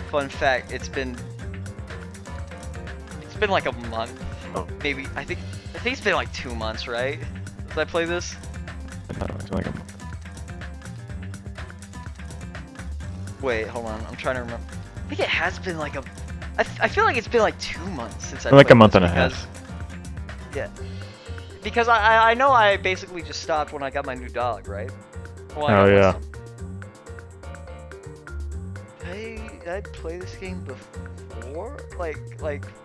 fun fact, it's been like a month. Oh. Maybe I think it's been like 2 months, right? Since I play this. No, it's like a month. Wait, hold on. I'm trying to remember. I think it has been like I feel like it's been like 2 months since I Like a played month this and a half. Yeah. Because I know I basically just stopped when I got my new dog, right? Well, I Oh, got my yeah. son. Did I play this game before? Like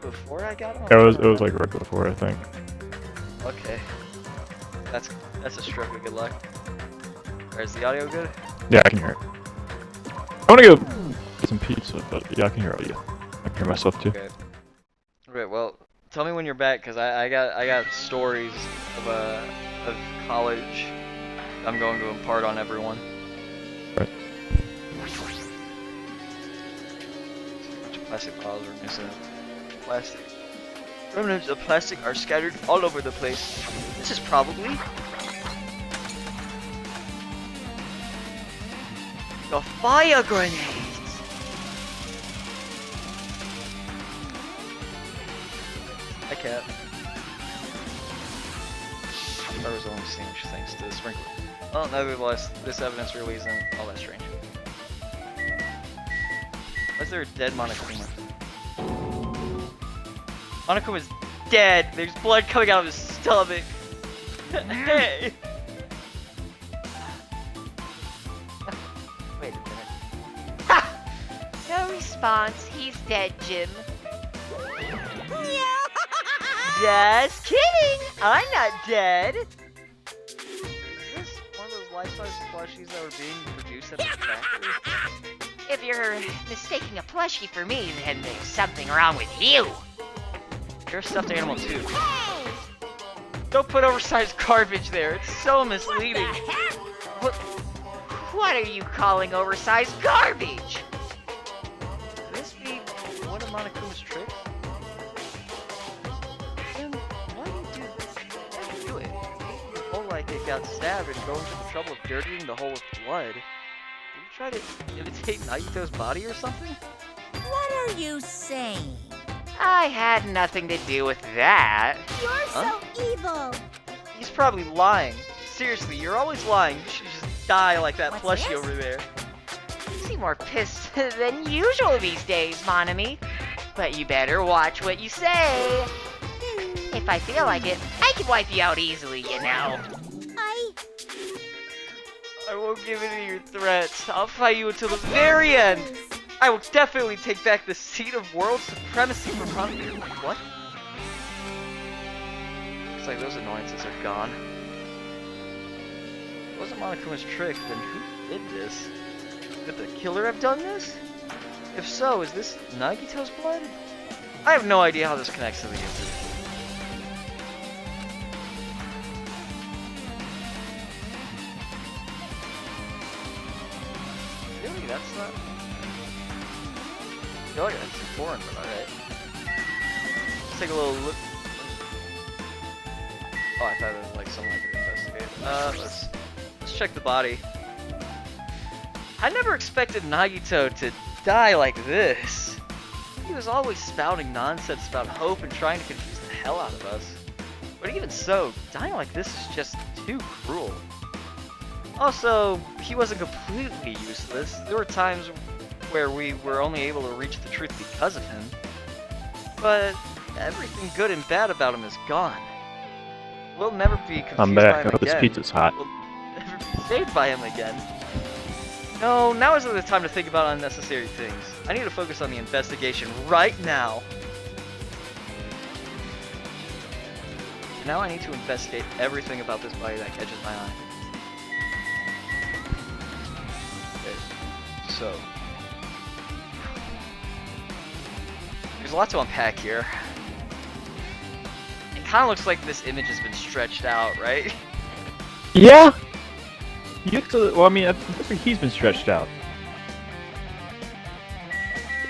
before I got him? It was like right before, I think. Okay. That's a stroke of good luck. Or is the audio good? Yeah, I can hear it. I want to go get some pizza, but yeah, I can hear audio. I can hear myself too. Okay. Okay, well, tell me when you're back, cause I got stories of college I'm going to impart on everyone. Right. A bunch of plastic bottles are missing. Plastic. Remnants of plastic are scattered all over the place. This is probably a fire grenade. I can't. Fire was only extinguished thanks to the sprinkler. Well, nevertheless, this evidence really isn't all that strange. Why is there a dead Monokuma? Monokuma's dead! There's blood coming out of his stomach! Hey! Wait a minute. Ha! No response. He's dead, Jim. Just kidding! I'm not dead! Is this one of those life-size plushies that were being produced at the factory? If you're mistaking a plushie for me, then there's something wrong with you. You're a stuffed animal too. Don't put oversized garbage there. It's so misleading. What are you calling oversized garbage? Could this be one of Monokuma's tricks? Then why do you do it? Oh, like it got stabbed and going to the trouble of dirtying the hole with blood. Did you try to imitate Nagito's body or something? What are you saying? I had nothing to do with that. You're Huh? so evil. He's probably lying. Seriously, you're always lying. You should just die like that What's plushie this? over there. You seem more pissed than usual these days, Monami. But you better watch what you say. If I feel like it, I can wipe you out easily, you know. I won't give in to your threats. I'll fight you until the very end. I will definitely take back the seat of world supremacy from Monokuма. What? Looks like those annoyances are gone. If it wasn't Monokuma's trick, then who did this? Could the killer have done this? If so, is this Nagito's blood? I have no idea how this connects to the incident. Really? That's not... I feel like that's too foreign, but alright. Let's take a little look. Oh, I thought it was like something I could investigate. Let's check the body. I never expected Nagito to die like this. He was always spouting nonsense about hope and trying to confuse the hell out of us. But even so, dying like this is just too cruel. Also, he wasn't completely useless. There were times where we were only able to reach the truth because of him. But everything good and bad about him is gone. We'll never be confused I'm by back. him Oh, this again. pizza's hot. We'll never be saved by him again. No, now isn't the time to think about unnecessary things. I need to focus on the investigation right now. Now I need to investigate everything about this body that catches my eye. Okay, so... there's a lot to unpack here. It kind of looks like this image has been stretched out, right? Yeah. Well, I mean, I think he's been stretched out.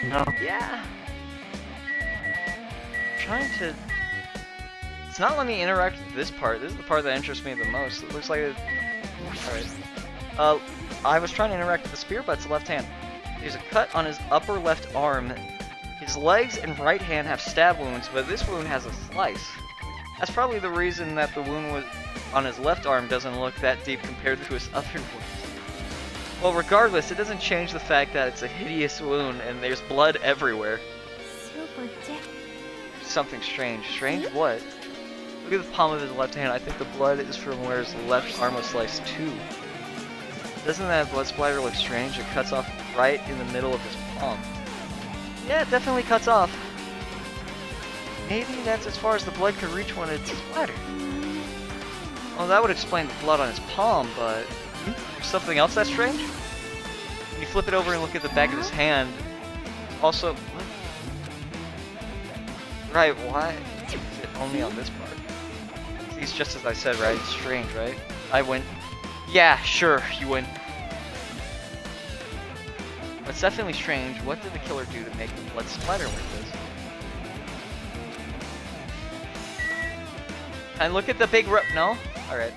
No. Yeah. Trying to... It's not letting me interact with this part. This is the part that interests me the most. It looks like it... Alright. I was trying to interact with the spear, but it's left hand. There's a cut on his upper left arm. His legs and right hand have stab wounds, but this wound has a slice. That's probably the reason that the wound on his left arm doesn't look that deep compared to his other wounds. Well, regardless, it doesn't change the fact that it's a hideous wound and there's blood everywhere. Super dead. Something strange. Strange what? Look at the palm of his left hand. I think the blood is from where his left arm was sliced too. Doesn't that blood splatter look strange? It cuts off right in the middle of his palm. Yeah, it definitely cuts off. Maybe that's as far as the blood could reach when it's splattered. Well, that would explain the blood on his palm, but something else that's strange? When you flip it over and look at the back of his hand, also, what? Right, why is it only on this part? It's just as I said, right? It's strange, right? I win. Yeah, sure, you win. It's definitely strange. What did the killer do to make the blood splatter like this? And look at the big no? Alright.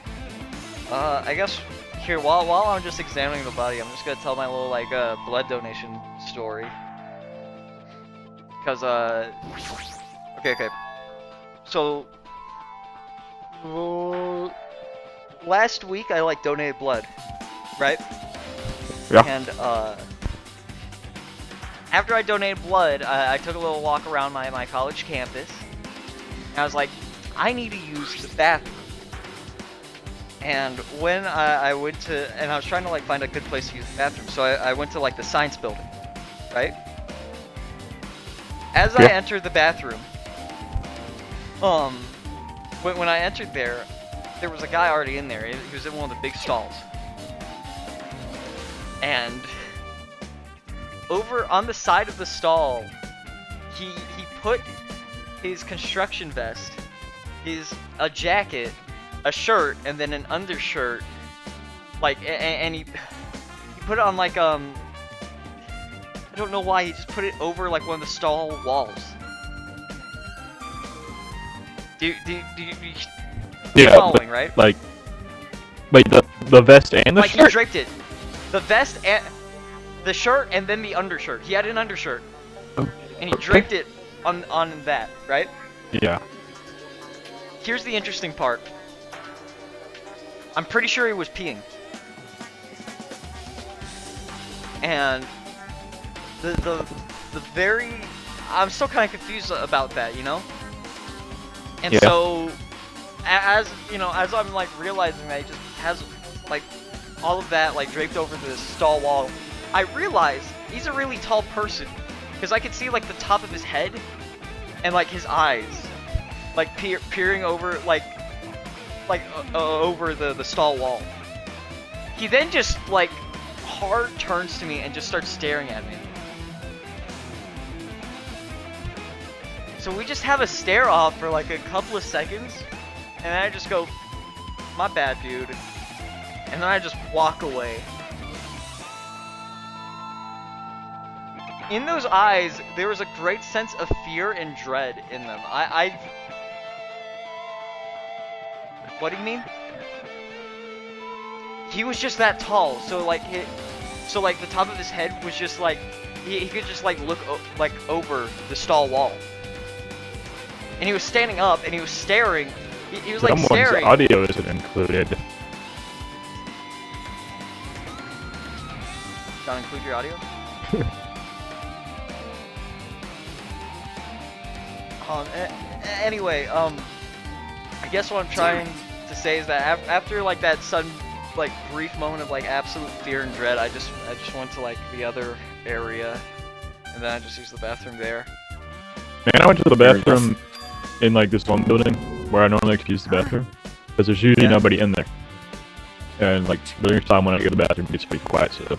I guess here, while I'm just examining the body, I'm just gonna tell my little, like, blood donation story. Because, okay. So, last week I, like, donated blood, right? Yeah. And, after I donated blood, I took a little walk around my college campus. And I was like, I need to use the bathroom. And when I went to, and I was trying to like find a good place to use the bathroom, so I went to like the science building, right? As I entered the bathroom, when I entered there was a guy already in there. He was in one of the big stalls. And over on the side of the stall, he put his construction vest, a jacket, a shirt, and then an undershirt, like, and he put it on like I don't know why, he just put it over like one of the stall walls. Do you're following, right? Like, wait, the vest and the like shirt? He draped it, the vest and the shirt, and then the undershirt. He had an undershirt, and he draped it on that, right? Yeah. Here's the interesting part. I'm pretty sure he was peeing. And the very, I'm still kind of confused about that, you know? And yeah. So, as you know, as I'm like realizing that he just has like all of that like draped over the stall wall, I realize he's a really tall person, because I could see like the top of his head and like his eyes, like peering over over the stall wall. He then just like hard turns to me and just starts staring at me. So we just have a stare off for like a couple of seconds, and then I just go, "My bad, dude," and then I just walk away. In those eyes, there was a great sense of fear and dread in them. What do you mean? He was just that tall, so like the top of his head was just like he could just like look over the stall wall, and he was standing up and he was staring. He was like Someone's staring. audio isn't included. Don't include your audio. Anyway, I guess what I'm trying to say is that after like that sudden, like brief moment of like absolute fear and dread, I just went to like the other area, and then I just used the bathroom there. Man, I went to the bathroom in like this one building where I normally like to use the bathroom, because there's usually nobody in there. And like during the time when I go to the bathroom, it gets pretty quiet, so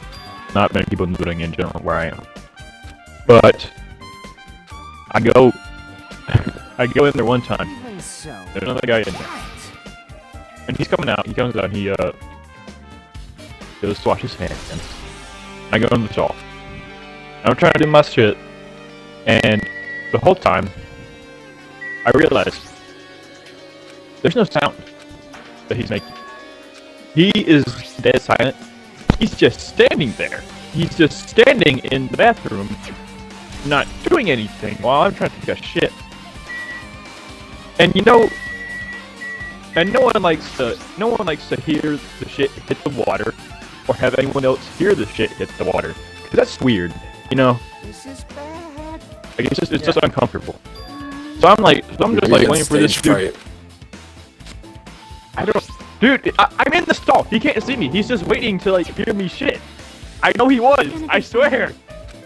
not many people in the building in general where I am. But I go in there one time. There's another guy in there, and he's coming out. He comes out. And he goes to wash his hands. I go in the stall. I'm trying to do my shit, and the whole time I realized there's no sound that he's making. He is dead silent. He's just standing there. he's just standing in the bathroom, not doing anything while I'm trying to take a shit. And you know, and no one likes to hear the shit hit the water, or have anyone else hear the shit hit the water. 'Cause that's weird, you know. This is bad. Like it's just uncomfortable. So I'm just like waiting for this dude. I don't, dude. I'm in the stall. He can't see me. He's just waiting to like hear me shit. I know he was. I swear.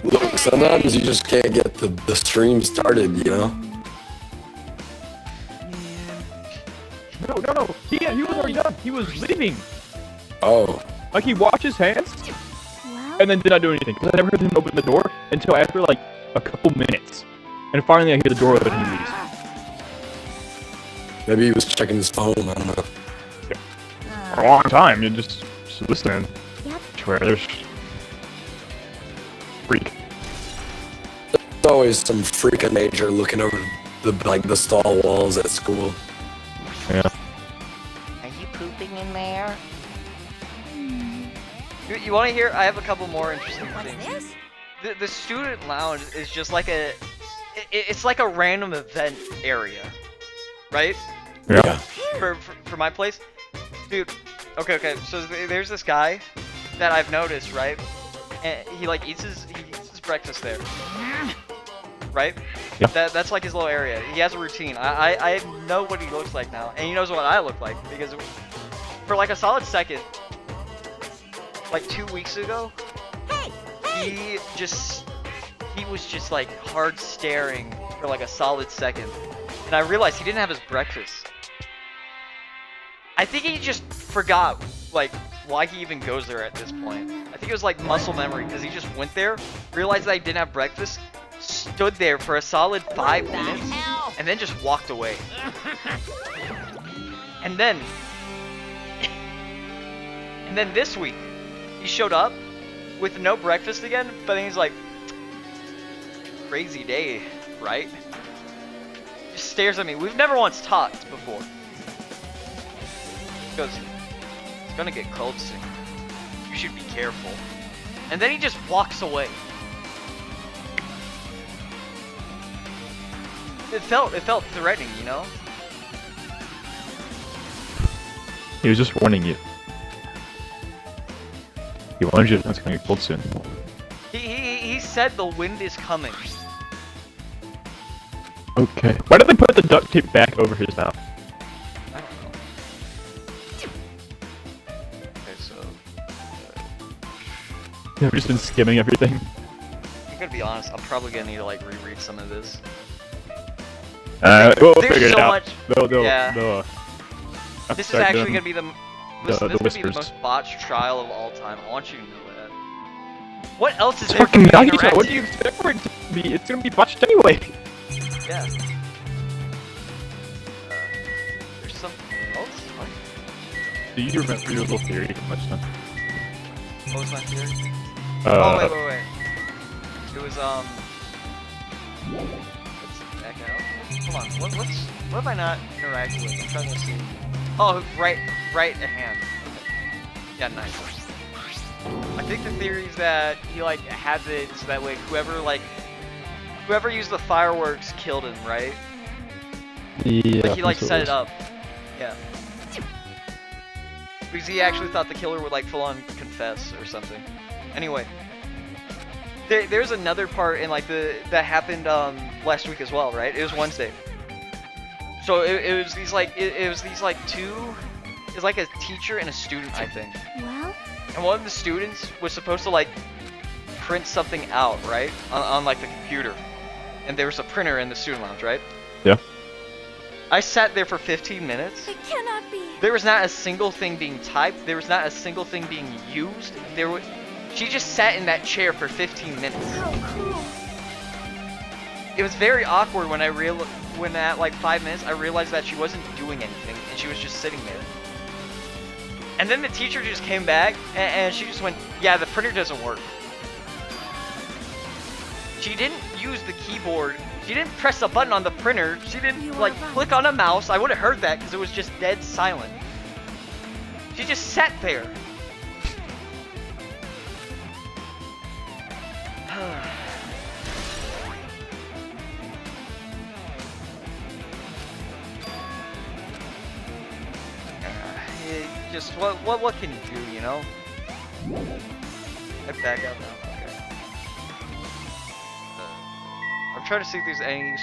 Look, sometimes you just can't get the stream started, you know? No. He was already done. He was leaving. Oh. Like he washed his hands Well, and then did not do anything. 'Cause I never heard him open the door until after like a couple minutes. And finally I hear the door open and he leaves. Maybe he was checking his phone, I don't know. For a long time, you're just listening. Yep. Swear, there's freak. There's always some freak of nature looking over the stall walls at school. Yeah. Are you pooping in there? You want to hear? I have a couple more interesting What is things. this? The student lounge is just like it's like a random event area, right? Yeah. For my place, dude. Okay. So there's this guy that I've noticed, right? And he like eats his breakfast there, right? Yeah. That's like his little area. He has a routine. I know what he looks like now, and he knows what I look like because for like a solid second, like 2 weeks ago, he was just like hard staring for like a solid second, and I realized he didn't have his breakfast. I think he just forgot like why he even goes there at this point. I think it was like muscle memory because he just went there, realized that he didn't have breakfast, stood there for a solid 5 minutes, and then just walked away. And then this week, he showed up with no breakfast again, but then he's like, crazy day, right? Just stares at me. We've never once talked before. He goes, it's gonna get cold soon. You should be careful. And then he just walks away. It felt threatening, you know? He was just warning you. He warned you it's gonna get cold soon. He said the wind is coming. Okay. Why did they put the duct tape back over his mouth? I don't know. Okay, so They've just been skimming everything. I'm gonna be honest. I'm probably gonna need to like reread some of this. We'll There's figure it so out. much- They'll, This is start actually doing gonna be the the gonna be the whispers. most botched trial of all time. I want you to know that. What else is It's there for fucking me to Nagito. interact What do you with? expect for it to be? It's gonna be botched anyway. Yeah. There's something else? What? Do you remember your little theory from much time? What was my theory? Uh, Oh wait. It was Let's back out. Hold on. What have I not interacted with? I'm trying to see. Oh, right a hand. Okay. Yeah, nice. I think the theory is that he like had it so that way whoever used the fireworks killed him, right? yeah. Like he like that's what set was. it up. Yeah. Because he actually thought the killer would like full on confess or something. Anyway. There's another part in like that happened last week as well, right? It was Wednesday. So it was these like it's like a teacher and a student, I think. Well, And one of the students was supposed to like print something out, right? On like the computer. And there was a printer in the student lounge, right? Yeah. I sat there for 15 minutes. it cannot be. There was not a single thing being typed. There was not a single thing being used. She just sat in that chair for 15 minutes. How cruel. It was very awkward when when at like 5 minutes I realized that she wasn't doing anything and she was just sitting there. And then the teacher just came back and she just went, yeah, the printer doesn't work. She didn't use the keyboard. She didn't press a button on the printer. She didn't You are like right. click on a mouse. I would have heard that because it was just dead silent. She just sat there. Just what can you do, you know? I back out now. Okay. I'm trying to see if there's any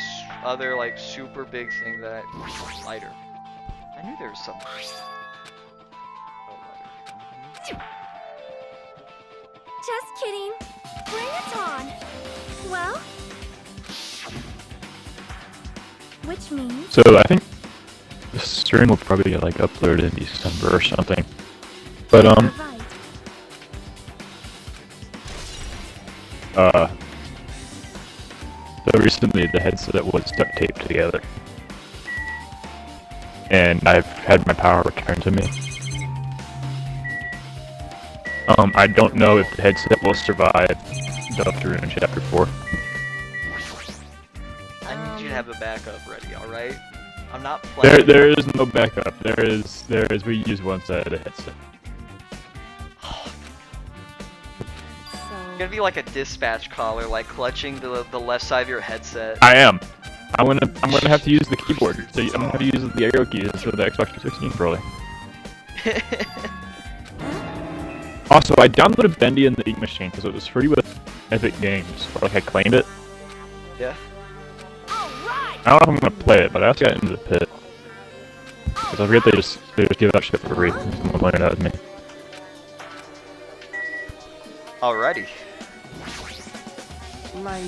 other like super big thing that lighter. I knew there was something. Oh, lighter. Just kidding. Bring it on. Well, which means So I think the stream will probably get like uploaded in December or something. But you're right. so recently the headset was duct taped together, and I've had my power returned to me. I don't know if the headset will survive Doctor in Chapter 4. I need you to have a backup ready, alright? I'm not playing. There is no backup. There is. We use one side of the headset. You're gonna be like a dispatch caller, like clutching the left side of your headset. I am. I'm gonna have to use the keyboard. So I'm gonna have to use the arrow keys instead of the Xbox 360 probably. Also, I downloaded Bendy in the Ink Machine because it was free with Epic Games, or like I claimed it. Yeah. I don't know if I'm gonna play it, but I also got into the pit. Because I forget they just give out shit for free. Someone pointed out to me. Alrighty. Like,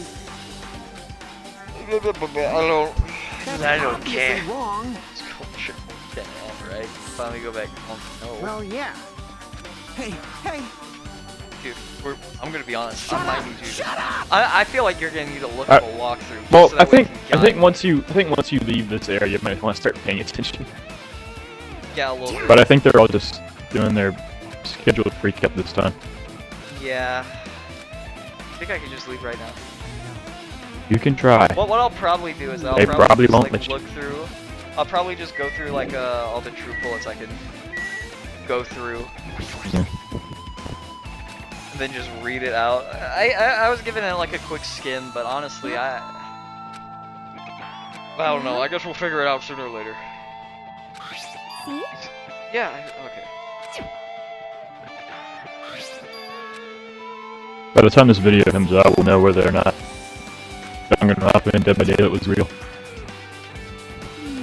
I don't care. wrong. It's culture. Damn, right? Finally go back home. No. Well, yeah. Hey, Dude, I'm gonna be honest. I might need you. Shut up! I feel like you're gonna need to look Uh, up a walkthrough. Well, so I that way think you can once you leave this area, you might want to start paying attention. Yeah, a little bit. But I think they're all just doing their scheduled freak up this time. Yeah. I think I can just leave right now. You can try. What I'll probably do is I'll They probably probably just, won't like, let you. look through. I'll probably just go through like all the troop bullets I can go through. Yeah. And then just read it out. I was giving it like a quick skim, but honestly I don't know. I guess we'll figure it out sooner or later. See? Yeah. Okay. By the time this video comes out, we'll know whether or not Danganronpa and Dead by Daylight was real.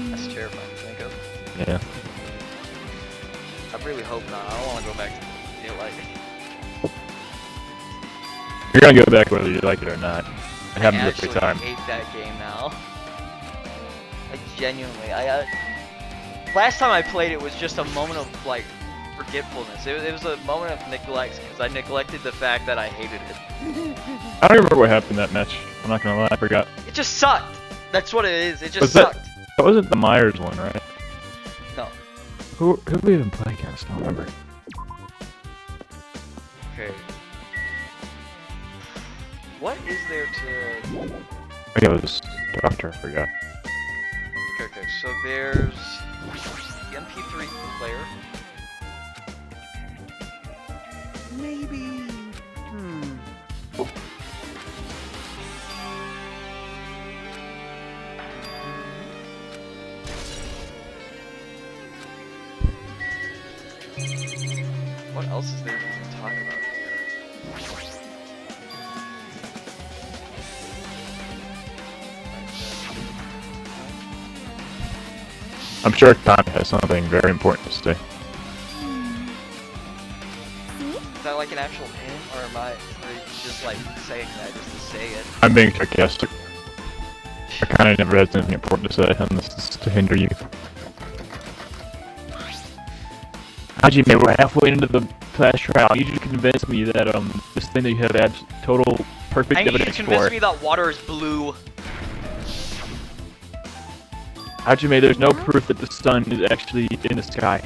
That's terrifying to think of. Yeah. I really hope not. I don't want to go back to daylight. You're gonna go back whether you like it or not. It happens I every actually time. hate that game now. Like genuinely, last time I played it was just a moment of like forgetfulness. It was a moment of neglect because I neglected the fact that I hated it. I don't remember what happened in that match. I'm not gonna lie, I forgot. It just sucked. That's what it is. It just Was that- sucked. That wasn't the Myers one, right? No. Who did we even play against? I don't remember. Okay. What is there to? I think it was Doctor, I forgot. Okay. So there's the MP3 player. maybe. What else is there to talk about here? I'm sure Kanye has something very important to say. See? Is that like an actual hint, or are you just like saying that just to say it? I'm being sarcastic. I kinda never had anything important to say, and this is to hinder you. Hajime, we're halfway into the class trial. You just convinced me that this thing that you have total perfect I need you to evidence convince for. me that water is blue. Hajime, there's no proof that the sun is actually in the sky,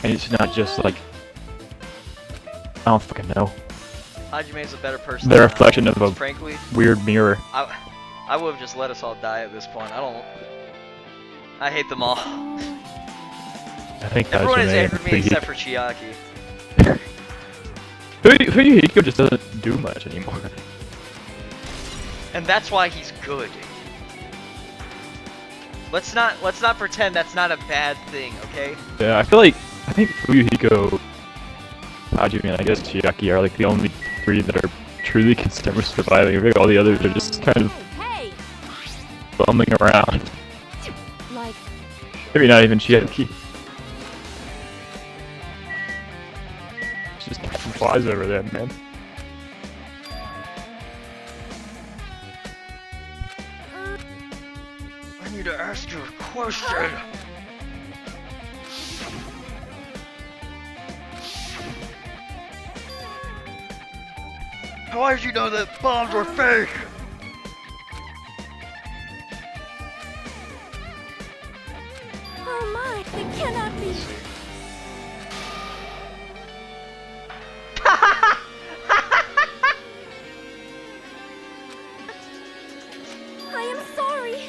and it's not just like I don't fucking know. Hajime is a better person. The than I reflection am, of a frankly, weird mirror. I would have just let us all die at this point. I hate them all. I think Everyone has Hajime angered me except for Chiaki. Fuyuhiko just doesn't do much anymore. And that's why he's good. Let's not pretend that's not a bad thing, okay? Yeah, I think Fuyuhiko, Hajime, and I guess Chiaki are like the only three that are truly concerned with surviving. I think all the others are just kind of Hey, bumming around. like, Maybe not even Chiaki. It's just catching flies over there, man. I need to ask you a question. How did you know that bombs were fake? oh my, they cannot be. I am sorry.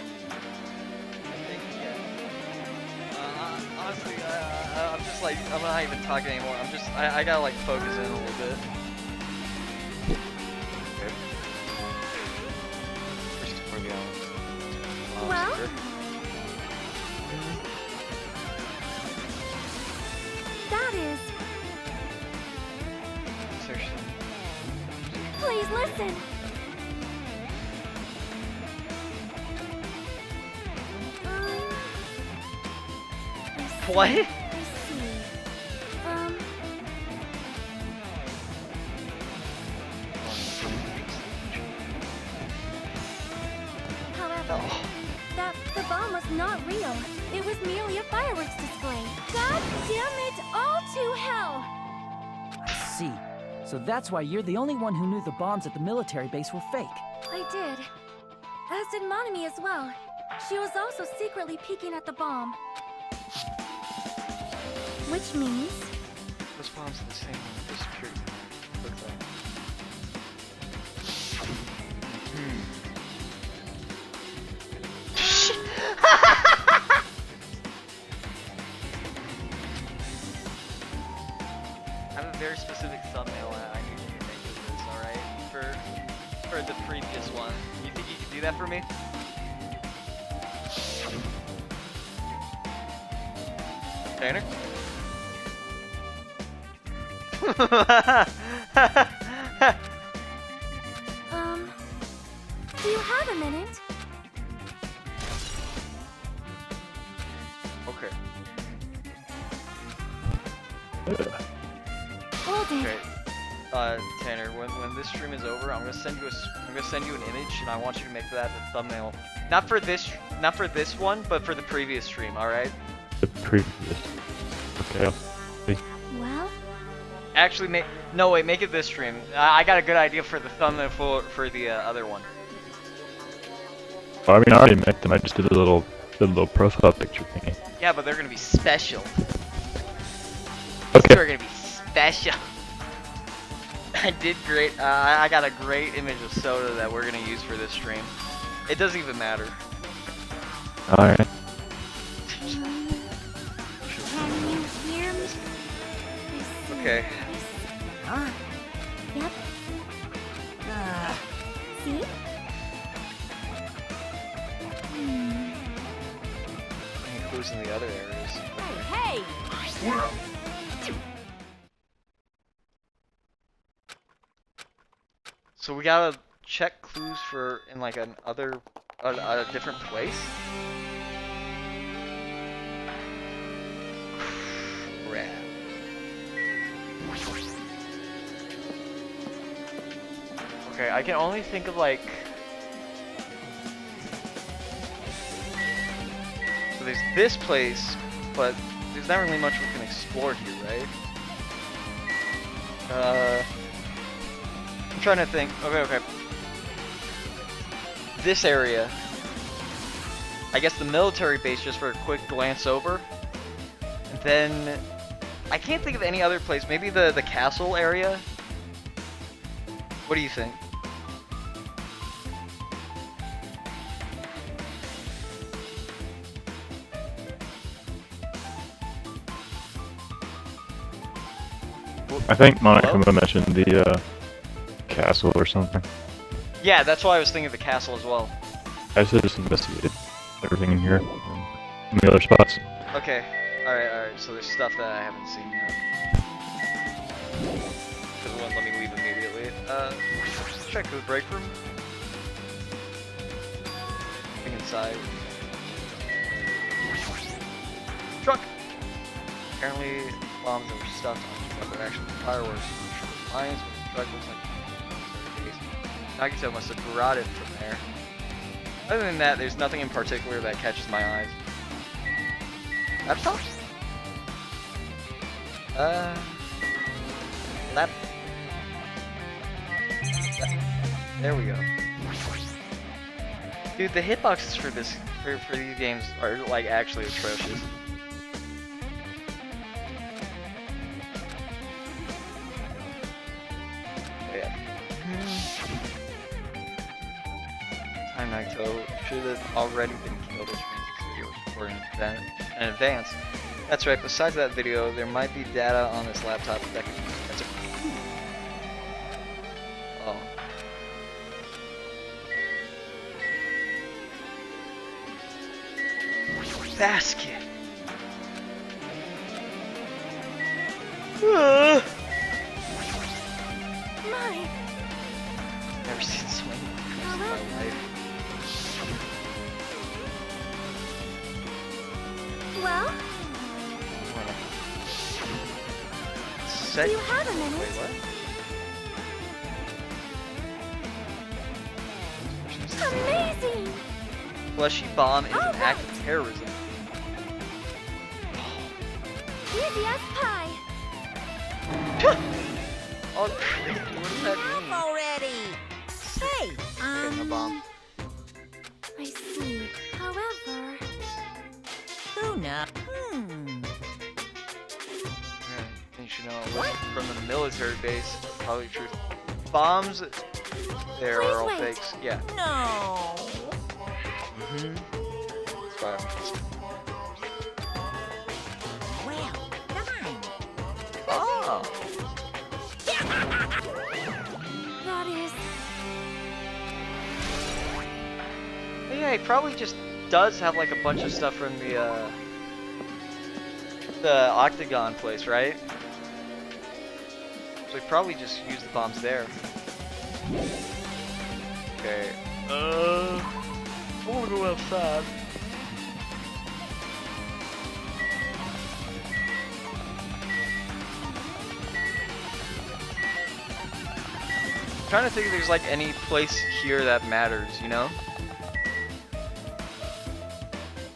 Honestly, I'm just like, I'm not even talking anymore. I gotta like focus in a little bit. Well? That is. Seriously. Please listen. What? I see. However, that the bomb was not real. It was merely a fireworks display. God damn it all to hell! I see. So that's why you're the only one who knew the bombs at the military base were fake. I did. As did Monami as well. She was also secretly peeking at the bomb. Which means... Those bombs are the same one. They're security. Looks like. I have a very specific thumbnail I need you to make of this, alright? For the previous one. You think you can do that for me? Tanner? Do you have a minute? Okay. Hold it. Okay. Tanner, when this stream is over, I'm gonna send you an image, and I want you to make that the thumbnail. Not for this one, but for the previous stream. All right. The previous. Okay. Well, Actually, make it this stream. I got a good idea for the thumbnail for the other one. Well, I mean, I already met them. I just did a little profile picture thingy. Yeah, but they're gonna be special. Okay. They're gonna be special. I did great. I got a great image of Soda that we're gonna use for this stream. It doesn't even matter. All right. can you hear me? Okay. Huh? Yep. See? Any clues in the other areas? Hey! So we gotta check clues for in like a different place. Crap. Okay, I can only think of like. So there's this place, but there's not really much we can explore here, right? I'm trying to think. Okay. This area. I guess the military base just for a quick glance over. And then I can't think of any other place. Maybe the castle area? What do you think? I think Monica mentioned the castle or something. Yeah, that's why I was thinking of the castle as well. I should just investigate everything in here. And the other spots. Okay, alright, so there's stuff that I haven't seen yet. Because it wouldn't let me leave immediately. Let's check the break room. Nothing inside. Truck! Apparently, bombs that were stuffed on the truck were actually fireworks. Lines with the truck looks like Nagito must have brought it from there. Other than that, there's nothing in particular that catches my eyes. Laptop? Lap. There we go. Dude, the hitboxes for this for these games are like actually atrocious. Oh, yeah. Time Nagito should have already been killed, which means this video was recorded in advance. That's right, besides that video, there might be data on this laptop that can... That's a... Oh. Basket! My. Never seen so many pictures in my life. Well, Set... do you have a minute? Wait, what? Amazing! Fleshy bomb is an Alright. act of terrorism. Easy as pie. Oh, what does that mean? already. Hey, Okay, no bomb. I see. However, Luna. Yeah, you should know it wasn't from the military base. Probably true. Bombs there Please are all wait. fakes. Yeah. No. Mm-hmm. That's why I'm trusting. Well, come on. Oh. that is. Yeah, he probably just does have like a bunch of stuff from the Octagon place, right? So he probably just used the bombs there. Okay. I wanna go outside. I'm trying to think if there's like any place here that matters, you know?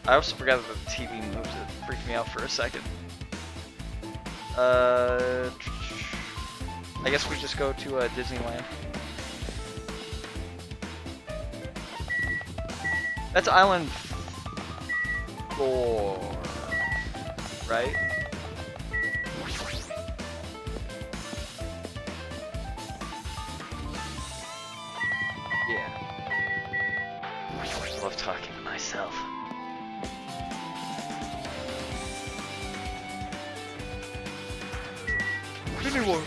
I also forgot that the TV moves. It freaked me out for a second. I guess we just go to Disneyland. That's Island 4, right? Yeah. I love talking to myself. Anyone?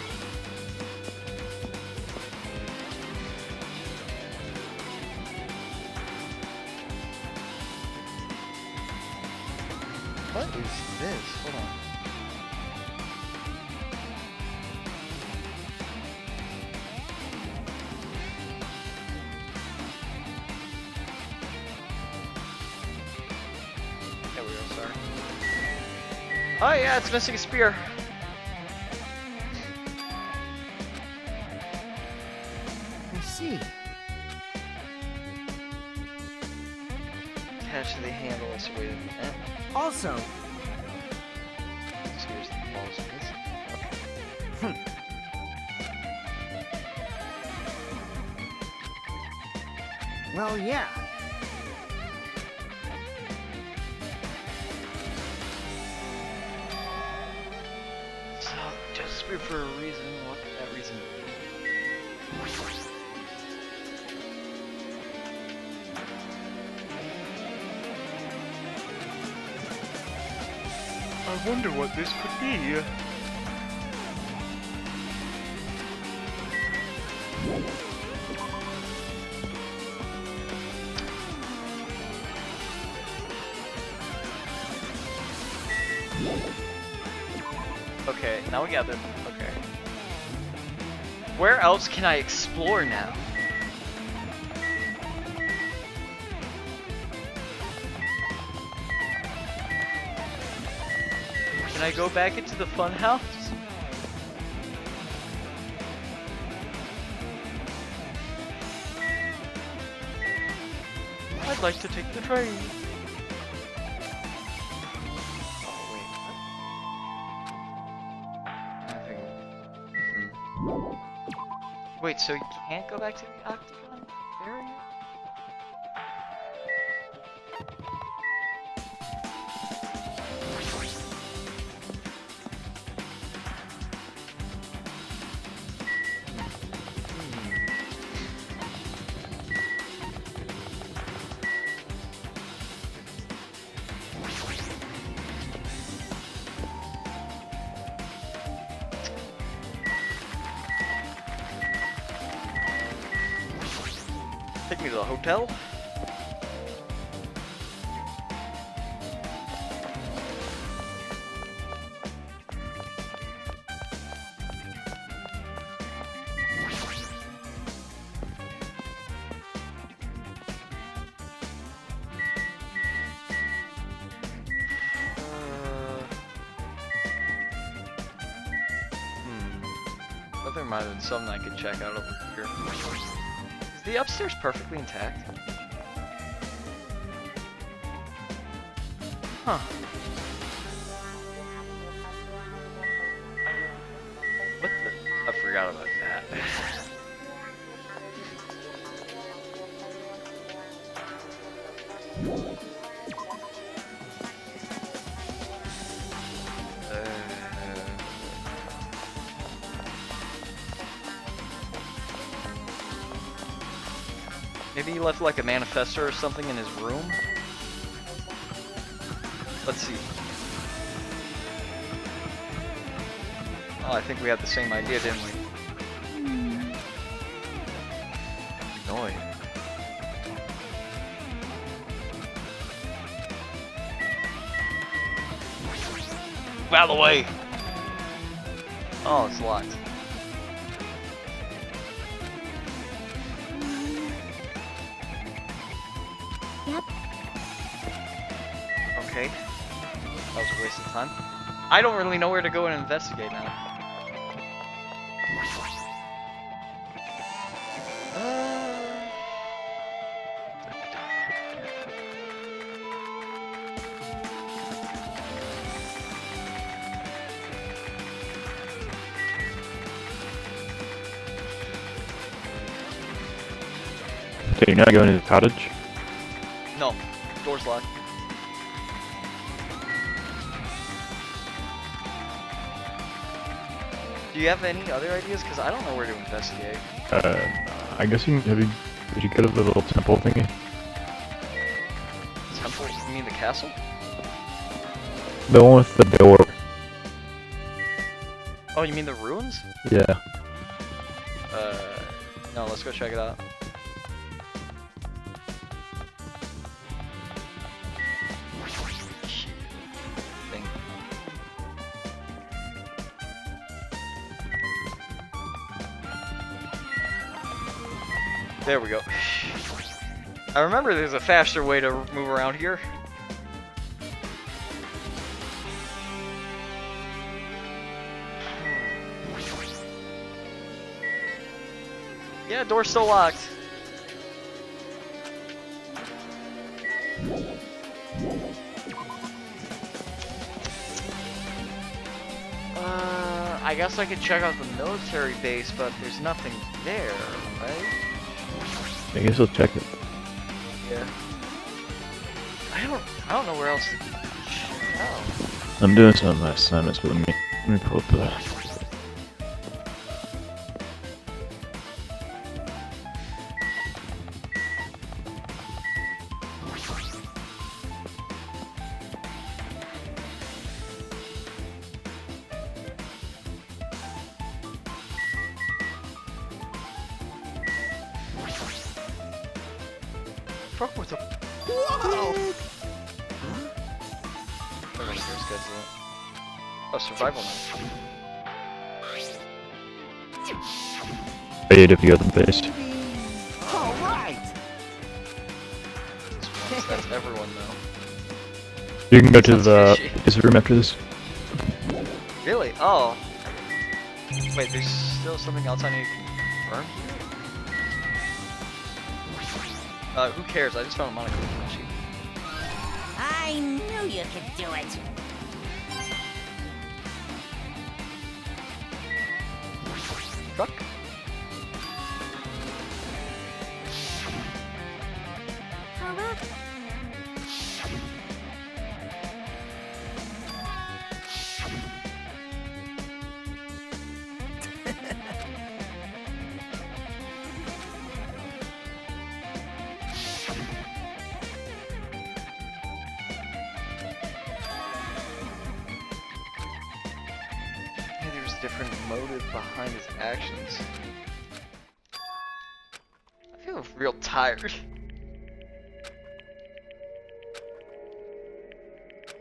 What is this? Hold on. There we go, sorry. Oh yeah, it's missing a spear. I see. Attached to the handle is way to the end. Also, Here's the balls missing. Okay. well, yeah. So, just spear for a reason. What could that reason be? I wonder what this could be. Okay, now we got the. Okay. Where else can I explore now? Can I go back into the fun house? I'd like to take the train. Oh, wait. Nothing. Wait, so you can't go back to the octagon barrier? Take me to the hotel. But there might have been something I could check out over here. Is the upstairs perfectly intact? Huh. What the? I forgot about that. Maybe he left like a manifesto or something in his room? Let's see. Oh, I think we had the same idea, didn't we? Annoying. Out of the way! Oh, it's locked. Okay. That was a waste of time. I don't really know where to go and investigate now. So you're not going to the cottage? No. Door's locked. Do you have any other ideas? Because I don't know where to investigate. I guess you can, did you go to the little temple thingy? Temple? You mean the castle? The one with the door. Oh, you mean the ruins? Yeah. No, let's go check it out. Thing. There we go. I remember there's a faster way to move around here. Yeah, door's still locked. I guess I could check out the military base, but there's nothing there, right? I guess I'll check it. Yeah. I don't know where else to check out. I'm doing some of my assignments, but let me pull up the... Fuck with the. Whoa! Everyone here's good, isn't it? Oh, survival mode. fade if you have the base. All right. That's everyone though. You can go to Sounds the fishy. his room after this. Really? Oh. Wait, there's still something else I need to confirm here? Who cares? I just found a Monaco sheet. I knew you could do it. Truck? Correct. Maybe there's a different motive behind his actions. I feel real tired.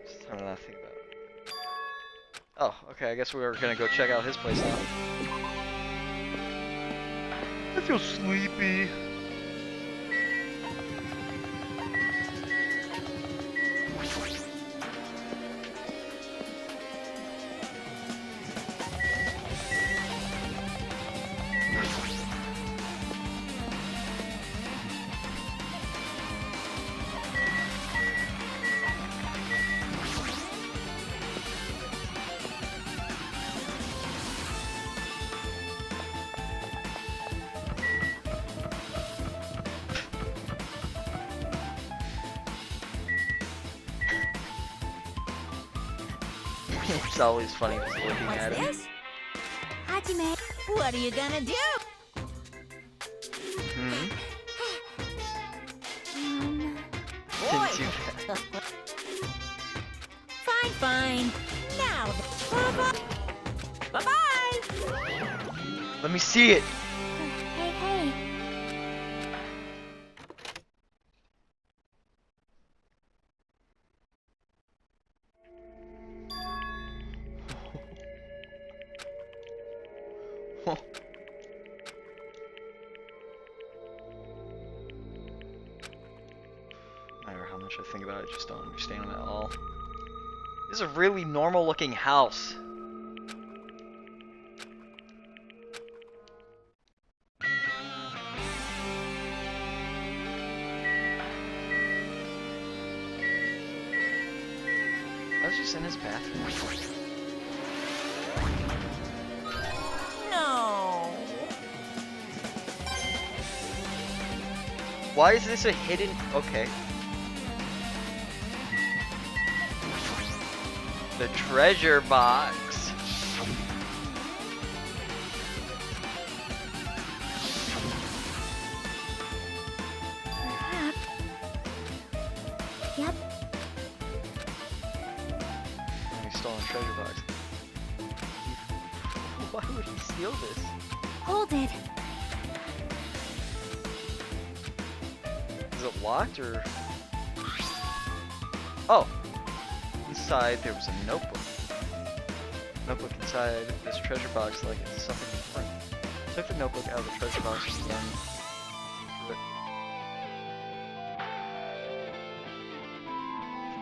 Just trying to not think about it. Oh, okay, I guess we were gonna go check out his place now. I feel sleepy. It's always funny just looking What's at him. this? Hajime. What are you gonna do? Hmm? Um, Didn't do that. Fine, fine. Now, bye-bye. Let me see it. hey, hey. No matter how much I think about it, I just don't understand him at all. This is a really normal looking house. I was just in his bathroom. No. Why is this a hidden? Okay. The treasure box. Perhaps. Yep. He stole a treasure box. Why would he steal this? Hold it. Is it locked or? Oh! Inside there was a notebook. Notebook inside this treasure box like it's something different. Took the notebook out of the treasure box and then threw it.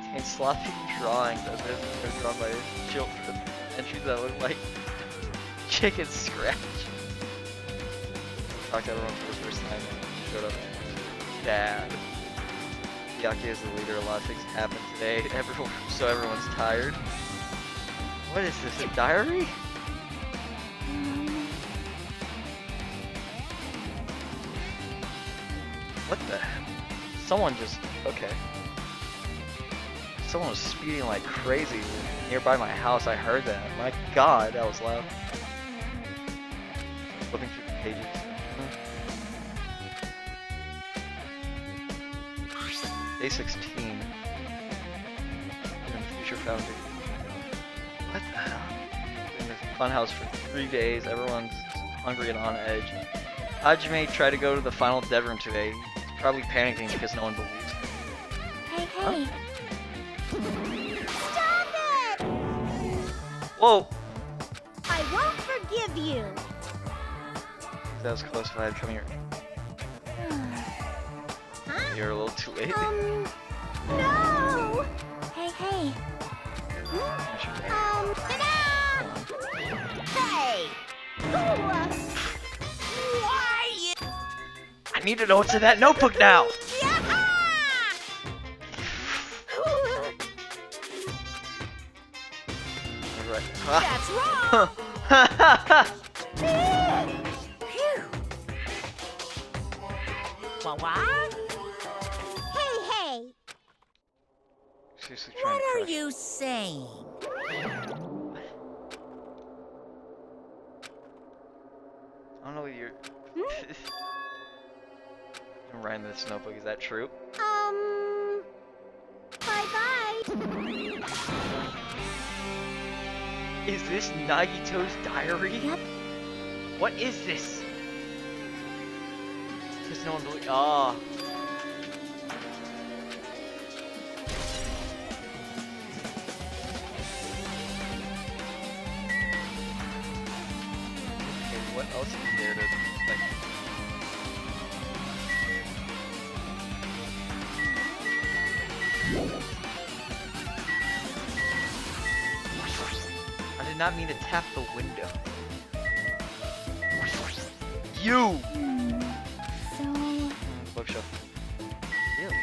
Contains sloppy drawings as if they're drawn by children. Entries that look like chicken scratch. Talked to everyone for the first time and showed up. Dad. Yaki is the leader, a lot of things happened today. Everyone's tired. What is this, a diary? What the? Someone just, okay. Someone was speeding like crazy nearby my house. I heard that. My God, that was loud. Flipping through the pages. Day 16. In the future foundry. What the hell? In this funhouse for 3 days. Everyone's hungry and on edge. Hajime tried to go to the final dead room today. He's probably panicking because no one believes him. Hey, hey. Stop it! Whoa! I won't forgive you. that was close if I had come here. You're a little too late. No! Hey, hey. Hey! Why you... I need to know what's in that notebook now! Alright. That's wrong! What? Hey, hey! Seriously trying What to are crush. you saying? I don't know what you're... I'm writing this notebook, is that true? Bye-bye. Is this Nagito's diary? Yep. What is this? Because no one believes. Ah. Okay, what else is there to like? I did not mean to tap the window. You! So... Bookshelf. Really?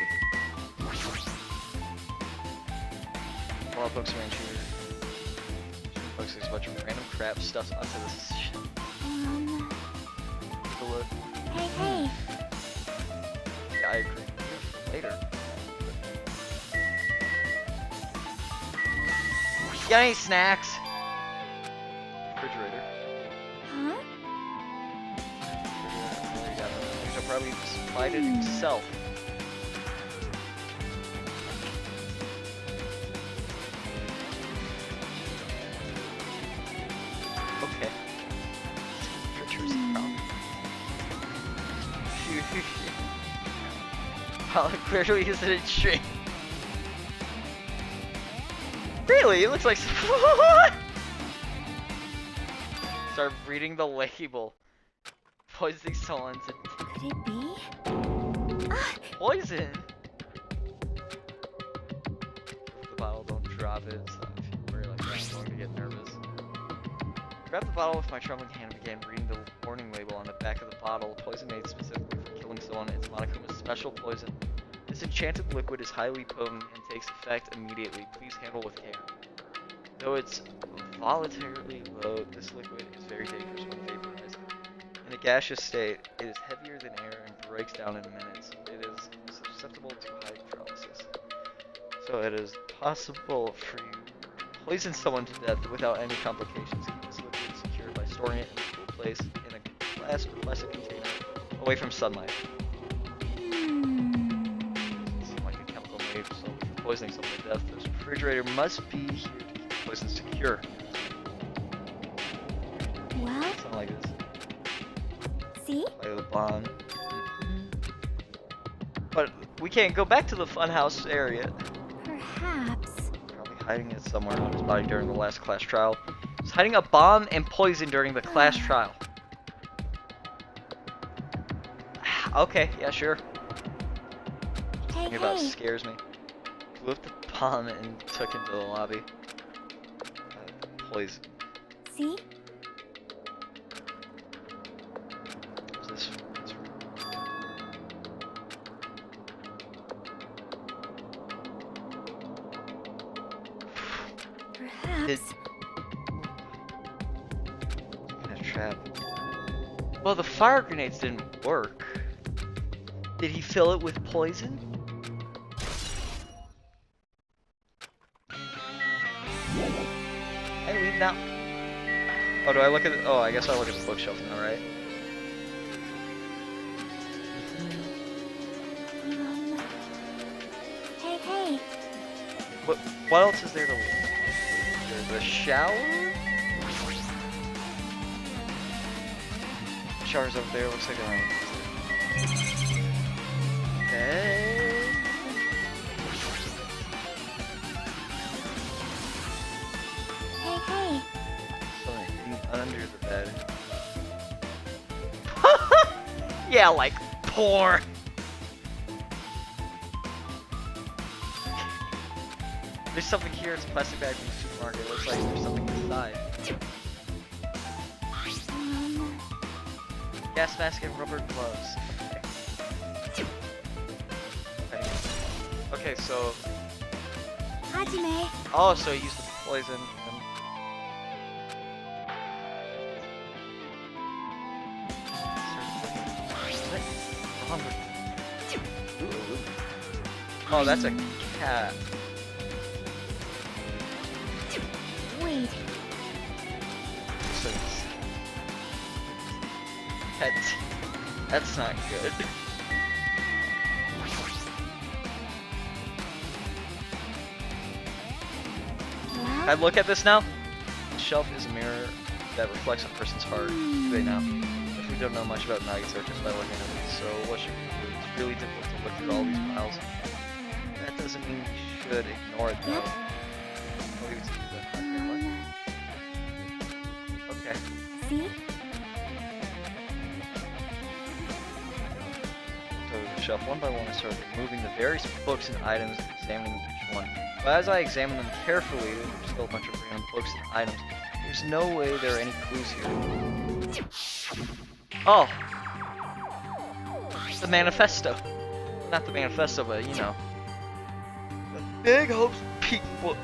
All books are in here. Books, there's a bunch of random crap stuff onto this shit. Take a look. Hey, hey. Yeah, I agree. Later. Got any snacks? Refrigerator. Huh? There you go. These are probably supplied it himself. Okay. Refrigerator's wrong. Well, clearly isn't it straight. Really? It looks like. Start reading the label. Poisoning someone's Could it be? poison. The bottle, don't drop it. So if you worry like that, I'm going to get nervous. Grab the bottle with my trembling hand and began reading the warning label on the back of the bottle. Poison made specifically for killing someone. Its monicum is special poison. This enchanted liquid is highly potent and takes effect immediately. Please handle with care. Though it's voluntarily low, this liquid is very dangerous when vaporized. In a gaseous state, it is heavier than air and breaks down in minutes. It is susceptible to hydrolysis. So it is possible for you to poison someone to death without any complications. Keep this liquid secure by storing it in a cool place in a glass or plastic container away from sunlight. Like a chemical made solely for poisoning someone to death. This refrigerator must be here to keep poisons secure. Well, Something like this. see? Like the bomb. But we can't go back to the funhouse area. Perhaps. Probably hiding it somewhere on his body during the last class trial. He's hiding a bomb and poison during the class trial. Okay, yeah, sure. Hey, Thinking about it hey. scares me. Blew up the bomb and took him to the lobby. Poison. See? What's this? Perhaps. Kind of trap. Well, the fire grenades didn't work. Did he fill it with poison? I leave now. Oh, do I look at it? Oh, I guess I look at the bookshelf now, right? Hey, hey. What else is there to look? There's the shower? Shower's over there, looks like a bed. Hey, hey. Something hidden under the bed. Yeah, like porn. There's something here. It's a plastic bag from the supermarket. It looks like there's something inside. Gas mask and rubber gloves. Okay. Okay, so. Hajime. Oh, so he used the poison. Oh, that's a cat. Wait. So it's pet. That's not good. I look at this now. The shelf is a mirror that reflects a person's heart. Right now, if we don't know much about Nagito just by looking at it, so what should we do? It's really difficult to look through all these files. That doesn't mean we should ignore it though. Yep. I'll leave it to you then. Okay, See? so the shelf one by one I started removing the various books and items and examining each one. But as I examined them carefully, there's still a bunch of random books and items. There's no way there are any clues here. Oh! The manifesto. Not the manifesto, but you know. The Big Hopes Peak book.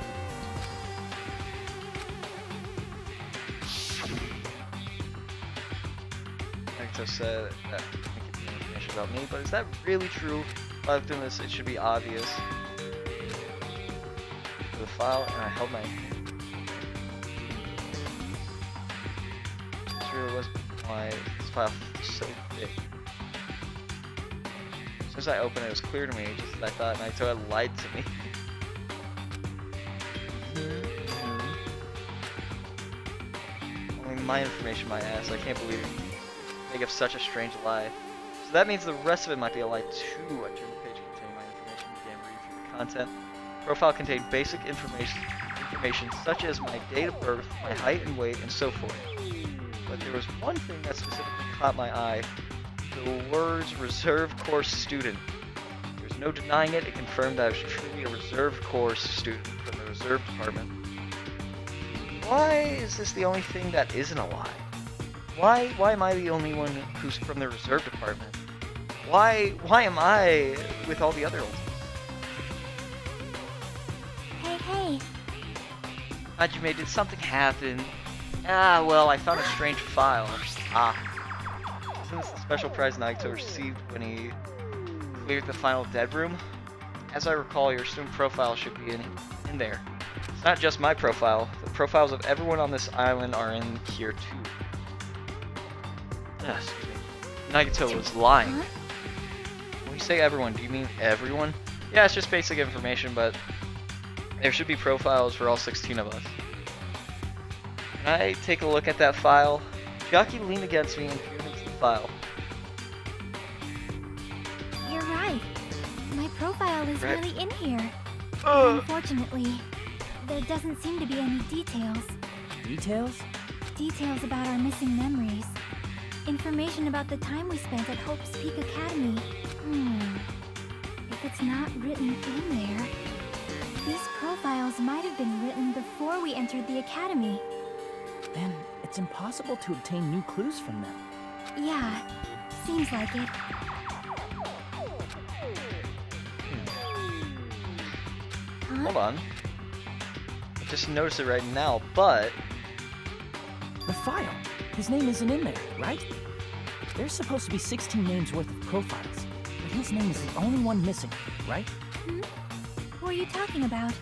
Nagito said that I could be information about me, but is that really true? By looking at this, it should be obvious. The file, and I held my. This really was why this file was so big. As soon as I opened it, it was clear to me, just as I thought Naito had lied to me. Only my information, my ass. I can't believe it. Make up such a strange lie. So that means the rest of it might be a lie too. I turned the page containing my information and began reading through the content. Profile contained basic information such as my date of birth, my height and weight, and so forth. But there was one thing that specifically caught my eye. The words reserve course student. There's no denying it. It confirmed that I was truly a reserve course student from the reserve department. Why is this the only thing that isn't a lie? Why am I the only one who's from the reserve department? Why am I with all the other ones? Hey. Hajime, did something happen? Ah, well, I found a strange file. Ah. Isn't this the special prize Nagito received when he cleared the final dead room? As I recall, your student profile should be in there. It's not just my profile. The profiles of everyone on this island are in here too. Excuse me. Nagito was lying. Huh? When you say everyone, do you mean everyone? Yeah, it's just basic information, but there should be profiles for all 16 of us. Can I take a look at that file? Jackie leaned against me and peered into the file. You're right. My profile is Right. really in here. Ugh. Unfortunately, there doesn't seem to be any details. Details? Details about our missing memories. Information about the time we spent at Hope's Peak Academy. If it's not written in there, these profiles might have been written before we entered the academy. Then it's impossible to obtain new clues from them. Yeah, seems like it. Huh? Hold on. I just noticed it right now, but The file. His name isn't in there, right? There's supposed to be 16 names worth of profiles, but his name is the only one missing, right? Who are you talking about?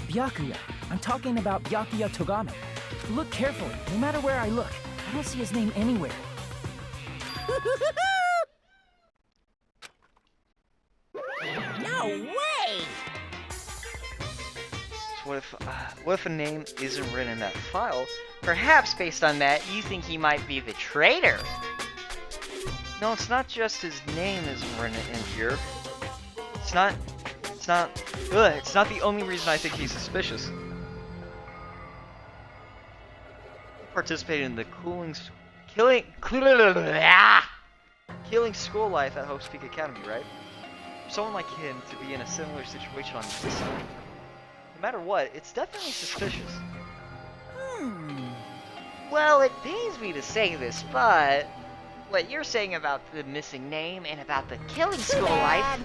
Byakuya. I'm talking about Byakuya Togame. Look carefully. No matter where I look, I don't see his name anywhere. No way! so what if a name isn't written in that file? Perhaps based on that, you think he might be the traitor. No, it's not just his name isn't written in here. It's not the only reason I think he's suspicious. He participated in the killing killing school life at Hope's Peak Academy, right? For someone like him to be in a similar situation on this side, no matter what, it's definitely suspicious. Well, it pains me to say this, but what you're saying about the missing name and about the killing school life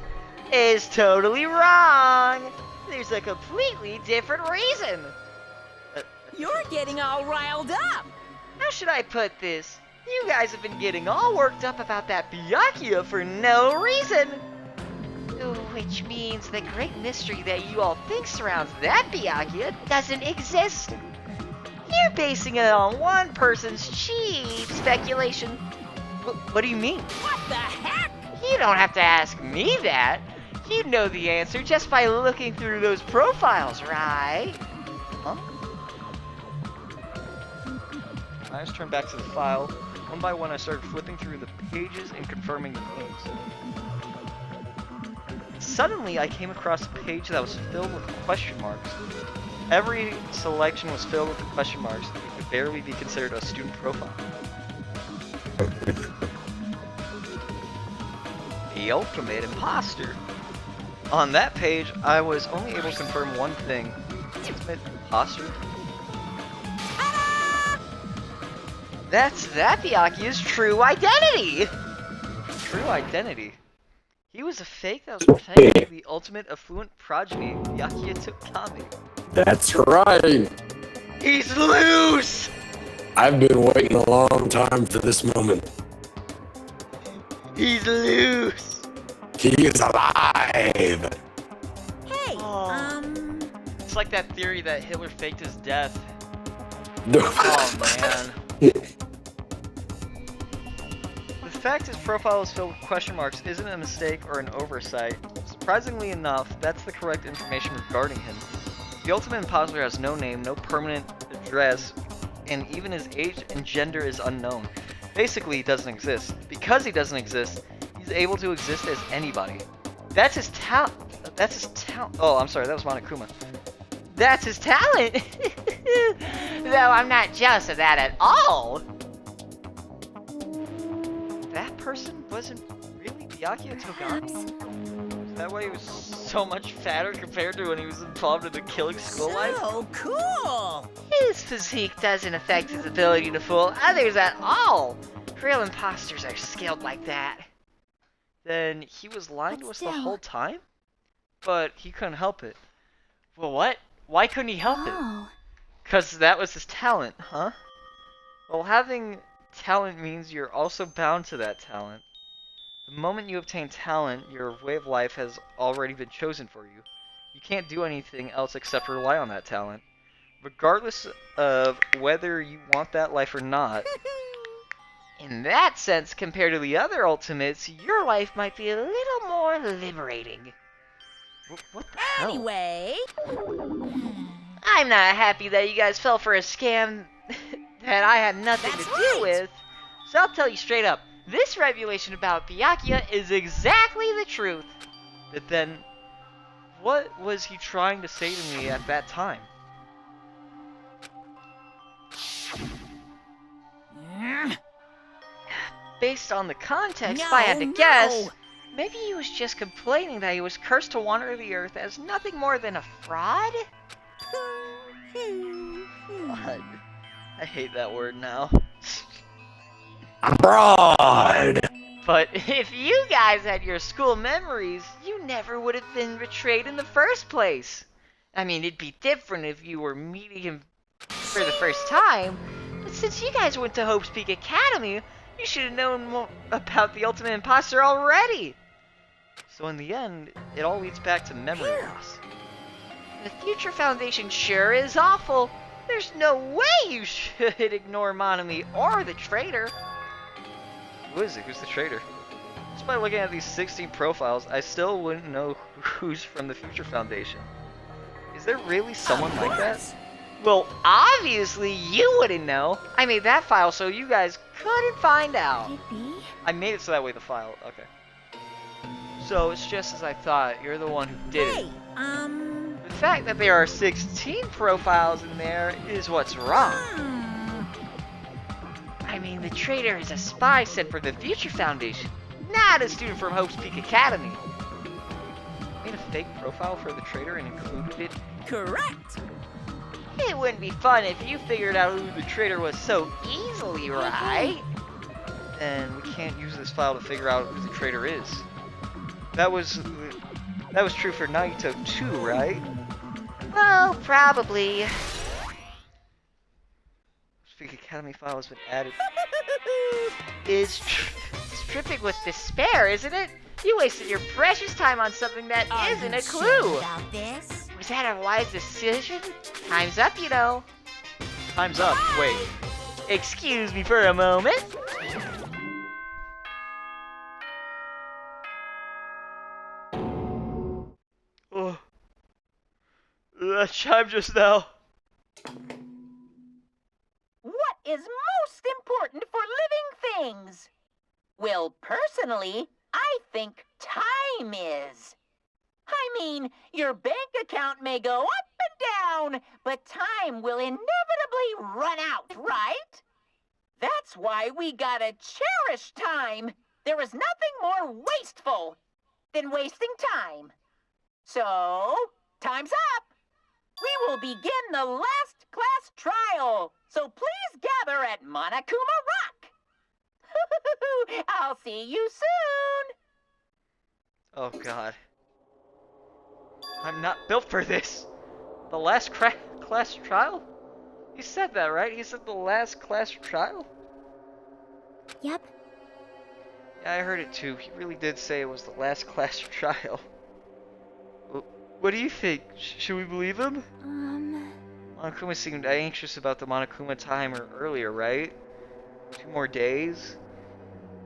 is totally wrong. There's a completely different reason. You're getting all riled up. How should I put this? You guys have been getting all worked up about that Byakuya for no reason. Which means the great mystery that you all think surrounds that Byakuya doesn't exist. You're basing it on one person's cheap speculation. What do you mean? What the heck? You don't have to ask me that. You know the answer just by looking through those profiles, right? Huh? I just turned back to the file. One by one, I started flipping through the pages and confirming the names. Suddenly, I came across a page that was filled with question marks. Every selection was filled with question marks. It could barely be considered a student profile. The ultimate imposter. On that page, I was only able to confirm one thing. Ultimate imposter? That's that Byakuya's true identity! True identity? He was a fake that was pretending to be the ultimate affluent progeny, Byakuya Tokami. That's right. He's loose! I've been waiting a long time for this moment. He's loose! He is alive. Hey, It's like that theory that Hitler faked his death. No. Oh man. The fact his profile is filled with question marks isn't a mistake or an oversight. Surprisingly enough, that's the correct information regarding him. The ultimate imposter has no name, no permanent address, and even his age and gender is unknown. Basically, he doesn't exist. Because he doesn't exist, he's able to exist as anybody. That's his talent. That's his talent. Oh, I'm sorry, that was Monokuma. That's his talent! Though I'm not jealous of that at all. That person wasn't really Byakuya Tokami? Is that why he was so much fatter compared to when he was involved in the killing school life? so cool. His physique doesn't affect his ability to fool others at all. Real imposters are skilled like that. Then he was lying But to us the still- whole time? But he couldn't help it. Well, what? Why couldn't he help it? Oh, Because that was his talent, huh? Well, having talent means you're also bound to that talent. The moment you obtain talent, your way of life has already been chosen for you. You can't do anything else except rely on that talent. Regardless of whether you want that life or not. In that sense, compared to the other ultimates, your life might be a little more liberating. What the hell? Anyway, I'm not happy that you guys fell for a scam that I had nothing That's to do right. with. So I'll tell you straight up, this revelation about Byakuya is exactly the truth. But then, what was he trying to say to me at that time? Based on the context, No, if I had to no. guess, maybe he was just complaining that he was cursed to wander the earth as nothing more than a fraud? God, I hate that word now. Fraud. But if you guys had your school memories, you never would have been betrayed in the first place. I mean, it'd be different if you were meeting him for the first time, but since you guys went to Hope's Peak Academy, you should have known more about the ultimate imposter already. So in the end, it all leads back to memory loss. The Future Foundation sure is awful. There's no way you should ignore Monami or the traitor. Who is it? Who's the traitor? Just by looking at these 16 profiles, I still wouldn't know who's from the Future Foundation. Is there really someone like that? Well, obviously you wouldn't know. I made that file so you guys couldn't find out. could it be? I made it so that way the file. Okay. So it's just as I thought. You're the one who did it. hey, The fact that there are 16 profiles in there is what's wrong. I mean, the traitor is a spy sent for the Future Foundation. not a student from Hope's Peak Academy. Made a fake profile for the traitor and included it. Correct. It wouldn't be fun if you figured out who the traitor was so easily, right? And we can't use this file to figure out who the traitor is. That was true for Naito too, right? Well, probably. Speak Academy file has been added. It's tripping with despair, isn't it? You wasted your precious time on something that isn't a Sure clue. about this? Was that a wise decision? Time's up, you know. Time's up. Wait. Excuse me for a moment. Oh. That chime just now. What is most important for living things? Well, personally, I think time is. I mean, your bank account may go up and down, but time will inevitably run out, right? That's why we gotta cherish time. There is nothing more wasteful than wasting time. So, time's up. We will begin the last class trial. So please gather at Monokuma Rock. I'll see you soon. Oh god. I'm not built for this. The last class trial? He said that, right? He said the last class trial? Yep. Yeah, I heard it too. He really did say it was the last class trial. What do you think? Should we believe him? Monokuma seemed anxious about the Monokuma timer earlier, right? 2 more days?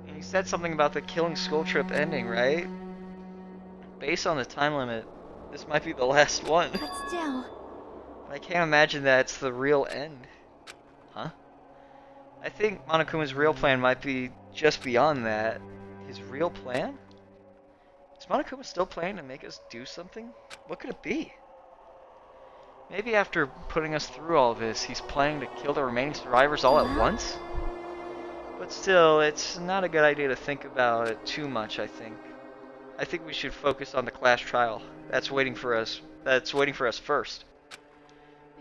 And he said something about the Killing Skull trip ending, right? Based on the time limit, this might be the last one. But still. I can't imagine that it's the real end. Huh? I think Monokuma's real plan might be just beyond that. His real plan? Is Monokuma still planning to make us do something? What could it be? Maybe after putting us through all this, he's planning to kill the remaining survivors all at once? But still, it's not a good idea to think about it too much, I think. I think we should focus on the class trial. That's waiting for us first.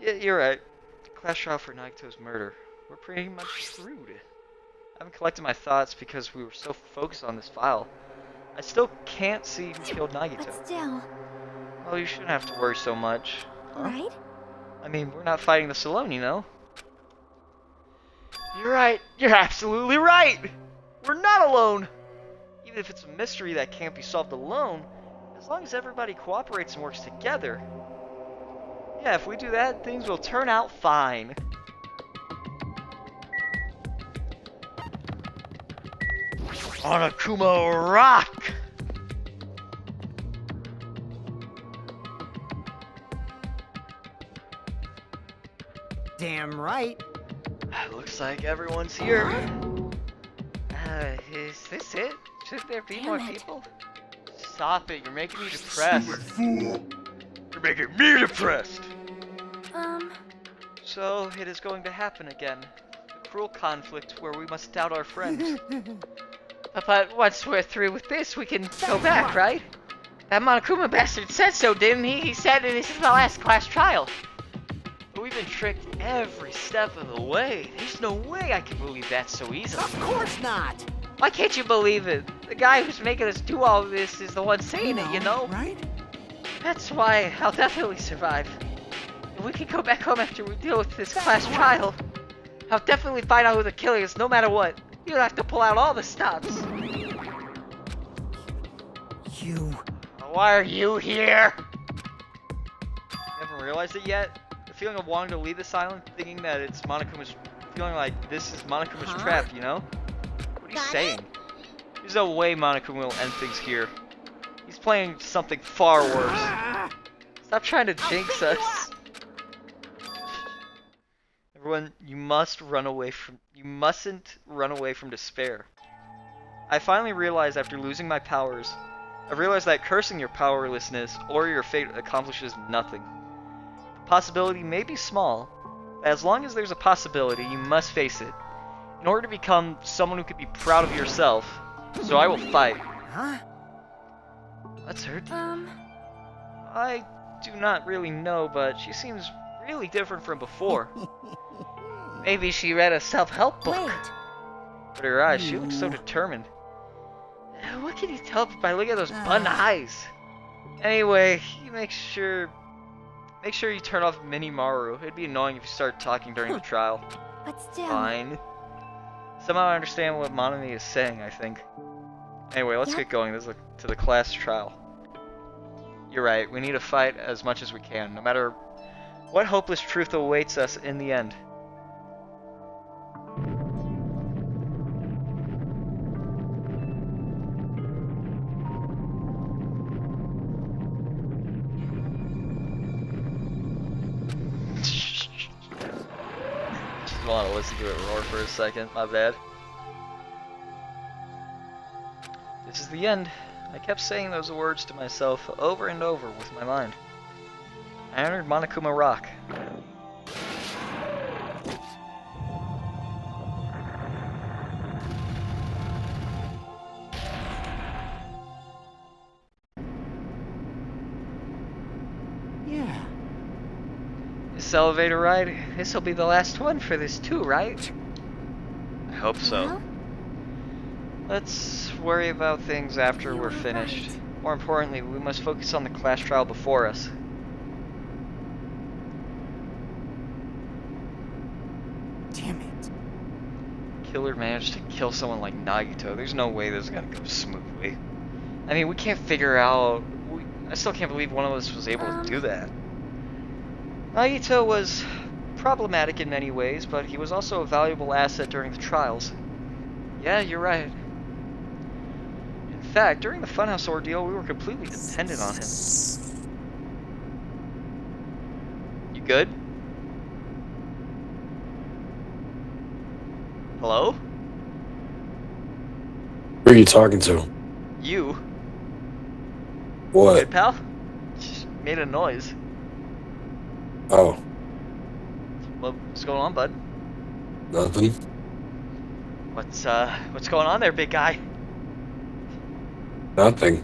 Yeah, you're right. Class trial for Naito's murder. We're pretty much screwed. I haven't collected my thoughts because we were so focused on this file. I still can't see who killed Nagito. But still. Well, you shouldn't have to worry so much. Huh? Right? I mean, we're not fighting this alone, you know? You're right. You're absolutely right. We're not alone. Even if it's a mystery that can't be solved alone, as long as everybody cooperates and works together. Yeah, if we do that, things will turn out fine. Monokuma Rock! Damn right. Looks like everyone's here. Is this it? Should there be Damn more it. people? Stop it, you're making me depressed. You're making me depressed! So, it is going to happen again. The cruel conflict where we must doubt our friends. But once we're through with this, we can go back, right? That Monokuma bastard said so, didn't he? He said this is the last class trial. But we've been tricked every step of the way. There's no way I can believe that so easily. Of course not. Why can't you believe it? The guy who's making us do all of this is the one saying it, you know? Right? That's why I'll definitely survive. If we can go back home after we deal with this class trial, I'll definitely find out who the killer is no matter what. You don't have to pull out all the stops. You. Why are you here? You haven't realized it yet? The feeling of wanting to leave this island, thinking that it's Monokuma's, feeling like this is Monokuma's trap, you know? What are you saying? There's no way Monokuma will end things here. He's planning something far worse. Stop trying to jinx us. Everyone, you mustn't run away from despair. I finally realized after losing my powers, I realized that cursing your powerlessness or your fate accomplishes nothing. The possibility may be small, but as long as there's a possibility, you must face it. In order to become someone who could be proud of yourself, So I will fight. Huh? What's her deal? I do not really know, but she seems really different from before. Maybe she read a self-help book. Wait. But her eyes, she looks so determined. What can you tell by looking at those bun eyes? Anyway, you make sure you turn off Mini Maru. It'd be annoying if you start talking during the trial. But still. Fine. Somehow I understand what Monami is saying, I think. Anyway, let's get going. This is to the class trial. You're right, we need to fight as much as we can, no matter what hopeless truth awaits us in the end. Just want to listen to it roar for a second, my bad. This is the end. I kept saying those words to myself over and over with my mind. I entered Monokuma Rock. Yeah. This elevator ride, this'll be the last one for this too, right? I hope so. Well? Let's worry about things after we're finished. More importantly, we must focus on the class trial before us. Damn it. Killer managed to kill someone like Nagito. There's no way this is gonna go smoothly. I mean, we can't figure out... I still can't believe one of us was able to do that. Nagito was problematic in many ways, but he was also a valuable asset during the trials. Yeah, you're right. In fact, during the Funhouse ordeal, we were completely dependent on him. You good? Hello? Who are you talking to? You? What? Good, pal? Just made a noise. Oh, What's going on, bud? nothing. What's going on there, big guy? Nothing.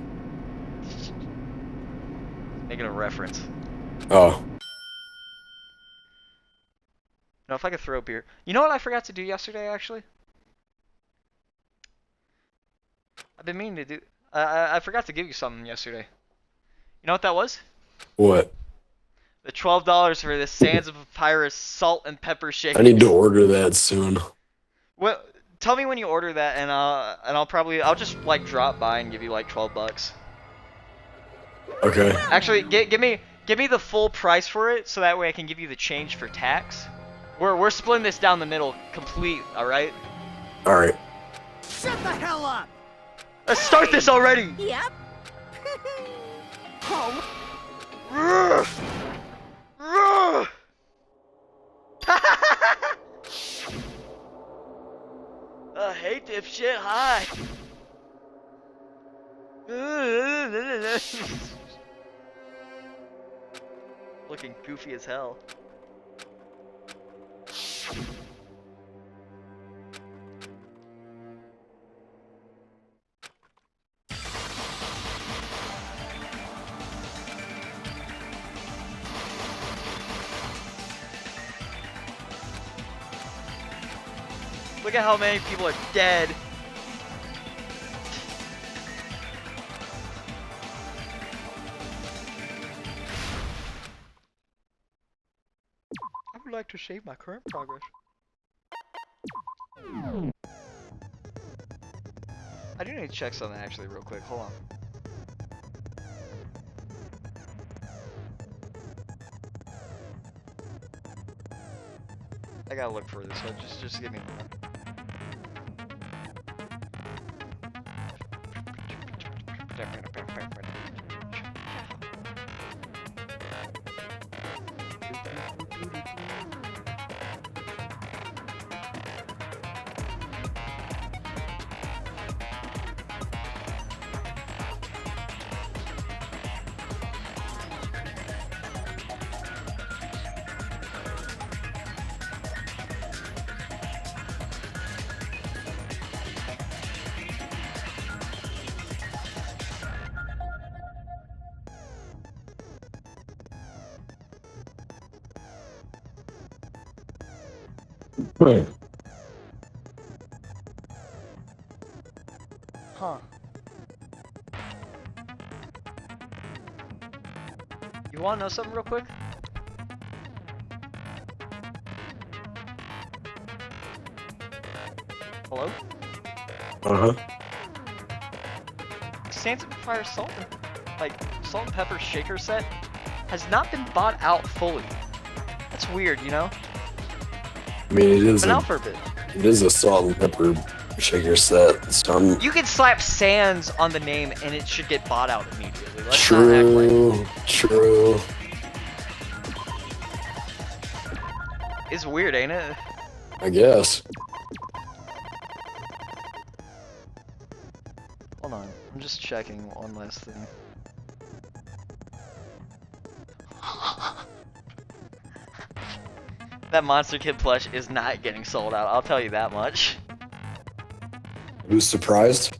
Making a reference. Oh, No, if I could throw beer. You know what I forgot to do yesterday, actually? I've been meaning to do... I forgot to give you something yesterday. You know what that was? what? The $12 for the Sands of Papyrus salt and pepper shake. I need to order that soon. Well, tell me when you order that, and I'll just like drop by and give you like $12. Okay. Actually, give me the full price for it, so that way I can give you the change for tax. We're splitting this down the middle, complete. All right. All right. Shut the hell up! Let's start this already. Yep. Hey, dipshit, hi. Looking goofy as hell. Look at how many people are dead. I would like to save my current progress. I do need to check something actually real quick. Hold on. I gotta look for this, so just give me a minute. Hmm. Huh. You wanna know something real quick? Hello? Uh-huh. Sands of Fire Salt and Pepper shaker set has not been bought out fully. That's weird, you know? I mean, Been out for a bit. it is a salt and pepper shaker set. So I'm You could slap Sans on the name and it should get bought out immediately. Let's not act like true. it's weird, ain't it? I guess. Hold on, I'm just checking one last thing. That Monster Kid plush is not getting sold out, I'll tell you that much. Who's surprised?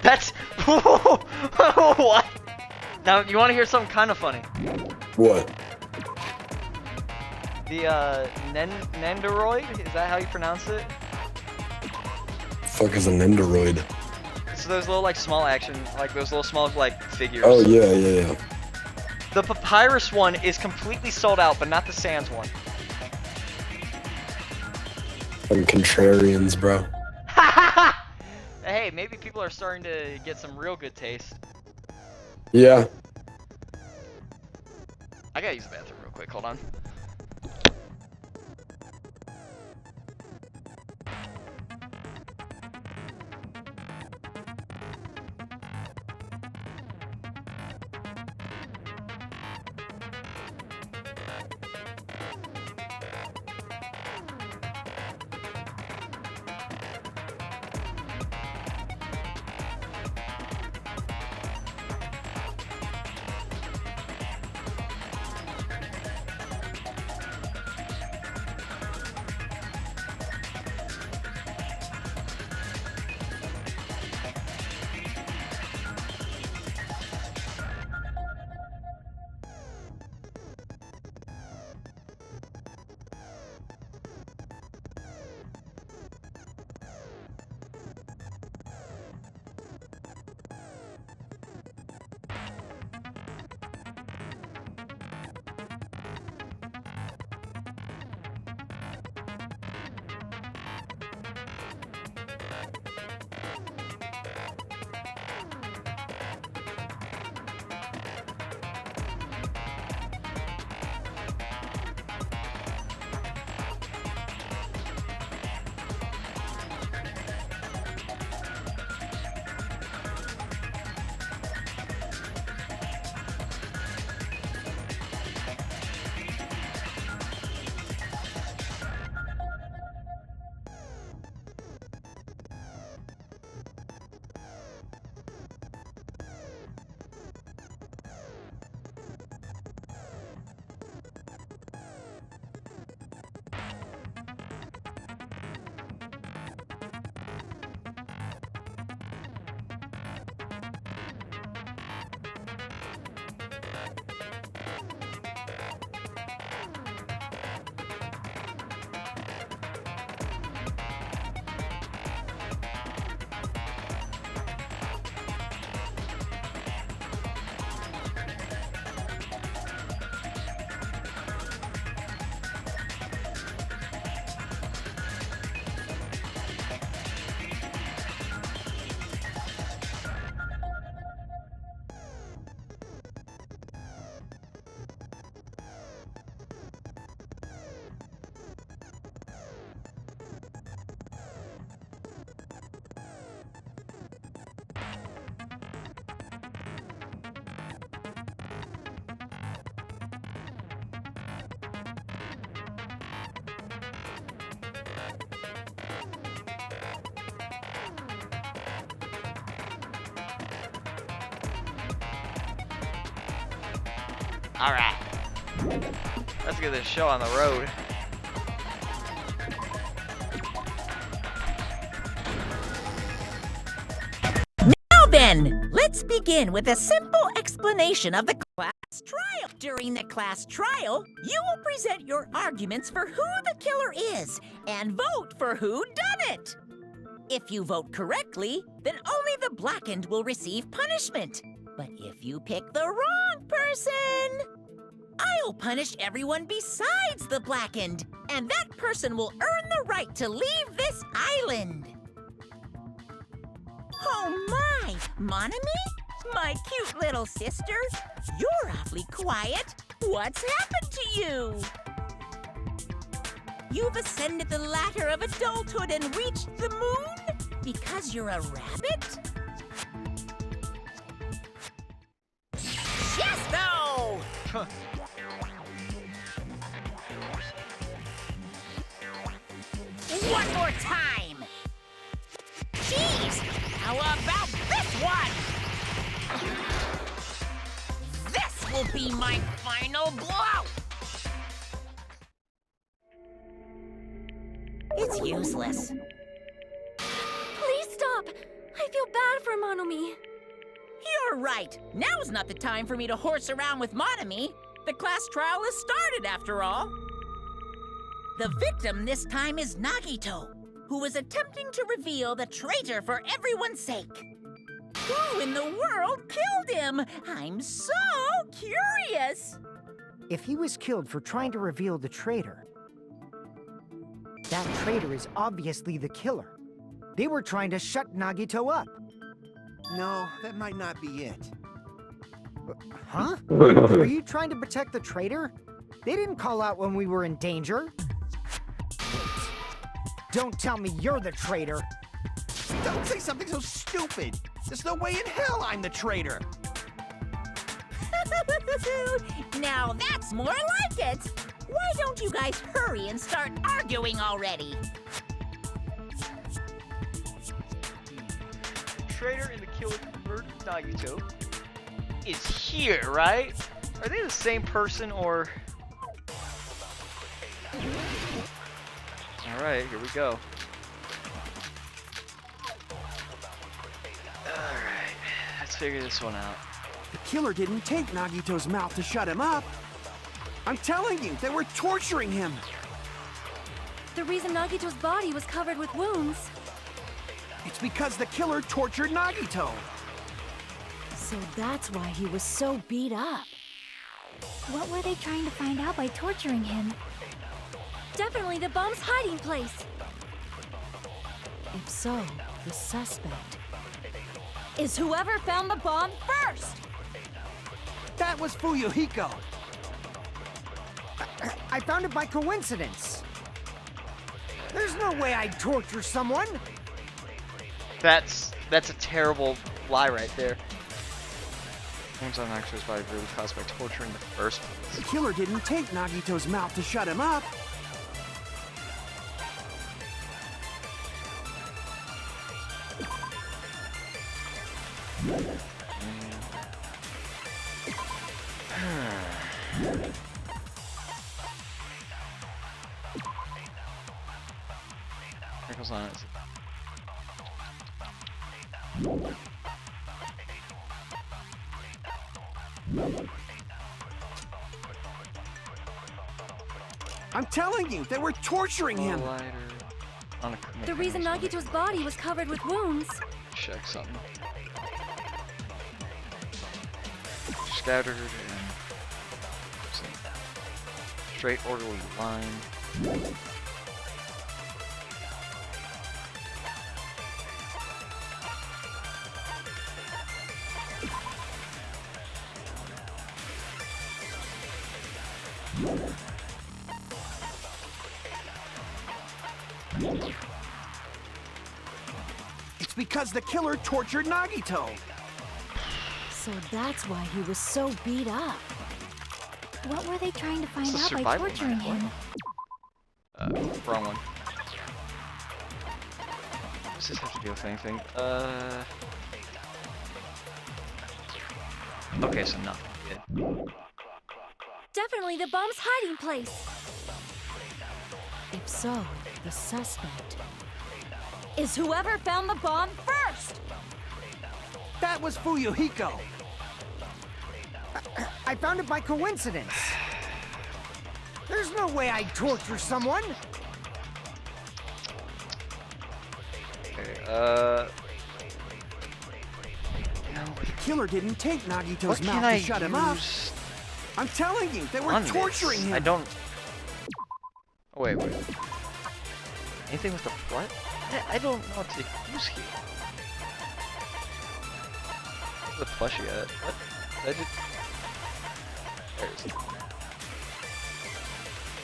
That's what? Now you want to hear something kind of funny? What? The Nendoroid, is that how you pronounce it? Fuck is an Nendoroid? So those little like small action, like those little small like figures. Oh yeah. The Papyrus one is completely sold out, but not the Sans one. Fucking contrarians, bro. Hey, maybe people are starting to get some real good taste. Yeah. I gotta use the bathroom real quick, hold on. Alright. Let's get this show on the road. Now then, then, let's begin with a simple explanation of the class trial. During the class trial, you will present your arguments for who the killer is and vote for who done it. If you vote correctly, then only the blackened will receive punishment. But if you pick the wrong person, I'll punish everyone besides the blackened, and that person will earn the right to leave this island. Oh my, Monami? My cute little sister? You're awfully quiet. What's happened to you? You've ascended the ladder of adulthood and reached the moon? Because you're a rabbit? Chesto! One more time! Jeez! How about this one? This will be my final blow! It's useless. Please stop! I feel bad for Monomi. You're right. Now's not the time for me to horse around with Monami. The class trial has started, after all. The victim this time is Nagito, who is attempting to reveal the traitor for everyone's sake. Who in the world killed him? I'm so curious. If he was killed for trying to reveal the traitor, that traitor is obviously the killer. They were trying to shut Nagito up. No, that might not be it. Huh? Are you trying to protect the traitor? They didn't call out when we were in danger. Don't tell me you're the traitor. Don't say something so stupid. There's no way in hell I'm the traitor. Now that's more like it. Why don't you guys hurry and start arguing already? The traitor and the killer who murdered Nagito is here, right? Are they the same person or... Alright, here we go. Alright, let's figure this one out. The killer didn't take Nagito's mouth to shut him up. I'm telling you, they were torturing him. The reason Nagito's body was covered with wounds. It's because the killer tortured Nagito. So that's why he was so beat up. What were they trying to find out by torturing him? Definitely the bomb's hiding place. If so, the suspect is whoever found the bomb first. That was Fuyuhiko. I found it by coincidence. There's no way I'd torture someone. That's a terrible lie right there. Wounds on Nagito's body really caused by torture in the first place. The killer didn't take Nagito's mouth to shut him up. Miracles on it. I'm telling you, they were torturing him. The reason Nagito's body was covered with wounds. Check something. Scattered and straight orderly line. It's because the killer tortured Nagito. So that's why he was so beat up. What were they trying to find It's a out by survival torturing knife, him? Wrong one. Does this have to do with anything? Okay, so nothing. Good. Definitely the bomb's hiding place. If so, the suspect is whoever found the bomb first. That That was Fuyuhiko. I found it by coincidence. There's no way I'd torture someone. Okay, The killer didn't take Nagito's what can mouth I to shut him up. use I'm telling you, they were on torturing this? him. I don't. Oh, wait. Anything with the what? I don't know what to use here. Where's the plushie at? What? Did I just... There it is.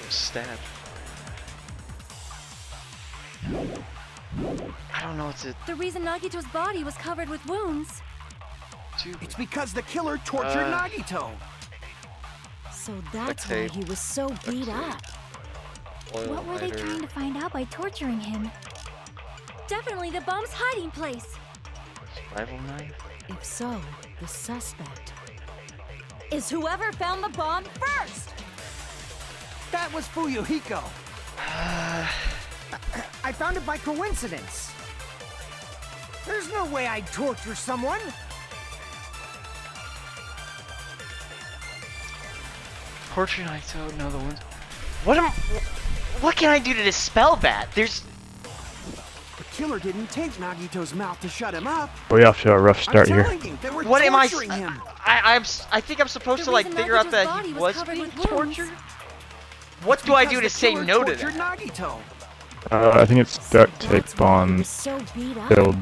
It was stabbed. I don't know what to The reason Nagito's body was covered with wounds. do. It's because the killer tortured Nagito. So that's tape. why he was so beat up. Oil What were they lighter. trying to find out by torturing him? Definitely the bomb's hiding place. Survival knife? If so, the suspect is whoever found the bomb first. That was Fuyuhiko. I found it by coincidence. There's no way I'd torture someone. Torture Naito, no the wounds. What can I do to dispel that? There's The killer didn't take Nagito's mouth to shut him up. We off to a rough start I'm here. telling you, they were what am I? torturing him. I think I'm supposed The to like reason figure out Nagito's that body he was was covered being with wounds. tortured. What do I do to Because the say killer no to tortured that? Nagito. I think it's duct That's tape why he on was so beat up. killed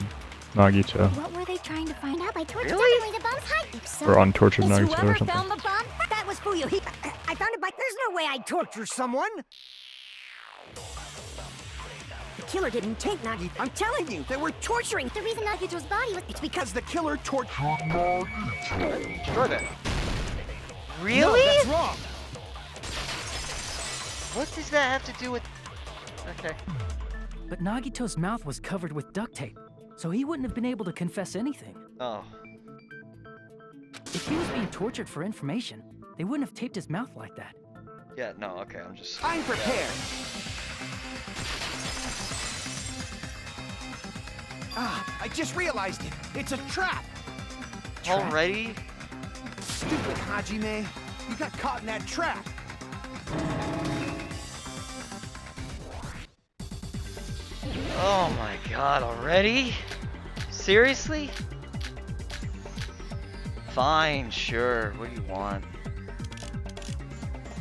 Nagito. What were they trying to find out by torture? Really? Definitely the bomb's hiding. If so, Or on tortured Is Nagito whoever or something. found the bomb That was Fuyuhiko. I found it by. There's no way I'd torture someone. The killer didn't take Nagito. I'm telling you, they were torturing. the reason Nagito's body was. It's because the killer tortured. Destroy that. No, Really? that's wrong. What does that have to do with? Okay. But Nagito's mouth was covered with duct tape, so he wouldn't have been able to confess anything. Oh. If he was being tortured for information, they wouldn't have taped his mouth like that. Yeah. No. Okay. I'm just. I'm prepared. I just realized it. It's a trap. Already? Stupid Hajime. You got caught in that trap. Oh my God! Already? Seriously? Fine. Sure. What do you want?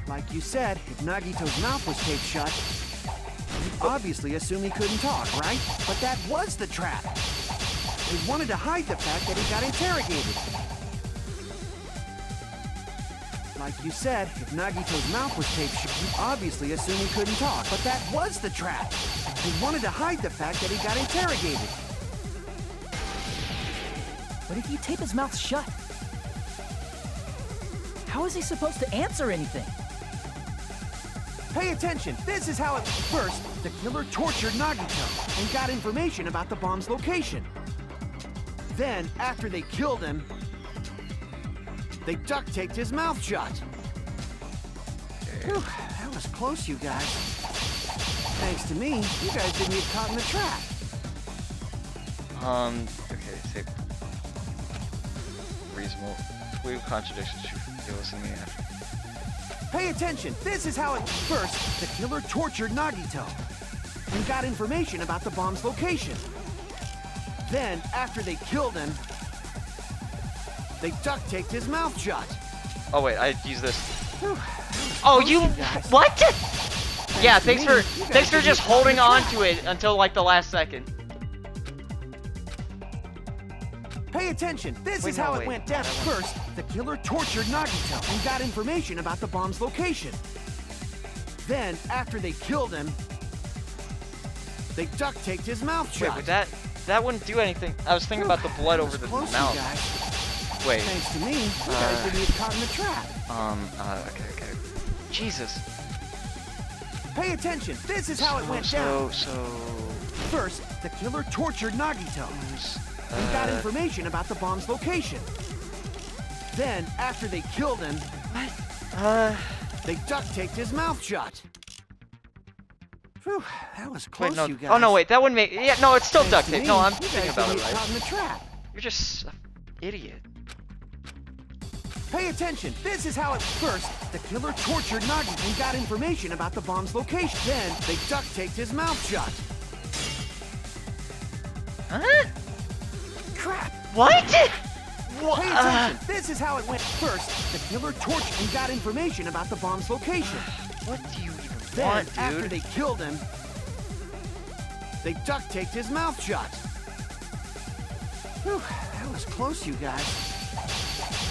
Like you said, if Nagito's mouth was taped shut, you obviously assume he couldn't talk, right? But that was the trap. They wanted to hide the fact that he got interrogated. Like you said, if Nagito's mouth was taped shut, you obviously assume he couldn't talk. But that was the trap. They wanted to hide the fact that he got interrogated. But if you tape his mouth shut, how is he supposed to answer anything? Pay attention. This is how it... First, the killer tortured Nagito and got information about the bomb's location. Then, after they killed him, they duct taped his mouth shut. Whew, that was close, you guys. Thanks to me, you guys didn't get caught in the trap. Okay. Say. Reasonable. Weird contradictions. You listen to me after. Pay attention. This is how it... First, the killer tortured Nagito and got information about the bomb's location. Then, after they killed him, they duct taped his mouth shut. Oh wait, I use this. Whew, Oh, you guys. what? Yeah, to thanks me, for you guys thanks for didn't just get caught in holding the on trap. to it until like the last second. Pay attention. This Wait, is no, how wait. it went down. First, the killer tortured Nagito and got information about the bomb's location. Then, after they killed him, they duct taped his mouth Wait, shut. but that wouldn't do anything. I was thinking about the blood That over was the close, you mouth. guys. Wait. Thanks to me, you guys didn't get caught in the trap. Okay. Jesus. Pay attention. This is how it went down. So. First, the killer tortured Nagito and got information about the bomb's location. Then, after they killed him, they duct taped his mouth shut. Whew, that was close, Wait, no. you guys. Oh no, wait. That wouldn't make. Yeah, no, it's still Thanks duct to tape. me, No, I'm you thinking guys about didn't it get right. caught in the trap. You're just. Idiot. Pay attention. This is how it first. The killer tortured Nagi and got information about the bomb's location. Then they duct taped his mouth shut. Huh? Crap. What? Pay attention. This is how it went. First, the killer tortured and got information about the bomb's location. What do you even Then, want, dude? after they killed him, they duct taped his mouth shut. Whew, that was close, you guys.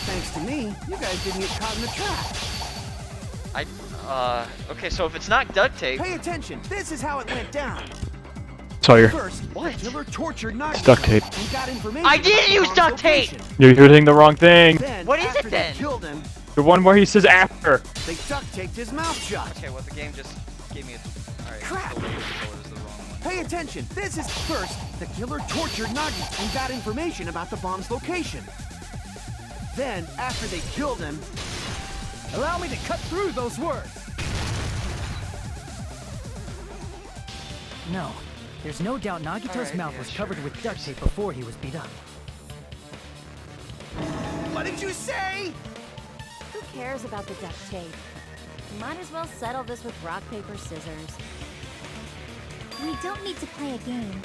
Thanks to me, you guys didn't get caught in the trap. Okay, so if it's not duct tape... Pay attention. This is how it went down. Sawyer, First, What? the killer tortured Nagi duct tape. and got information I about did the use bomb's duct tape! location. You're using the wrong thing. Then, What is it after then? They killed him, The one where he says after. they duct taped his mouth shut. Okay, well, the game just gave me a... Alright, Crap. the controller is the wrong one. Pay attention. This is first, the killer tortured Nagi and got information about the bomb's location. Then, after they killed him, Allow me to cut through those words. No, there's no doubt Nagito's Alright, mouth yeah, was sure. covered with duct tape before he was beat up. what did you say? Who cares about the duct tape? Might as well settle this with rock, paper, scissors. We don't need to play a game.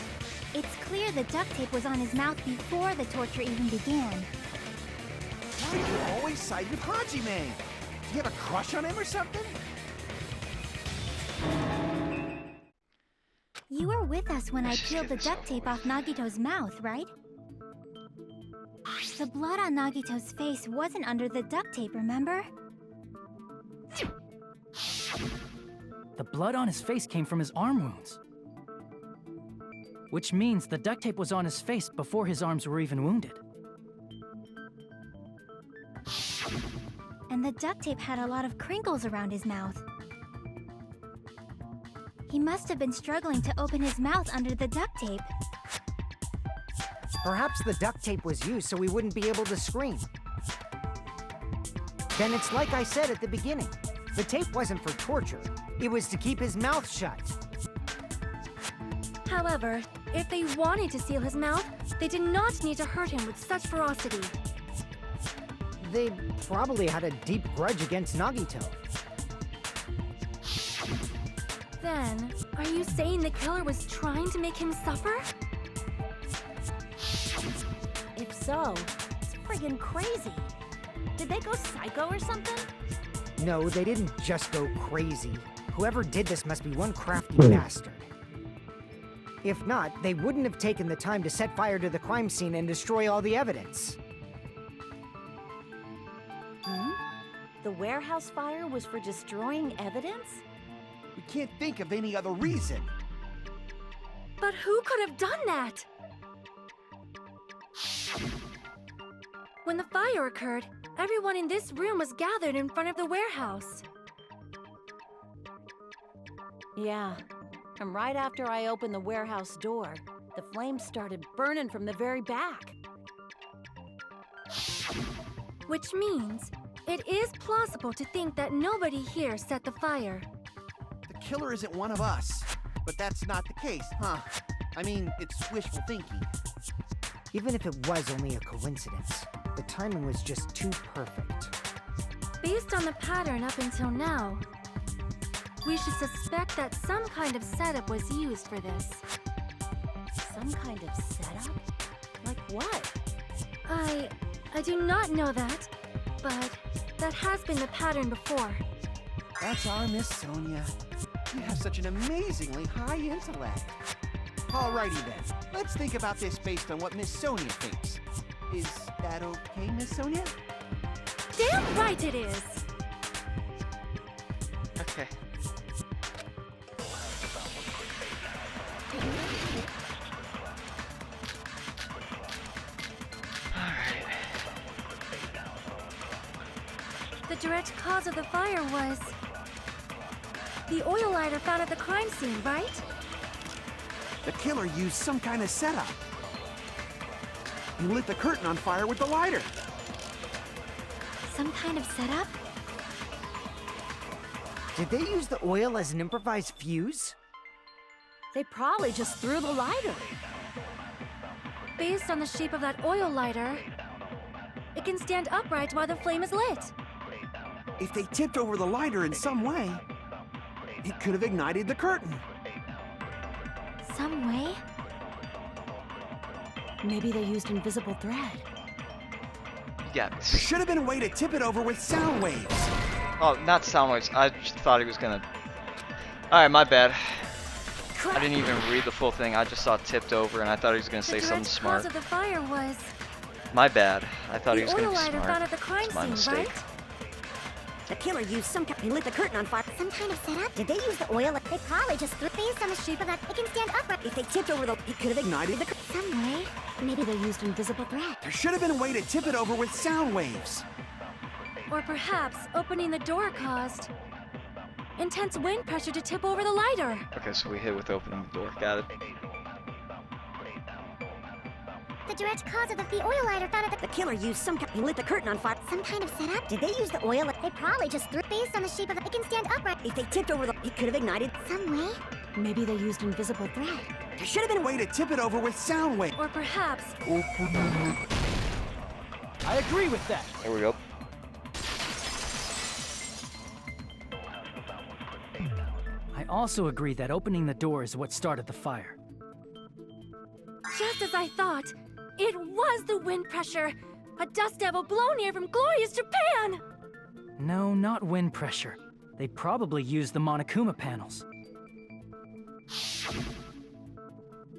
It's clear the duct tape was on his mouth before the torture even began. Why do you always side with Hajime? Do you have a crush on him or something? You were with us when I Let's just peeled the get this duct over tape with. off Nagito's mouth, right? The blood on Nagito's face wasn't under the duct tape, remember? The blood on his face came from his arm wounds. Which means the duct tape was on his face before his arms were even wounded. And the duct tape had a lot of crinkles around his mouth. He must have been struggling to open his mouth under the duct tape. Perhaps the duct tape was used so we wouldn't be able to scream. Then it's like I said at the beginning. The tape wasn't for torture. It was to keep his mouth shut. However, if they wanted to seal his mouth, they did not need to hurt him with such ferocity. They probably had a deep grudge against Nagito. Then, are you saying the killer was trying to make him suffer? If so, it's friggin' crazy. Did they go psycho or something? No, they didn't just go crazy. Whoever did this must be one crafty bastard. If not, they wouldn't have taken the time to set fire to the crime scene and destroy all the evidence. The warehouse fire was for destroying evidence? We can't think of any other reason. But who could have done that? When the fire occurred, everyone in this room was gathered in front of the warehouse. Yeah, and right after I opened the warehouse door, the flames started burning from the very back. Which means it is plausible to think that nobody here set the fire. The killer isn't one of us. But that's not the case, huh? I mean, it's wishful thinking. Even if it was only a coincidence, the timing was just too perfect. Based on the pattern up until now, we should suspect that some kind of setup was used for this. Some kind of setup? Like what? I do not know that, but that has been the pattern before. That's our Miss Sonia. You have such an amazingly high intellect. Alrighty then, let's think about this based on what Miss Sonia thinks. Is that okay, Miss Sonia? Damn right it is! Okay. Alright. The direct cause of the fire was the oil lighter found at the crime scene, right? The killer used some kind of setup. He lit the curtain on fire with the lighter. Some kind of setup? Did they use the oil as an improvised fuse? They probably just threw the lighter. Based on the shape of that oil lighter, it can stand upright while the flame is lit. If they tipped over the lighter in some way, it could have ignited the curtain. Some way? Maybe they used invisible thread. Yeah. There should have been a way to tip it over with sound waves. Oh, not sound waves. I just thought he was gonna. Alright, my bad. I didn't even read the full thing. I just saw tipped over and I thought he was gonna say something smart. The direct cause of the fire was My bad. I thought he was the gonna oil be lighter smart. found at the crime It's my scene, mistake. right? The killer used some kind. He lit the curtain on fire. Some kind of setup? Did they use the oil? They probably just threw based on the shape of that. It can stand upright. If they tipped over the, it could have ignited the curtain. Some way? Maybe they used invisible thread. There should have been a way to tip it over with sound waves. Or perhaps opening the door caused intense wind pressure to tip over the lighter. Okay, so we hit with opening the door. Got it. The direct cause of the oil lighter found at The killer used some kind. He lit the curtain on fire. some kind of setup. Did they use the oil? They probably just threw based on the shape of the. It can stand upright. If they tipped over the, it could have ignited. Some way? Maybe they used invisible thread. There should have been a way to tip it over with sound waves. Or perhaps I agree with that. There we go. I also agree that opening the door is what started the fire. just as I thought, it was the wind pressure. A dust devil blown here from glorious Japan. No, not wind pressure. They probably used the Monokuma panels.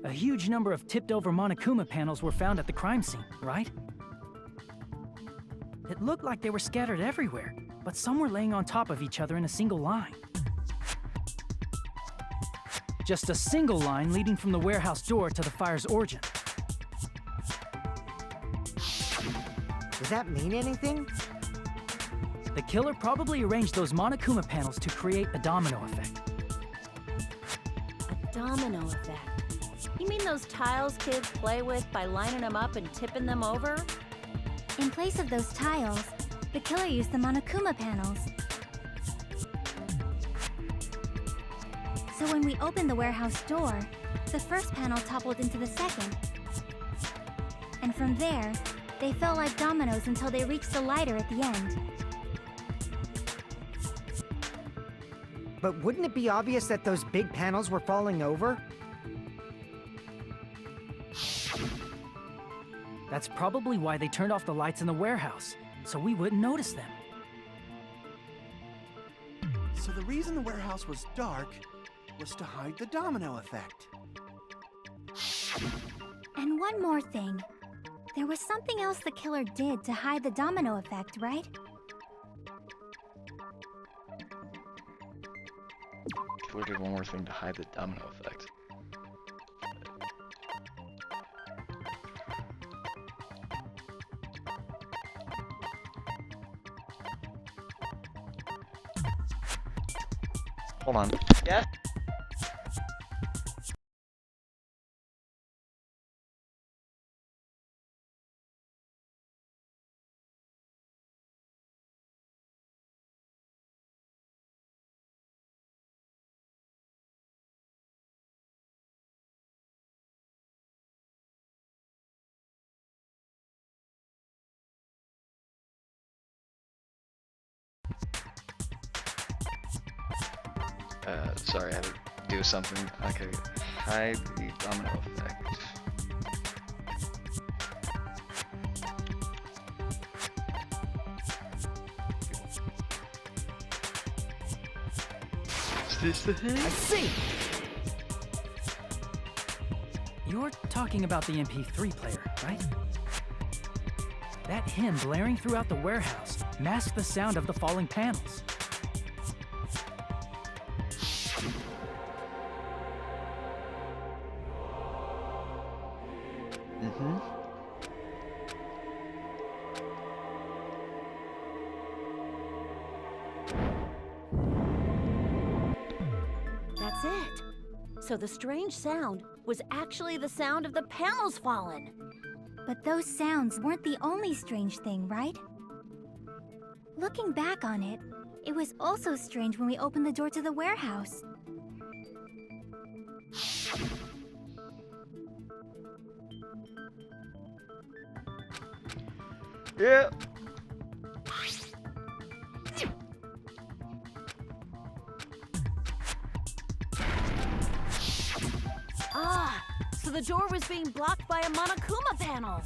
A huge number of tipped-over Monokuma panels were found at the crime scene, right? It looked like they were scattered everywhere, but some were laying on top of each other in a single line. Just a single line leading from the warehouse door to the fire's origin. Does that mean anything? The killer probably arranged those Monokuma panels to create a domino effect. A domino effect. You mean those tiles kids play with by lining them up and tipping them over? In place of those tiles, the killer used the Monokuma panels. So when we opened the warehouse door, the first panel toppled into the second. And from there, they fell like dominoes until they reached the lighter at the end. But wouldn't it be obvious that those big panels were falling over? That's probably why they turned off the lights in the warehouse, so we wouldn't notice them. So the reason the warehouse was dark was to hide the domino effect. And one more thing. There was something else the killer did to hide the domino effect, right? Killer did one more thing to hide the domino effect. Hold on. Yeah? Sorry, I had to do something. Okay, hide the domino effect. Is this the hint? I see! You're talking about the MP3 player, right? That hymn blaring throughout the warehouse masked the sound of the falling panels. Mm-hmm. That's it. So the strange sound was actually the sound of the panels falling. But those sounds weren't the only strange thing, right? Looking back on it, it was also strange when we opened the door to the warehouse. Yeah. Ah, so the door was being blocked by a Monokuma panel.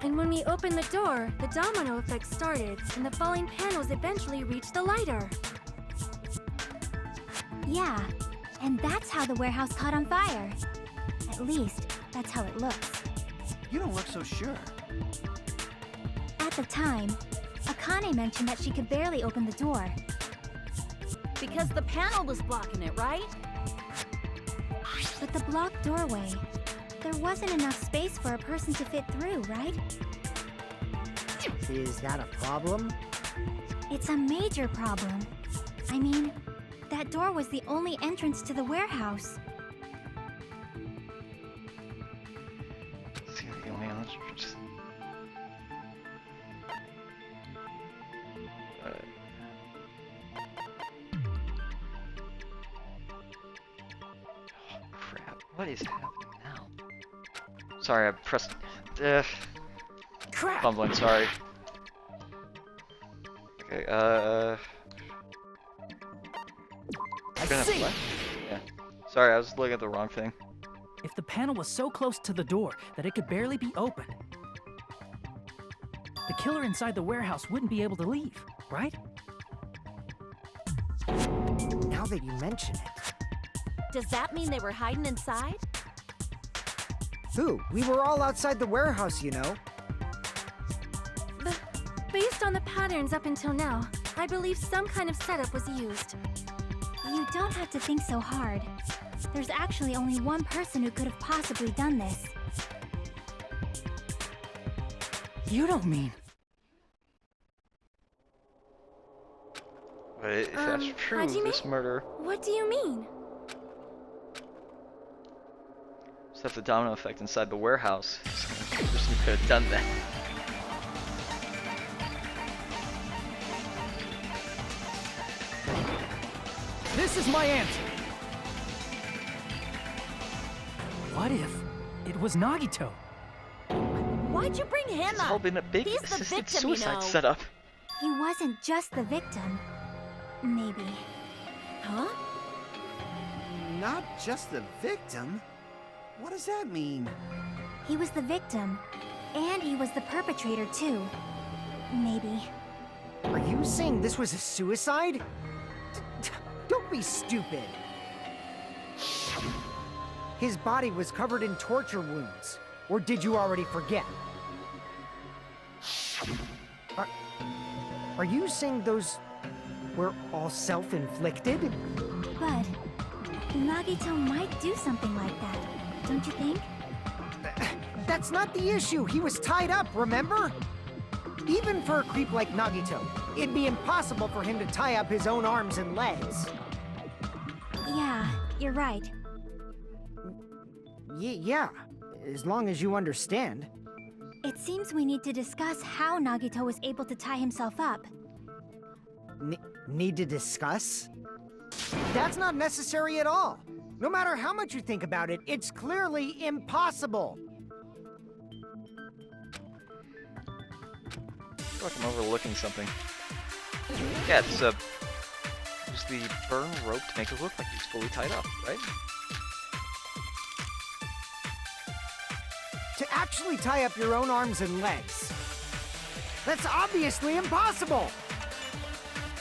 And when we opened the door, the domino effect started, and the falling panels eventually reached the lighter. Yeah, and that's how the warehouse caught on fire. At least, that's how it looks. You don't look so sure. At the time, Akane mentioned that she could barely open the door. Because the panel was blocking it, right? But the blocked doorway, there wasn't enough space for a person to fit through, right? Is that a problem? It's a major problem. I mean, that door was the only entrance to the warehouse. See the only entrance. Oh, crap. What is happening now? Sorry, I pressed. Crap! Fumbling, sorry. Okay, I gonna see! what? Yeah. Sorry, I was looking at the wrong thing. If the panel was so close to the door that it could barely be opened, the killer inside the warehouse wouldn't be able to leave, right? Now that you mention it. Does that mean they were hiding inside? Who? We were all outside the warehouse, you know. Based on the patterns up until now, I believe some kind of setup was used. You don't have to think so hard. There's actually only one person who could have possibly done this. You don't mean... But if that's true, Hajime? this murder. What do you mean? Just have the domino effect inside the warehouse. The person could have done that. This is my answer! What if it was Nagito? Why'd you bring him It's up? all been a big He's the assisted victim, suicide you know. setup. He wasn't just the victim. Maybe. Huh? Not just the victim? What does that mean? He was the victim. And he was the perpetrator, too. Maybe. Are you saying this was a suicide? Don't be stupid. His body was covered in torture wounds. Or did you already forget? Are you saying those were all self-inflicted? But Nagito might do something like that, don't you think? That's not the issue. He was tied up, remember? Even for a creep like Nagito, it'd be impossible for him to tie up his own arms and legs. Yeah, you're right. Yeah, as long as you understand. It seems we need to discuss how Nagito was able to tie himself up. Need to discuss? That's not necessary at all. No matter how much you think about it, it's clearly impossible. I feel like I'm overlooking something. Yeah, it's just the burn rope to make it look like he's fully tied up, right? To actually tie up your own arms and legs. That's obviously impossible!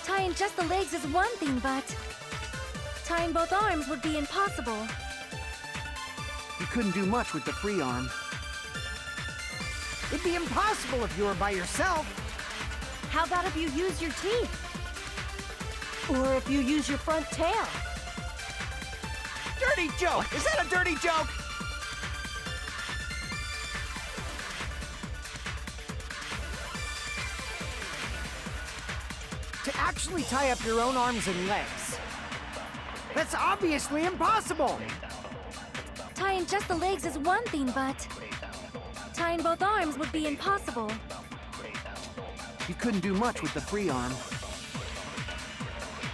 Tying just the legs is one thing, but tying both arms would be impossible. You couldn't do much with the free arm. It'd be impossible if you were by yourself. How about if you use your teeth? Or if you use your front tail? Dirty joke! Is that a dirty joke? To actually tie up your own arms and legs. That's obviously impossible! Tying just the legs is one thing, but tying both arms would be impossible. You couldn't do much with the free arm.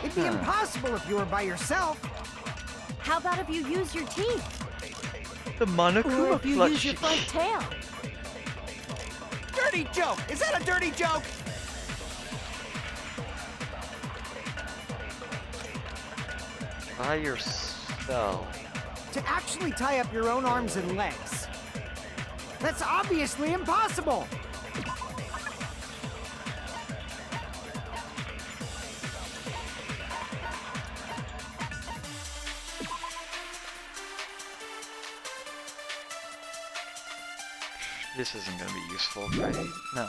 It'd be impossible if you were by yourself. How about if you use your teeth? The Or Monokuma if you clutch. use your front tail? dirty joke! Is that a dirty joke? By yourself. To actually tie up your own arms and legs. That's obviously impossible! This isn't gonna be useful, right? No.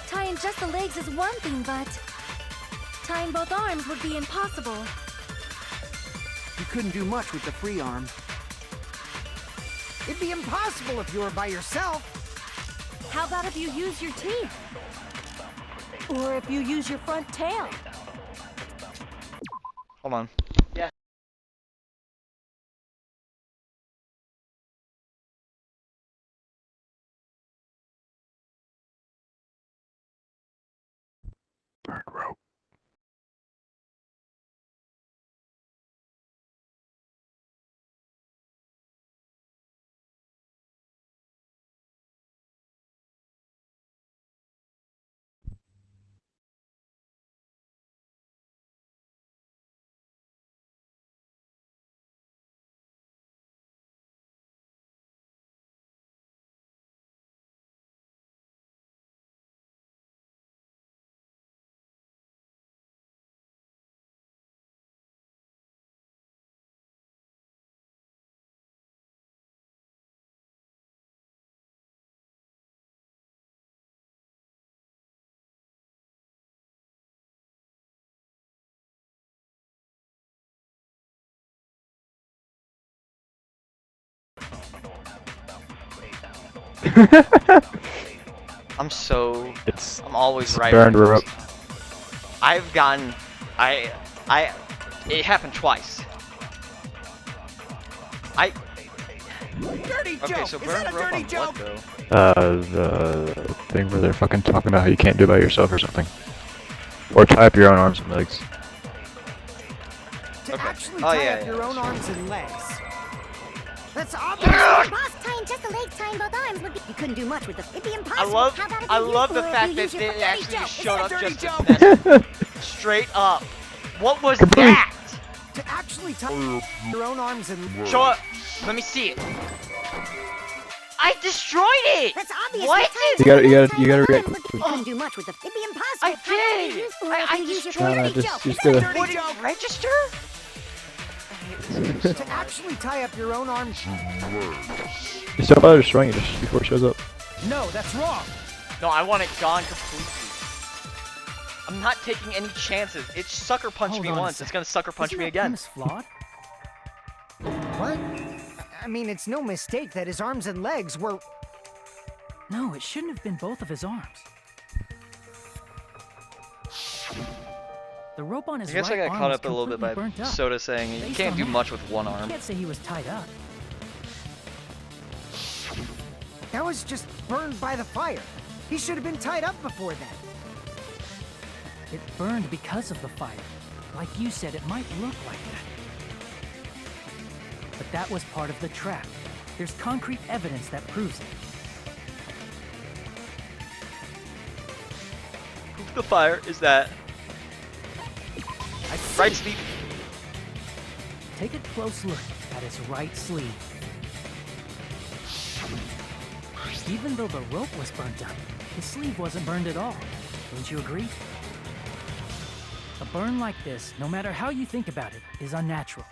Tying just the legs is one thing, but tying both arms would be impossible. You couldn't do much with the free arm. It'd be impossible if you were by yourself. How about if you use your teeth? Or if you use your front tail? Hold on. Yeah. Burned rope. I'm always right. Burned rope. I've gotten, it happened twice. Dirty Okay, joke! so Is burn that a rope dirty on joke? what though? The thing where they're fucking talking about how you can't do it by yourself or something. Or tie up your own arms and legs. To actually Oh, tie yeah, up yeah, your own sure. arms and legs. That's obviously Boss, tying just the legs, tying both arms would be. You couldn't do much with the. It'd be impossible. How about if I you love use- the or if fact you that use your they front- actually dirty just joke. showed Is up that a just dirty to joke? mess with- straight up. What was Completely. that? to actually tie your own arms and Show up. Let me see it. I destroyed it. That's obvious. What? You gotta react. You couldn't do much with the. It'd be impossible. I How about if did. you use- or if I you use your destroyed front- it. dirty Just joke. Is do that a it. dirty Would it joke? register? to actually tie up your own arms. Just don't bother destroying it just before it shows up. No, that's wrong. No, I want it gone completely. I'm not taking any chances. It's sucker punched Hold me on a once. sec. It's gonna sucker punch Isn't me that again. premise flawed? What? I mean, it's no mistake that his arms and legs were. No, it shouldn't have been both of his arms. The rope on his I guess right I got arm caught was up a little bit by completely burnt up. Soda saying you Based can't on do that, much with one You arm. can't say he was tied up. That was just burned by the fire. He should have been tied up before then. It burned because of the fire. Like you said, it might look like that. But that was part of the trap. There's concrete evidence that proves it. Proof of the fire is that I see. right sleeve. Take a close look at his right sleeve. Even though the rope was burnt up, his sleeve wasn't burned at all. Don't you agree? A burn like this, no matter how you think about it, is unnatural.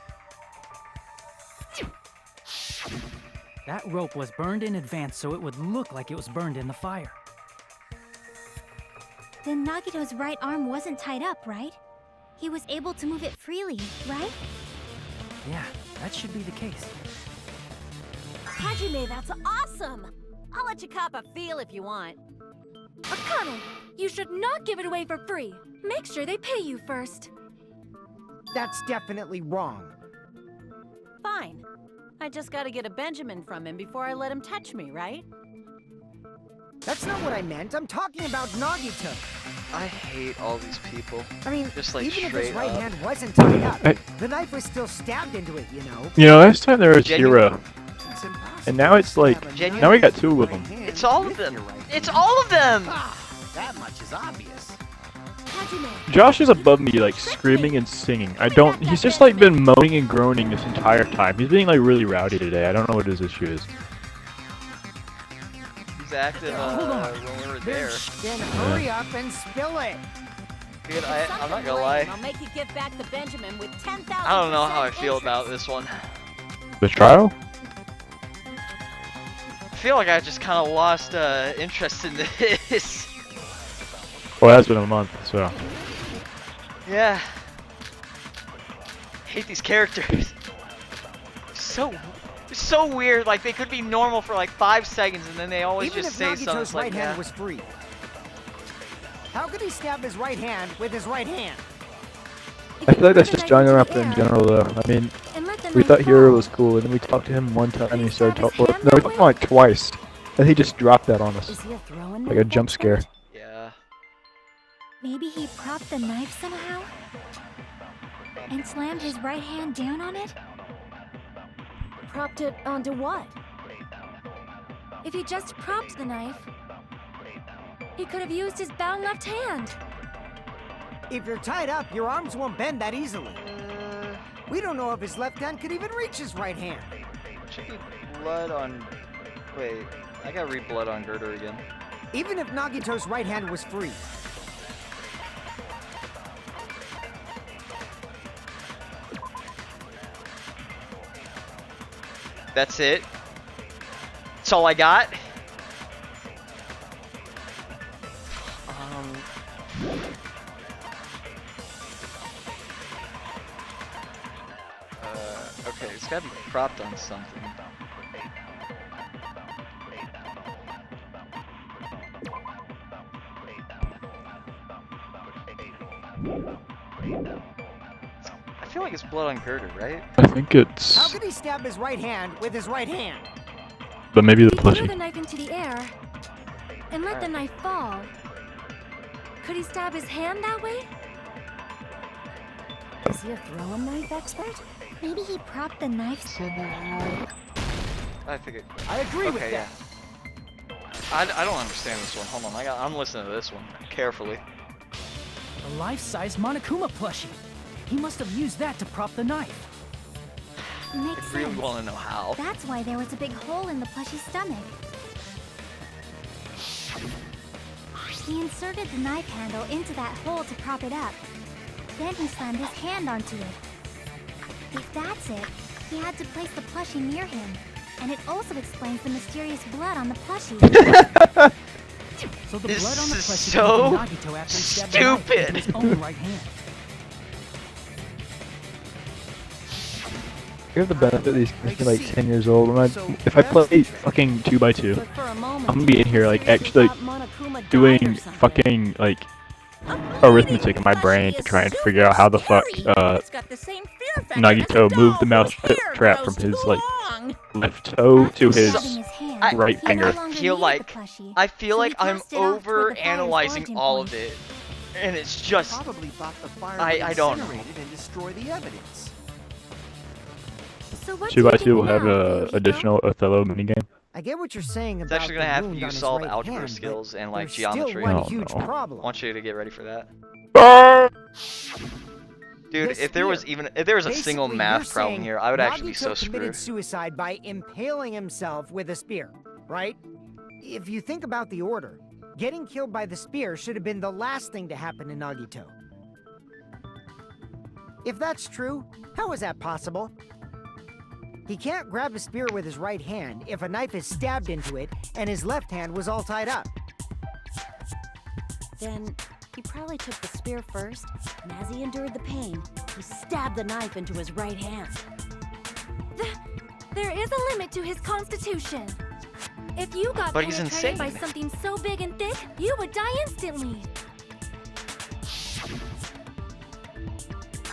That rope was burned in advance so it would look like it was burned in the fire. Then Nagito's right arm wasn't tied up, right? He was able to move it freely, right? Yeah, that should be the case. Hajime, that's awesome! I'll let you cop a feel if you want. Akane, you should not give it away for free. Make sure they pay you first. That's definitely wrong. Fine. I just gotta get a Benjamin from him before I let him touch me, right? That's not what I meant. I'm talking about Nagito. I hate all these people. I mean, Just like even if his straight right up. hand wasn't tied up, the knife was still stabbed into it, you know? You know, last time there was Genuine- Hero, and now it's like, now we got two of them. It's all of them. It's all of them. That much is obvious. Josh is above me, like, screaming and singing. He's just, like, been moaning and groaning this entire time. He's being, like, really rowdy today. I don't know what his issue is. He's active when we were there. Then hurry up and spill it. Dude, I'm not gonna lie. I'll make you give back the Benjamin with 10,000%. I don't know how I feel about this one. The trial? I feel like I just kind of lost interest in this. Well, it has been a month, so. Yeah. Hate these characters. So weird. Like they could be normal for like 5 seconds, and then they always Even just if say Nagito's something right like hand that. was free, how could he stab his right hand with his right hand? I feel like that's just Danganronpa in general, though. I mean, we thought Hero was cool, and then we talked to him one time, and he started talking. No, we talked to him like twice, and he just dropped that on us, Is he a throwing like a jump scare. Yeah. Maybe he propped the knife somehow? And slammed his right hand down on it? Propped it onto what? If he just propped the knife, he could have used his bound left hand. If you're tied up, your arms won't bend that easily. We don't know if his left hand could even reach his right hand. Should be blood on. Wait, I gotta read blood on Girder again. Even if Nagito's right hand was free, That's it. That's all I got. Okay, it's gotta be propped on something. I feel like it's blood on Girder, right? I think how it's, could he stab his right hand with his right hand? but maybe the He threw plushie. the knife into the air and let the knife fall. Could he stab his hand that way? Is he a throwing knife expert? Maybe he propped the knife somehow. I think it. I agree with Okay, that. yeah. I don't understand this one. Hold on, I'm listening to this one carefully. A life-size Monokuma plushie. He must have used that to prop the knife. Makes I really sense. want to know how. That's why there was a big hole in the plushie's stomach. He inserted the knife handle into that hole to prop it up. Then he slammed his hand onto it. If that's it, he had to place the plushie near him. And it also explains the mysterious blood on the plushie. So the This blood on the is plushie so came from Nagito after he stabbed the knife into stupid. his own right hand. You have the benefit these kids are like 10 years old. If I play fucking 2x2, But for a moment, I'm gonna be in here like actually thought Monokuma died or doing something. fucking like arithmetic in my brain to try and figure out how the fuck It's got the same fear factor as a Nagito dog moved the mouse whose hair trap grows from his too like long. left toe to After his stabbing his hand, right he finger. no longer feel needed like- the plushie, I feel so like he I'm tossed it off toward the fire's over-analyzing origin all point. of it, and it's just. Probably thought the fire I would don't know. incinerate it and destroy the evidence. So what do you 2x2 think will have now, a Yukiko? additional Othello minigame. I get what you're saying It's about actually the gonna have wound you on his solve right algebra hand, skills but and like there's geometry. Still one Oh, huge no. problem. Want you to get ready for that, Ah! dude. This If there was spear. a single Basically, math you're problem saying here, I would actually be Nagito so committed screwed. suicide by impaling himself with a spear, right? If you think about the order, getting killed by the spear should have been the last thing to happen to Nagito. If that's true, how is that possible? He can't grab a spear with his right hand if a knife is stabbed into it and his left hand was all tied up. Then he probably took the spear first, and as he endured the pain, he stabbed the knife into his right hand. There is a limit to his constitution. If you got But he's penetrated by insane. something so big and thick, you would die instantly.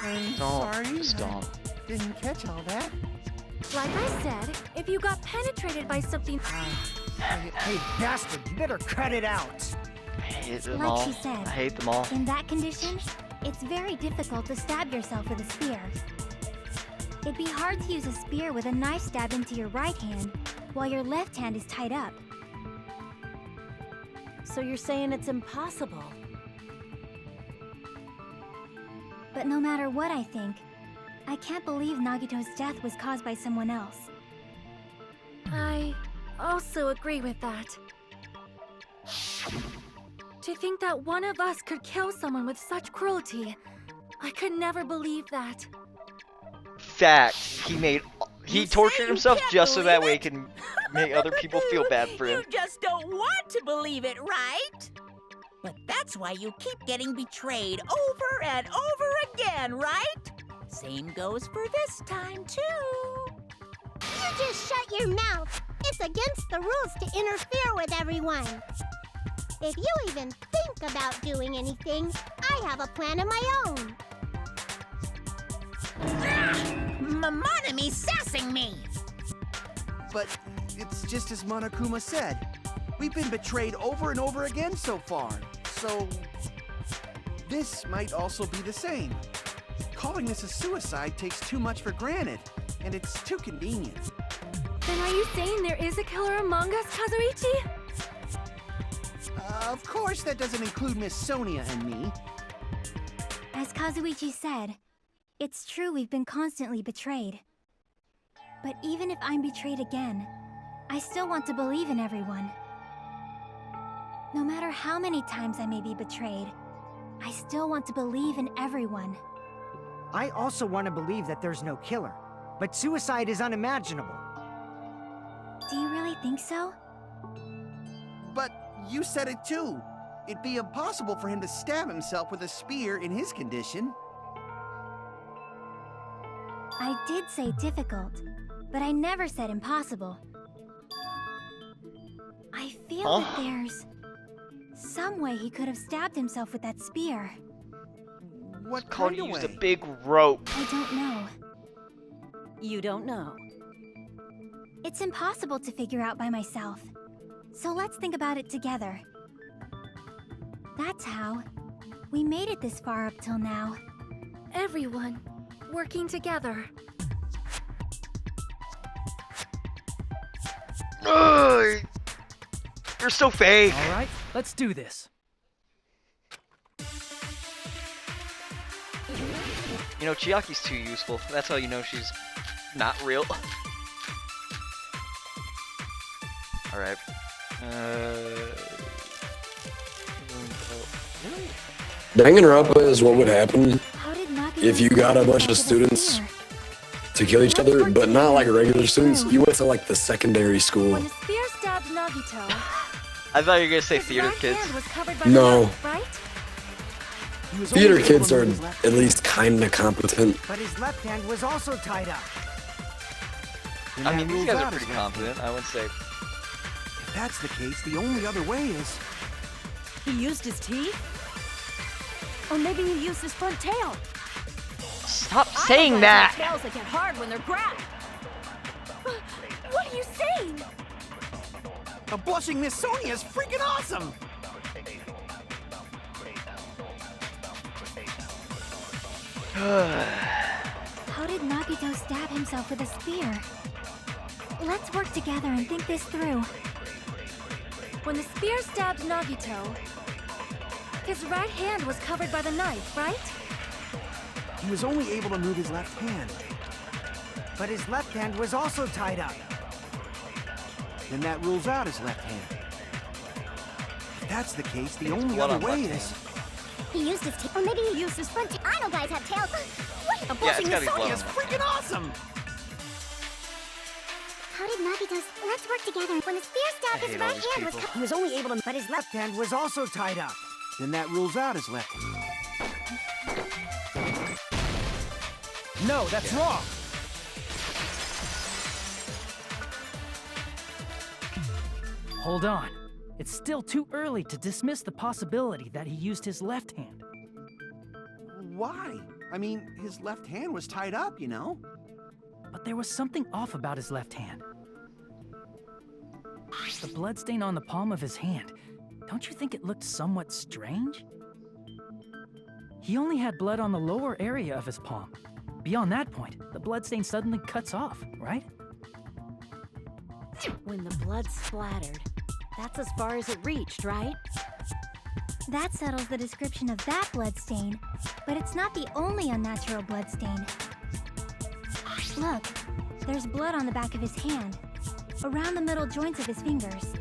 I'm Don't. sorry. Just don't. Didn't catch all that. Like I said, if you got penetrated by something... Hey, bastard, you better cut it out. I hate them Like all. she said, I hate them all. In that condition, it's very difficult to stab yourself with a spear. It'd be hard to use a spear with a knife stab into your right hand while your left hand is tied up. So you're saying it's impossible? But no matter what I think, I can't believe Nagito's death was caused by someone else. I also agree with that. To think that one of us could kill someone with such cruelty, I could never believe that. Fact. He tortured himself just so that way he can make other people feel bad for him. You just don't want to believe it, right? But that's why you keep getting betrayed over and over again, right? Same goes for this time, too. You just shut your mouth. It's against the rules to interfere with everyone. If you even think about doing anything, I have a plan of my own. Monome's sassing me! But it's just as Monokuma said. We've been betrayed over and over again so far. So this might also be the same. Calling this a suicide takes too much for granted, and it's too convenient. Then are you saying there is a killer among us, Kazuichi? Of course, that doesn't include Miss Sonia and me. As Kazuichi said, it's true we've been constantly betrayed. But even if I'm betrayed again, I still want to believe in everyone. No matter how many times I may be betrayed, I still want to believe in everyone. I also want to believe that there's no killer, but suicide is unimaginable. Do you really think so? But you said it too. It'd be impossible for him to stab himself with a spear in his condition. I did say difficult, but I never said impossible. I feel that there's some way he could have stabbed himself with that spear. What Called kind of used a way? big rope. I don't know. You don't know. It's impossible to figure out by myself. So let's think about it together. That's how we made it this far up till now. Everyone working together. Ugh, you're so fake. All right, let's do this. You know, Chiaki's too useful. That's how you know she's not real. Alright. Danganronpa is what would happen How did Nagito if you got a bunch of stab himself with a students spear? to kill each other, but not like regular students. You went to like the secondary school. When the spear stabbed Nagito, I thought you were gonna say his theater right kids. hand was covered by No. the knife, right? He was Theater only able kids to are move his left at least kinda competent. But his left hand was also tied up. Then I that mean, these rules guys are out pretty his left confident, I wouldn't say. hand. If that's the case, the only other way is... He used his teeth? Or maybe he used his front tail. Stop saying that! Tails that get hard when they're grabbed. What are you saying? A blushing Miss Sonia is freaking awesome! How did Nagito stab himself with a spear? Let's work together and think this through. When the spear stabbed Nagito, his right hand was covered by the knife, right? He was only able to move his left hand. But his left hand was also tied up. Then that rules out his left hand. If that's the case, the only blood other on way left is... He used his tail, or maybe he used his front tail. I know guys have tails. What? A Yeah, blushing it's Miss gotta be Sonia blood is on freaking awesome! How did Nagito's... Let's work together. When the spear stabbed I his hate all right these hand was people. He was only able to... But his left hand was also tied up. Then that rules out his left hand. No, that's wrong. Hold on. It's still too early to dismiss the possibility that he used his left hand. Why? I mean, his left hand was tied up, you know? But there was something off about his left hand. The bloodstain on the palm of his hand. Don't you think it looked somewhat strange? He only had blood on the lower area of his palm. Beyond that point, the bloodstain suddenly cuts off, right? When the blood splattered, that's as far as it reached, right? That settles the description of that bloodstain, but it's not the only unnatural bloodstain. Look, there's blood on the back of his hand, around the middle joints of his fingers.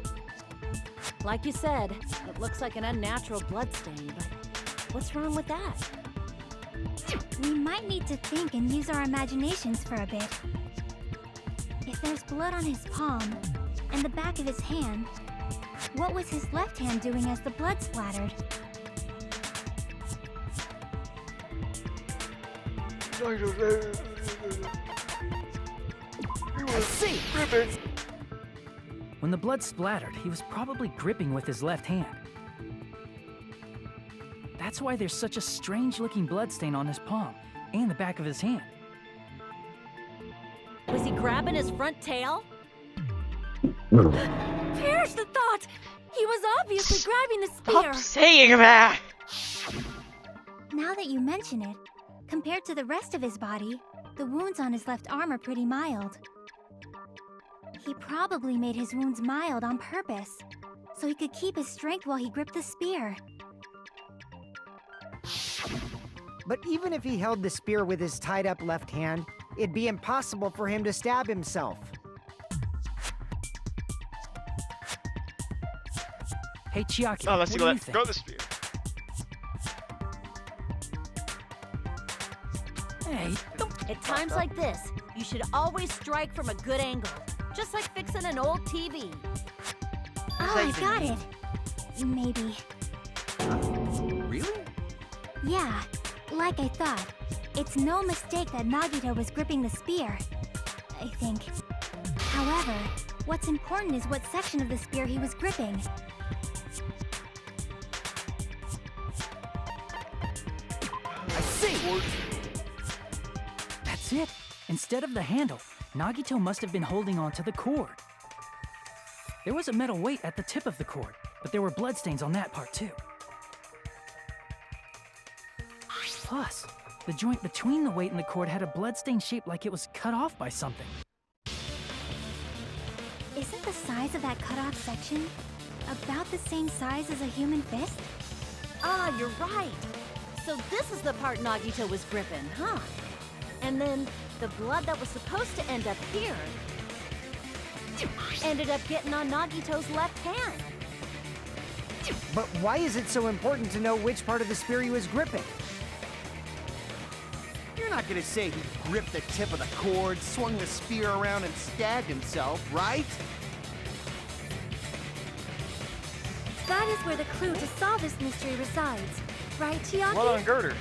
Like you said, it looks like an unnatural bloodstain, but what's wrong with that? We might need to think and use our imaginations for a bit. If there's blood on his palm and the back of his hand, what was his left hand doing as the blood splattered? I see. When the blood splattered, he was probably gripping with his left hand. That's why there's such a strange-looking bloodstain on his palm and the back of his hand. Was he grabbing his front tail? Perish the thought! He was obviously grabbing the spear! Stop saying that! Now that you mention it, compared to the rest of his body, the wounds on his left arm are pretty mild. He probably made his wounds mild on purpose, so he could keep his strength while he gripped the spear. But even if he held the spear with his tied-up left hand, it'd be impossible for him to stab himself. Hey, Chiaki, Oh, let's what go. do you Let's think? go the spear. Hey, At times like this, you should always strike from a good angle, just like fixing an old TV. Oh, I got it. Maybe. Really? Yeah, like I thought. It's no mistake that Nagito was gripping the spear, I think. However, what's important is what section of the spear he was gripping. I see! that's it. Instead of the handle, Nagito must have been holding onto the cord. There was a metal weight at the tip of the cord, but there were bloodstains on that part too. Plus, the joint between the weight and the cord had a bloodstain shaped like it was cut off by something. Isn't the size of that cut-off section about the same size as a human fist? Ah, you're right. So this is the part Nagito was gripping, huh? And then the blood that was supposed to end up here ended up getting on Nagito's left hand. But why is it so important to know which part of the spear he was gripping? You're not gonna say he gripped the tip of the cord, swung the spear around, and stabbed himself, right? That is where the clue to solve this mystery resides. Right, Chiaki? Blood on girder.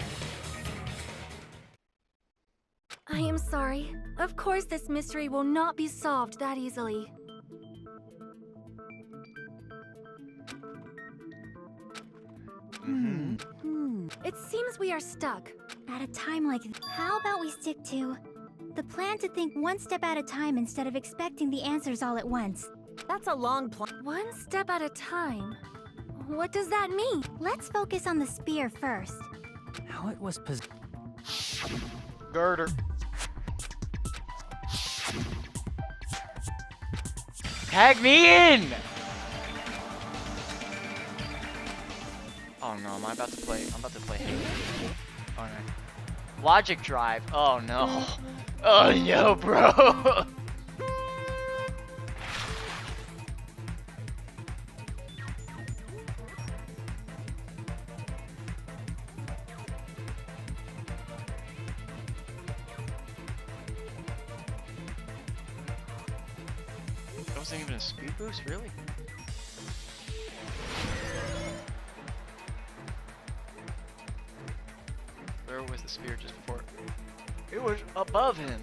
I am sorry. Of course this mystery will not be solved that easily. It seems we are stuck. At a time like this, how about we stick to the plan to think one step at a time instead of expecting the answers all at once? That's a long plan. One step at a time. What does that mean? Let's focus on the spear first. How it was Girder. Tag me in! Oh no, I'm about to play Halo. Oh no. Logic drive. Oh no. Oh no, bro. That wasn't even a speed boost, really? Where was the spear just before? It was above him.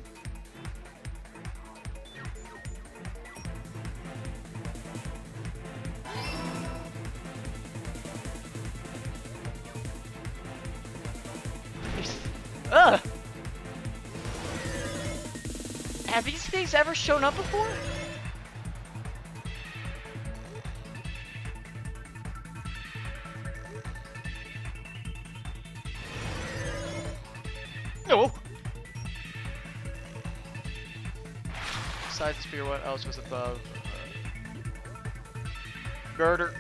Ugh! Have these things ever shown up before? No! Besides the spear, what else was above? Girder.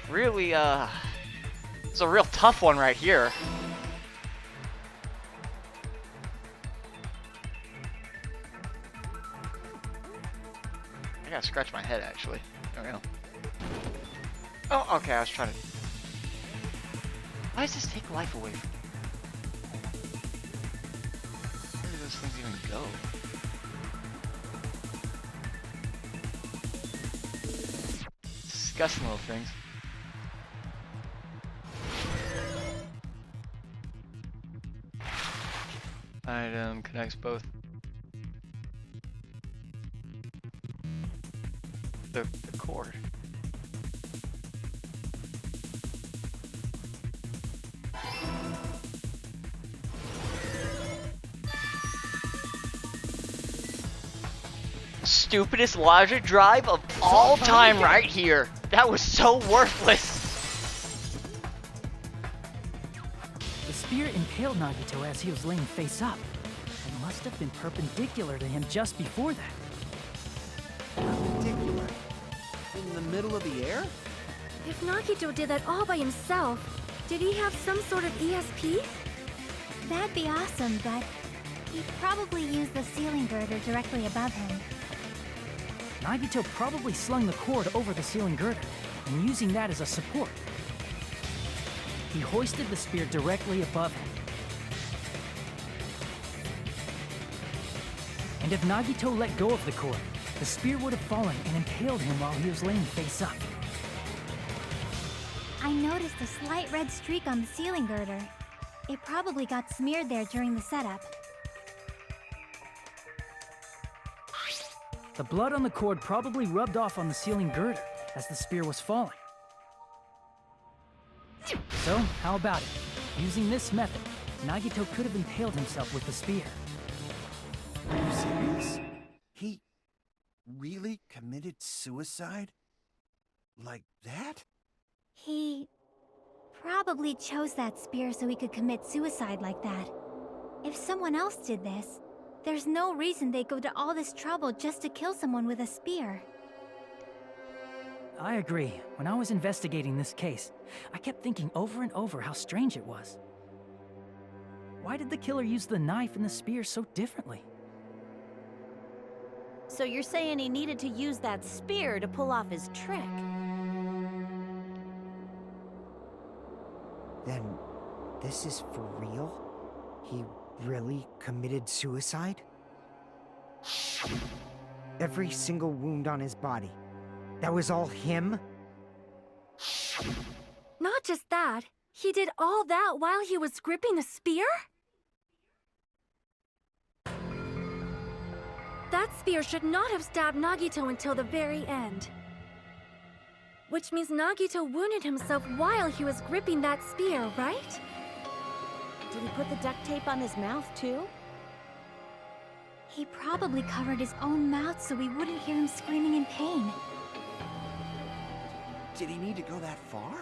Really, it's a real tough one right here. I gotta scratch my head, actually. There we go. Oh, okay, I was trying to... Why does this take life away from me? Where do those things even go? Disgusting little things. Item connects both the cord. Stupidest logic drive of all time right here. That was so worthless. The spear impaled Nagito as he was laying face up. It must have been perpendicular to him just before that. Perpendicular? In the middle of the air? If Nagito did that all by himself, did he have some sort of ESP? That'd be awesome, but he probably used the ceiling girder directly above him. Nagito probably slung the cord over the ceiling girder, and using that as a support. He hoisted the spear directly above him. And if Nagito let go of the cord, the spear would have fallen and impaled him while he was laying face up. I noticed a slight red streak on the ceiling girder. It probably got smeared there during the setup. The blood on the cord probably rubbed off on the ceiling girder as the spear was falling. So, how about it? Using this method, Nagito could have impaled himself with the spear. Are you serious? He really committed suicide? Like that? He probably chose that spear so he could commit suicide like that. If someone else did this, there's no reason they'd go to all this trouble just to kill someone with a spear. I agree. When I was investigating this case, I kept thinking over and over how strange it was. Why did the killer use the knife and the spear so differently? So you're saying he needed to use that spear to pull off his trick? Then, this is for real? He really committed suicide? Every single wound on his body. That was all him? Not just that, he did all that while he was gripping the spear? That spear should not have stabbed Nagito until the very end. Which means Nagito wounded himself while he was gripping that spear, right? Did he put the duct tape on his mouth too? He probably covered his own mouth so we wouldn't hear him screaming in pain. Did he need to go that far?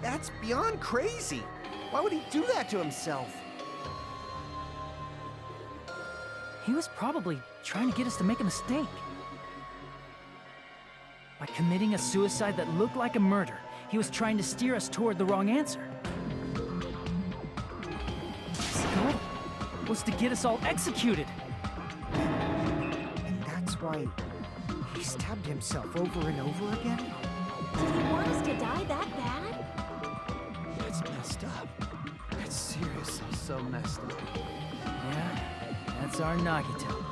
That's beyond crazy. Why would he do that to himself? He was probably trying to get us to make a mistake. By committing a suicide that looked like a murder, he was trying to steer us toward the wrong answer. His goal was to get us all executed. And that's why he stabbed himself over and over again? Did he want us to die that bad? That's messed up. That's seriously so messed up. Yeah, that's our Nagito.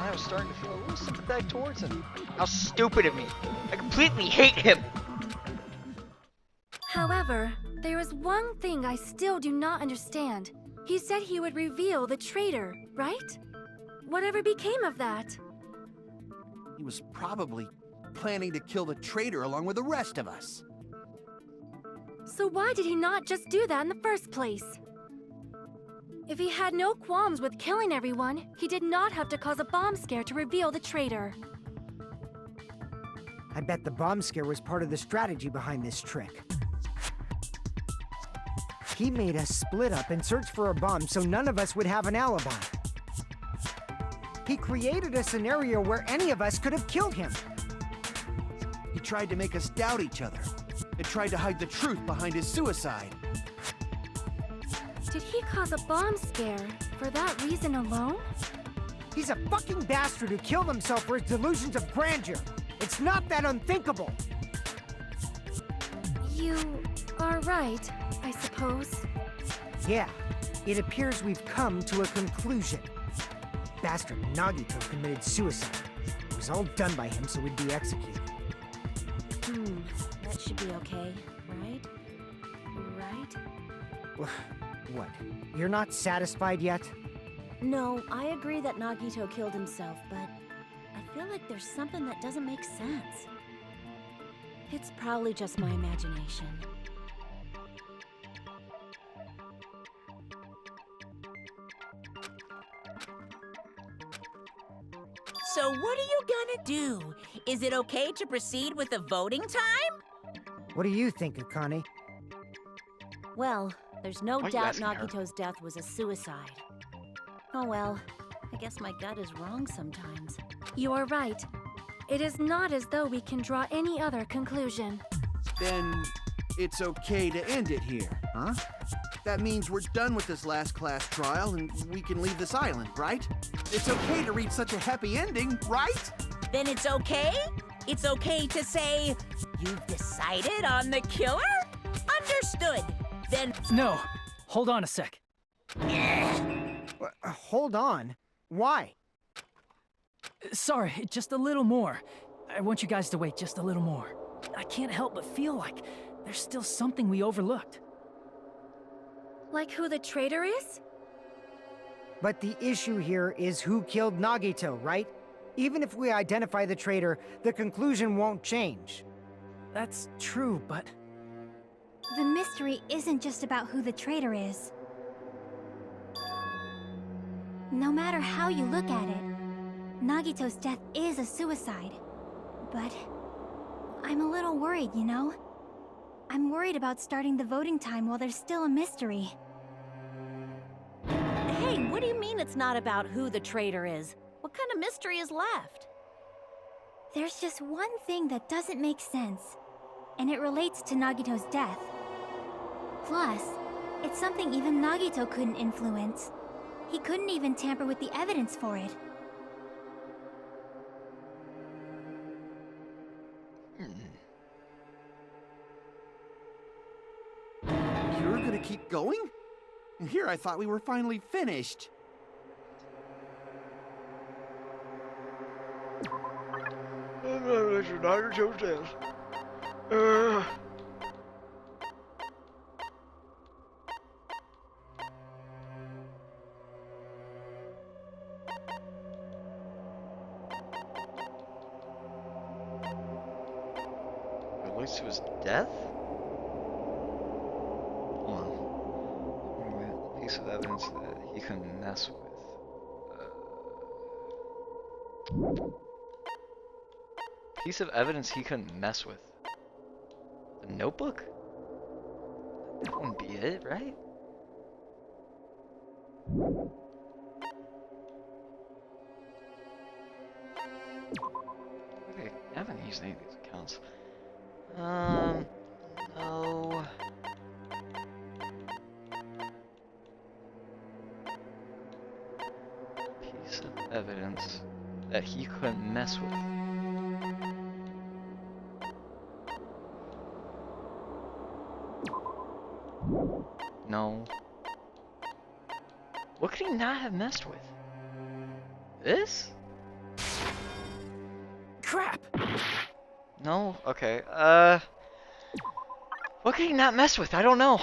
I was starting to feel a little sympathetic towards him. How stupid of me. I completely hate him. However, there is one thing I still do not understand. He said he would reveal the traitor, right? Whatever became of that? He was probably planning to kill the traitor along with the rest of us. So why did he not just do that in the first place? If he had no qualms with killing everyone, he did not have to cause a bomb scare to reveal the traitor. I bet the bomb scare was part of the strategy behind this trick. He made us split up and search for a bomb so none of us would have an alibi. He created a scenario where any of us could have killed him. He tried to make us doubt each other and tried to hide the truth behind his suicide. Did he cause a bomb scare for that reason alone? He's a fucking bastard who killed himself for his delusions of grandeur. It's not that unthinkable. You are right, I suppose. Yeah, it appears we've come to a conclusion. Bastard Nagito committed suicide. It was all done by him so we'd be executed. That should be okay, right? Right? What? You're not satisfied yet? No, I agree that Nagito killed himself, but I feel like there's something that doesn't make sense. It's probably just my imagination. So what are you gonna do? Is it okay to proceed with the voting time? What do you think, Akane? Well, there's no Why are you doubt asking her? Nagito's death was a suicide. Oh well, I guess my gut is wrong sometimes. You are right. It is not as though we can draw any other conclusion. Then it's okay to end it here, huh? That means we're done with this last class trial and we can leave this island, right? It's okay to reach such a happy ending, right? Then it's okay? It's okay to say, you've decided on the killer? Understood. Then... No, hold on a sec. Hold on. Why? Sorry, just a little more. I want you guys to wait just a little more. I can't help but feel like there's still something we overlooked. Like who the traitor is? But the issue here is who killed Nagito, right? Even if we identify the traitor, the conclusion won't change. That's true, but... The mystery isn't just about who the traitor is. No matter how you look at it, Nagito's death is a suicide. But I'm a little worried, you know? I'm worried about starting the voting time while there's still a mystery. Hey, what do you mean it's not about who the traitor is? What kind of mystery is left? There's just one thing that doesn't make sense, and it relates to Nagito's death. Plus, it's something even Nagito couldn't influence. He couldn't even tamper with the evidence for it. You're gonna keep going? Here I thought we were finally finished. Relates to his death? Hold on. Piece of evidence that he couldn't mess with. Piece of evidence he couldn't mess with. The notebook? That wouldn't be it, right? Okay, I haven't used any of these accounts. No. Piece of evidence that he couldn't mess with. No. What could he not have messed with? This? Crap! No? Okay, what could he not mess with? I don't know.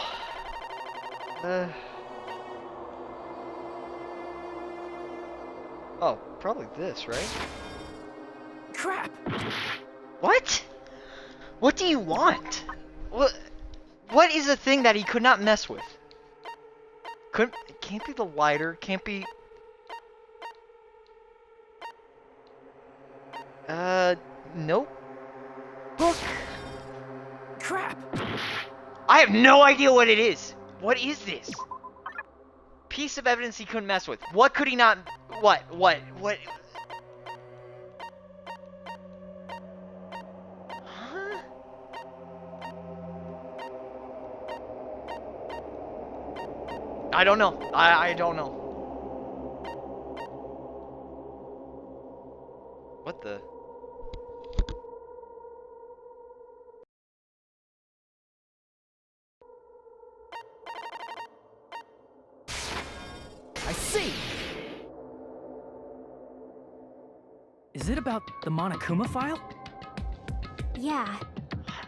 Oh, probably this, right? Crap! What? What do you want? What is a thing that he could not mess with? It can't be the lighter, can't be... Nope. Book. Crap! I have no idea what it is. What is this? Piece of evidence he couldn't mess with. What could he not... What? Huh? I don't know. I don't know. What the... I see! Is it about the Monokuma file? Yeah,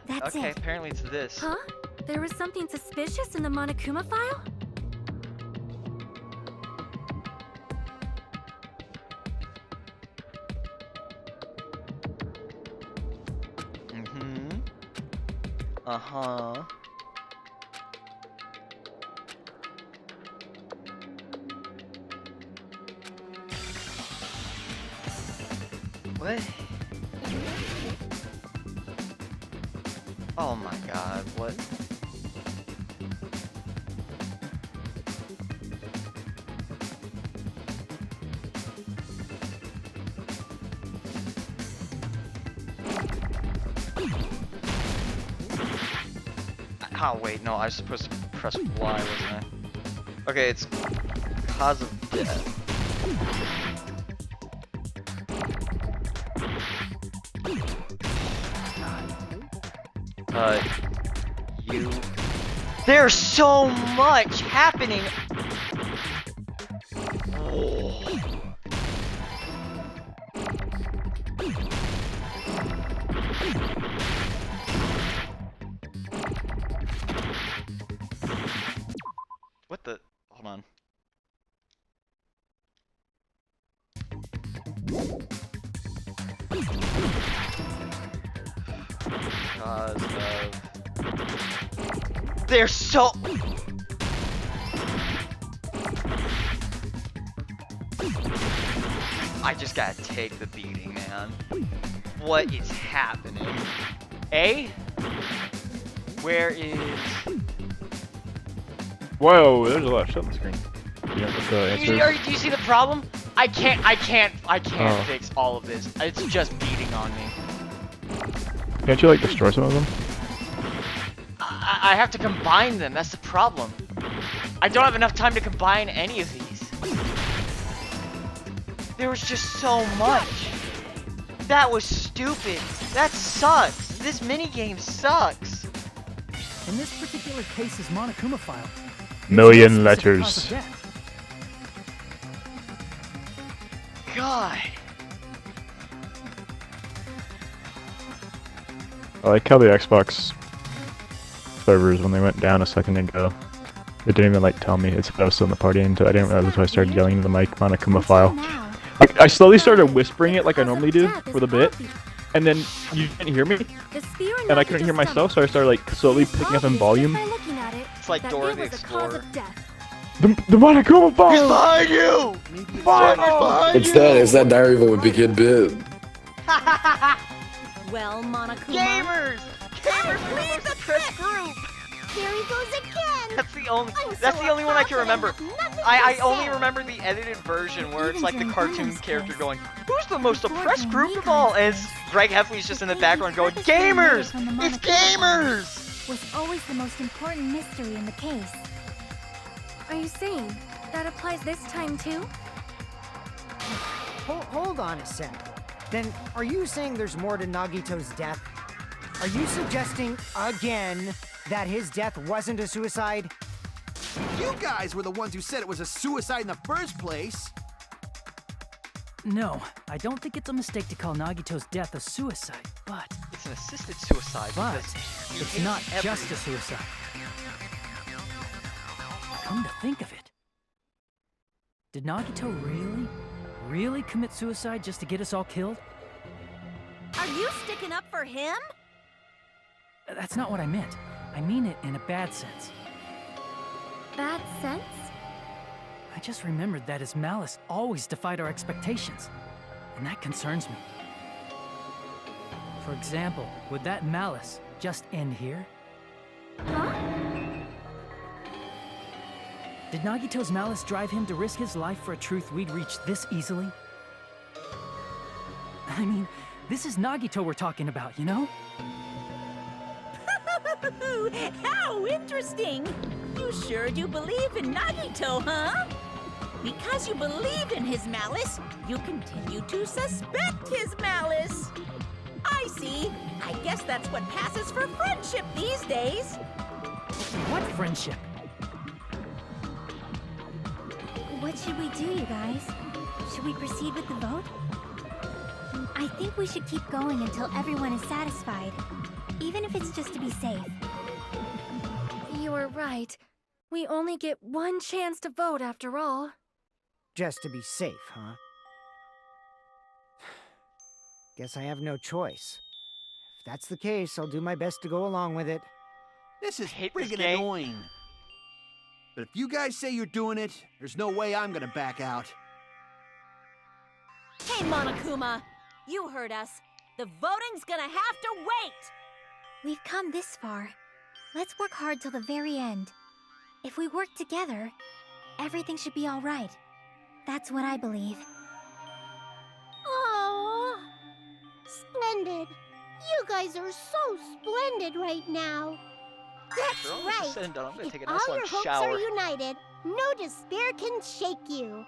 that's Okay, it. apparently it's this. Huh? There was something suspicious in the Monokuma file? Mm-hmm. Uh-huh. What? Oh my god, what? Oh wait, no, I was supposed to press Y, wasn't I? Okay, it's cause of death. You... There's so much happening! What the... Hold on. Cause of... They're so... I just gotta take the beating, man. What is happening? A? Where is... Whoa, there's a lot of shit on the screen. You know what the answer is? Do you see the problem? I can't Oh. fix all of this. It's just beating on me. Can't you like destroy some of them? I have to combine them, that's the problem. I don't have enough time to combine any of these. There was just so much. That was stupid. That sucks. This minigame sucks. In this particular case's Monokuma file, Million it's specific cause letters. of death. God. I like how the Xbox servers, when they went down a second ago, they didn't even like tell me it's I was still in the party until I didn't realize until I started yelling into the mic, Monokuma file. Like, I slowly started whispering it like I normally do for the bit, and then you didn't hear me, and I couldn't hear myself, so I started like slowly picking up in volume. It's like Dora the Explorer. The Monokuma file! He's behind you! Behind It's that Diary of a Wimpy Kid bit. Well, Monokuma. Gamers! Gamers, leave the press group! Here he goes again. That's the only. I'm That's so the only one I can exhausted, remember. I have nothing I to only say. remember the edited version where it's Even like the during cartoon Graham's character case. going, "Who's the most Before oppressed during group of all?" And Nikon's it's Greg Heffley's just in the The background going, furthest thing away "Gamers! from the It's Monokuma gamers!" was always the most important mystery in the case. Are you saying that applies this time too? Hold on a sec. Then, are you saying there's more to Nagito's death? Are you suggesting, again, that his death wasn't a suicide? You guys were the ones who said it was a suicide in the first place. No, I don't think it's a mistake to call Nagito's death a suicide, but It's an assisted suicide But because he it's hates not just a everyone. suicide. Come to think of it, did Nagito really commit suicide just to get us all killed? Are you sticking up for him? That's not what I meant. I mean it in a bad sense. Bad sense? I just remembered that his malice always defied our expectations, and that concerns me. For example, would that malice just end here? Huh? Did Nagito's malice drive him to risk his life for a truth we'd reach this easily? I mean, this is Nagito we're talking about, you know? How interesting! You sure do believe in Nagito, huh? Because you believe in his malice, you continue to suspect his malice. I see. I guess that's what passes for friendship these days. What friendship? What should we do, you guys? Should we proceed with the vote? I think we should keep going until everyone is satisfied, even if it's just to be safe. You are right. We only get one chance to vote after all. Just to be safe, huh? Guess I have no choice. If that's the case, I'll do my best to go along with it. This is Hate this friggin' game. annoying. But if you guys say you're doing it, there's no way I'm gonna back out. Hey, Monokuma, you heard us. The voting's gonna have to wait. We've come this far. Let's work hard till the very end. If we work together, everything should be all right. That's what I believe. Oh, splendid. You guys are so splendid right now. That's After all this is right. said and done, I'm gonna If take a all nice long your hopes shower. are united, no despair can shake you.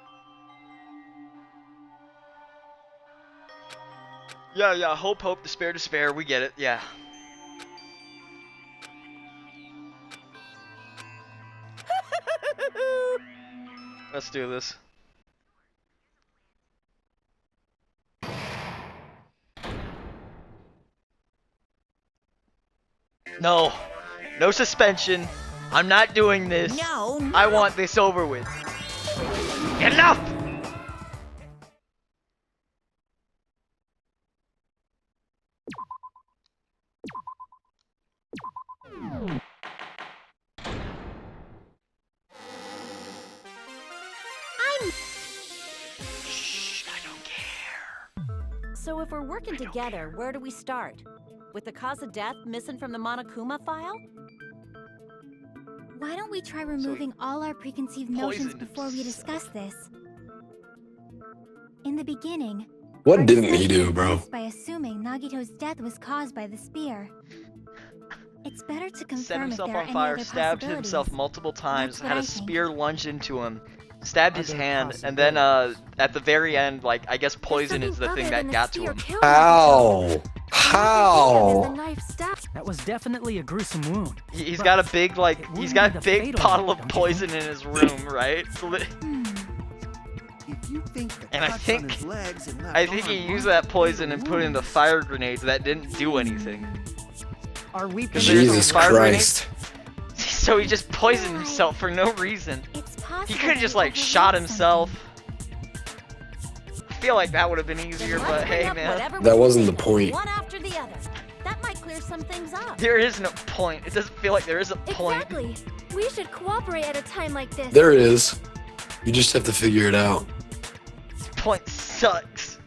Yeah, hope, despair, we get it, yeah. Let's do this. No. No suspension. I'm not doing this. No, I want this over with. Enough! Shh, I don't care. So if we're working together, where do we start? With the cause of death missing from the Monokuma file? Why don't we try removing all our preconceived notions Poisoned before we discuss this? In the beginning, What our didn't he discussion do, bro? commenced by assuming Nagito's death was caused by the spear. It's better to Set confirm if himself there are on any fire, other stabbed possibilities. himself multiple times, That's what had a I think. spear lunged into him, stabbed his Other hand, and then at the very end, like, I guess poison is the Something thing other that than got the to spear him. killed How? Nagito. The How? knife stab. That was definitely a gruesome wound. He's But got a big, like, it he's wouldn't got be a the big fatal bottle one, of don't you poison think? in his room, right? If you think the And I cuts think- on his legs and left I think he arm used aren't that poison and fatal put it into wounds, fire grenades that didn't do anything. Are we Because there's no Jesus fire Christ. So he just poisoned himself for no reason. It's possible He could have that just, we like, shot overlooked himself. I feel like that would have been easier, Then but let's bring hey, up man. whatever That we wasn't the think, point. One after the other. That might clear some things up. There is no point. It doesn't feel like there is a point. Exactly. We should cooperate at a time like this. There is. You just have to figure it out. This point sucks.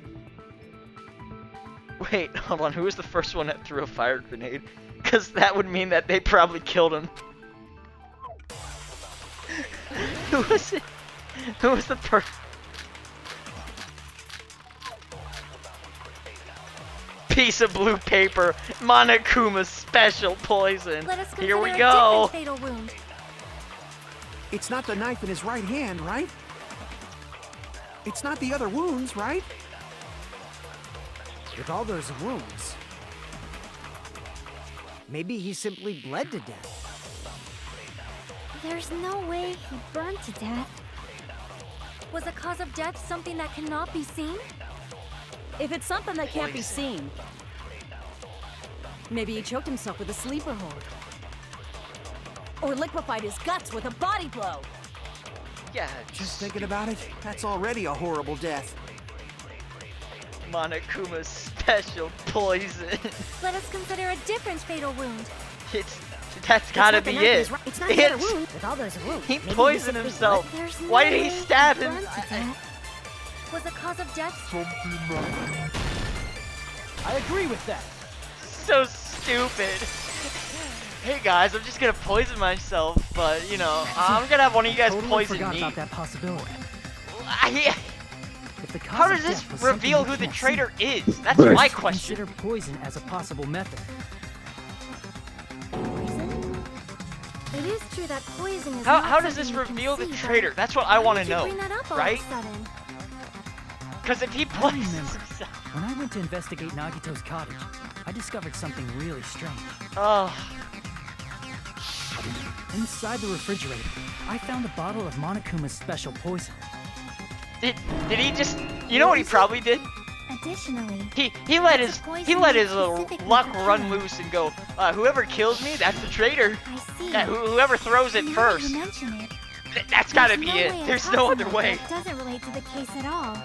Wait, hold on. Who was the first one that threw a fire grenade? Because that would mean that they probably killed him. Who was it? Who was the person? Piece of blue paper. Monokuma's special poison. Let us Here we consider a go. different fatal wound. It's not the knife in his right hand, right? It's not the other wounds, right? With all those wounds, maybe he simply bled to death. There's no way he burned to death. Was the cause of death something that cannot be seen? If it's something that can't be seen, maybe he choked himself with a sleeper hold. Or liquefied his guts with a body blow. Yeah, Just thinking about it, that's already a horrible death. Monokuma's Special poison. Let us consider a different fatal wound. That's gotta be it. It's not yet a wound. With all those wounds, He maybe we poisoned should himself. There's Why no did he way stab he him? burned to death. Was the cause of death? I agree with that. So stupid. Hey guys, I'm just gonna poison myself, but you know, I'm gonna have one of you guys Totally poison forgot me. about that possibility. If the cause How of does this death was something reveal you who the can't traitor see, is? That's my question. consider poison as a possible method. Poison? It is true that poison is How not does this something you can reveal the see, but traitor? That's what I why want to did you know, bring that up all right? of a sudden? Because if he I poisons remember. himself. When I went to investigate Nagito's cottage, I discovered something really strange. Oh, Inside the refrigerator, I found a bottle of Monokuma's special poison. did he just? You know what he probably did? Additionally, He let his little specifically luck for run killing. loose and go. Whoever kills me, that's the traitor. I see. Yeah, whoever throws it Now that first. you mention it, That's gotta there's be no it. way There's a no cause other of way. death doesn't relate to the case at all.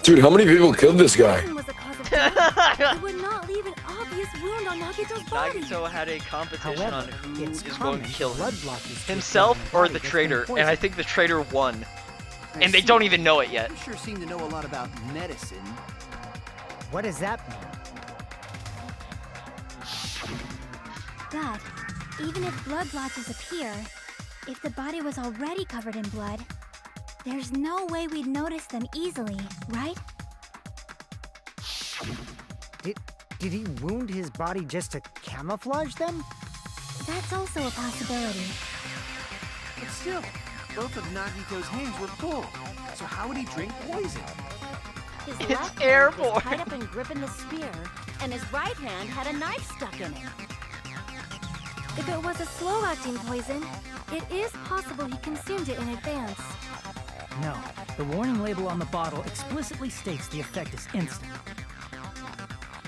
Dude, how many people killed this guy? Poison was the cause of death. It would not leave an obvious wound on Nagito's body. Nagito had a competition However, on who it's is common going to kill for him. blood blockers to Himself appear on or a the body that's been traitor, and I poisoned. think the traitor won. And they don't even know it yet. You sure seem to know a lot about medicine. What does that mean? But even if blood blotches appear, if the body was already covered in blood, there's no way we'd notice them easily, right? Did he wound his body just to camouflage them? That's also a possibility. But still, both of Nagito's hands were full. So how would he drink poison? His It's left hand airborne. was tied up and gripping the spear, and his right hand had a knife stuck in it. If it was a slow-acting poison, it is possible he consumed it in advance. No, the warning label on the bottle explicitly states the effect is instant.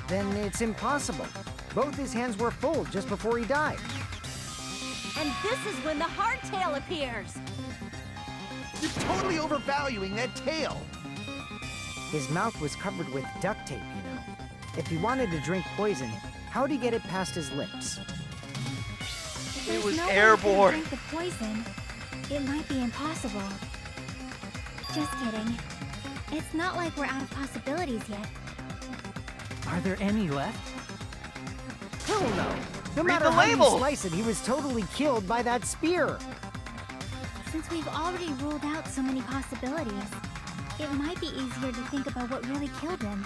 Then it's impossible. Both his hands were full just before he died. And this is when the hardtail appears. You're totally overvaluing that tail. His mouth was covered with duct tape, you know. If he wanted to drink poison, how'd he get it past his lips? If It there's was no airborne. way he could drink the poison, it might be impossible. Just kidding. It's not like we're out of possibilities yet. Are there any left? Hell no! No Read matter the how label. you slice it, he was totally killed by that spear. Since we've already ruled out so many possibilities, it might be easier to think about what really killed him.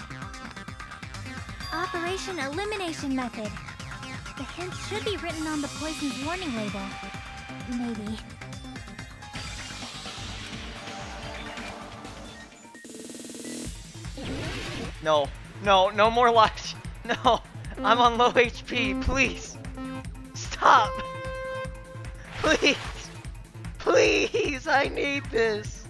Operation Elimination Method. The hint should be written on the poison's warning label. Maybe. No, no more lives. No, I'm on low HP. Please, stop. Please, please, I need this.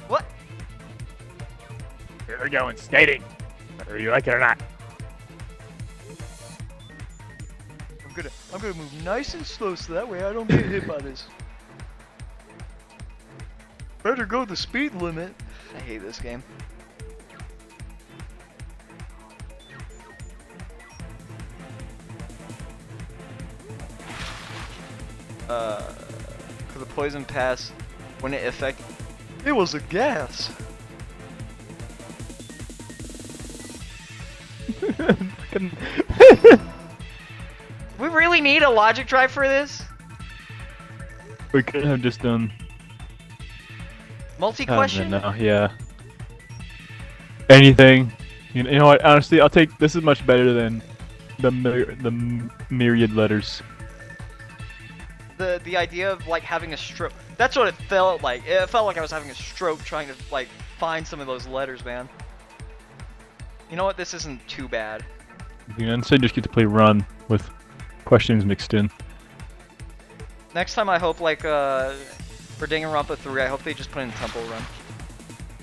What? Here we go, and skating. Whether you like it or not. I'm gonna move nice and slow so that way I don't get hit by this. Better go the speed limit. I hate this game. Could the poison pass when it affect? It was a gas. We really need a logic drive for this? We could have just done. Multi-question? No, yeah. Anything. You know what? Honestly, I'll take. This is much better than the myriad letters. The idea of like having a stroke. That's what it felt like. It felt like I was having a stroke trying to like find some of those letters, man. You know what? This isn't too bad. You instead just get to play run with questions mixed in. Next time I hope like for Danganronpa 3, I hope they just put in Temple Run.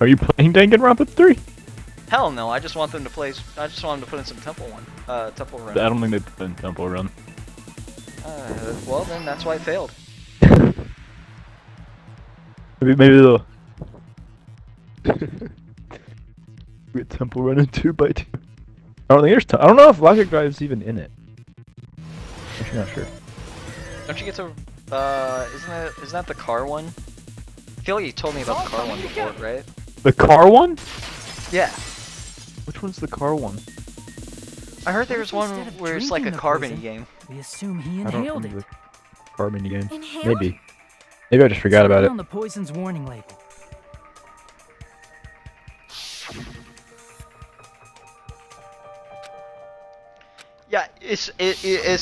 Are you playing Danganronpa 3? Hell no, I just want them to play. I just want them to put in some Temple Run. I don't think they put in Temple Run. Well then, that's why it failed. Maybe they'll. Get Temple Run in 2x2. I don't think there's. I don't know if Logic Drive's even in it. I'm not sure. Don't you get to? Isn't that the car one? I feel like you told me about the car one before, right? The car one? Yeah. Which one's the car one? I heard there was one where it's like a car mini game. We assume he I don't inhaled it. remember the car mini game. Inhaled? Maybe. Maybe I just forgot about it. On the poison's warning label. Yeah, it's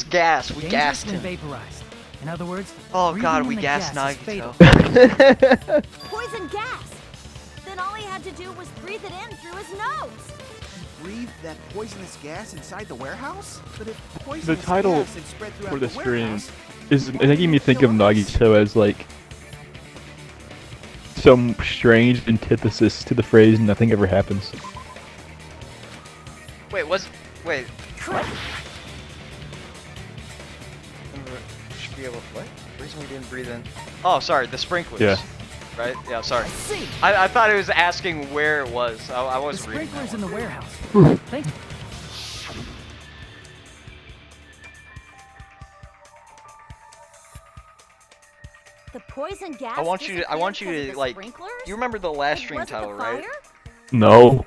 gas. We Dangerous gassed when him. vaporized. In other words, Oh breathing god, in we the gassed gas is Nagito. fatal. Poison gas! Then all he had to do was breathe it in through his nose. Breathe that poisonous gas inside the warehouse? But if The poisonous title gas had spread throughout for the the stream warehouse, is making me think of Nagito as like some strange antithesis to the phrase "nothing ever happens." Wait, wait. What? Should be able to what? The reason we didn't breathe in. Oh, sorry, the sprinklers. Yeah. Right? Yeah, sorry. See, I thought it was asking where it was. I the wasn't reading. sprinklers in the warehouse. Thank you. The poison gas. I want you to disappeared 'cause of the like. sprinklers? You remember the last And stream was it the title, right? fire? No,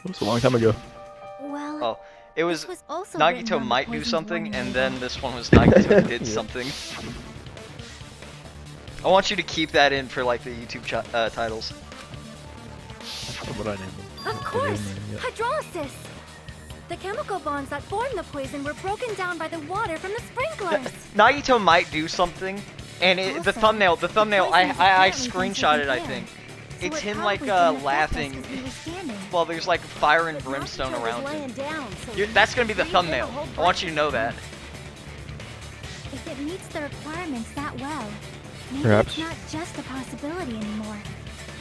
it was a long time ago. Well, Oh, it was this was also written on Nagito the might do poison's something, warning and label. then this one was Nagito did Yeah. something. I want you to keep that in for like the YouTube titles. What would I name them? Of course! Hydrolysis! The chemical bonds that form the poison were broken down by the water from the sprinklers. Nagito might do something, and the thumbnail, I poison's apparently screenshotted, I taken think. So It's it him like probably didn't affect us laughing. 'cause we were standing. Well, there's like fire and But brimstone Nagito was around laying him. down, so That's gonna be the breathed in a thumbnail. whole I want you to know bunch. that. If it meets the requirements that well, maybe Perhaps. it's not just a possibility anymore.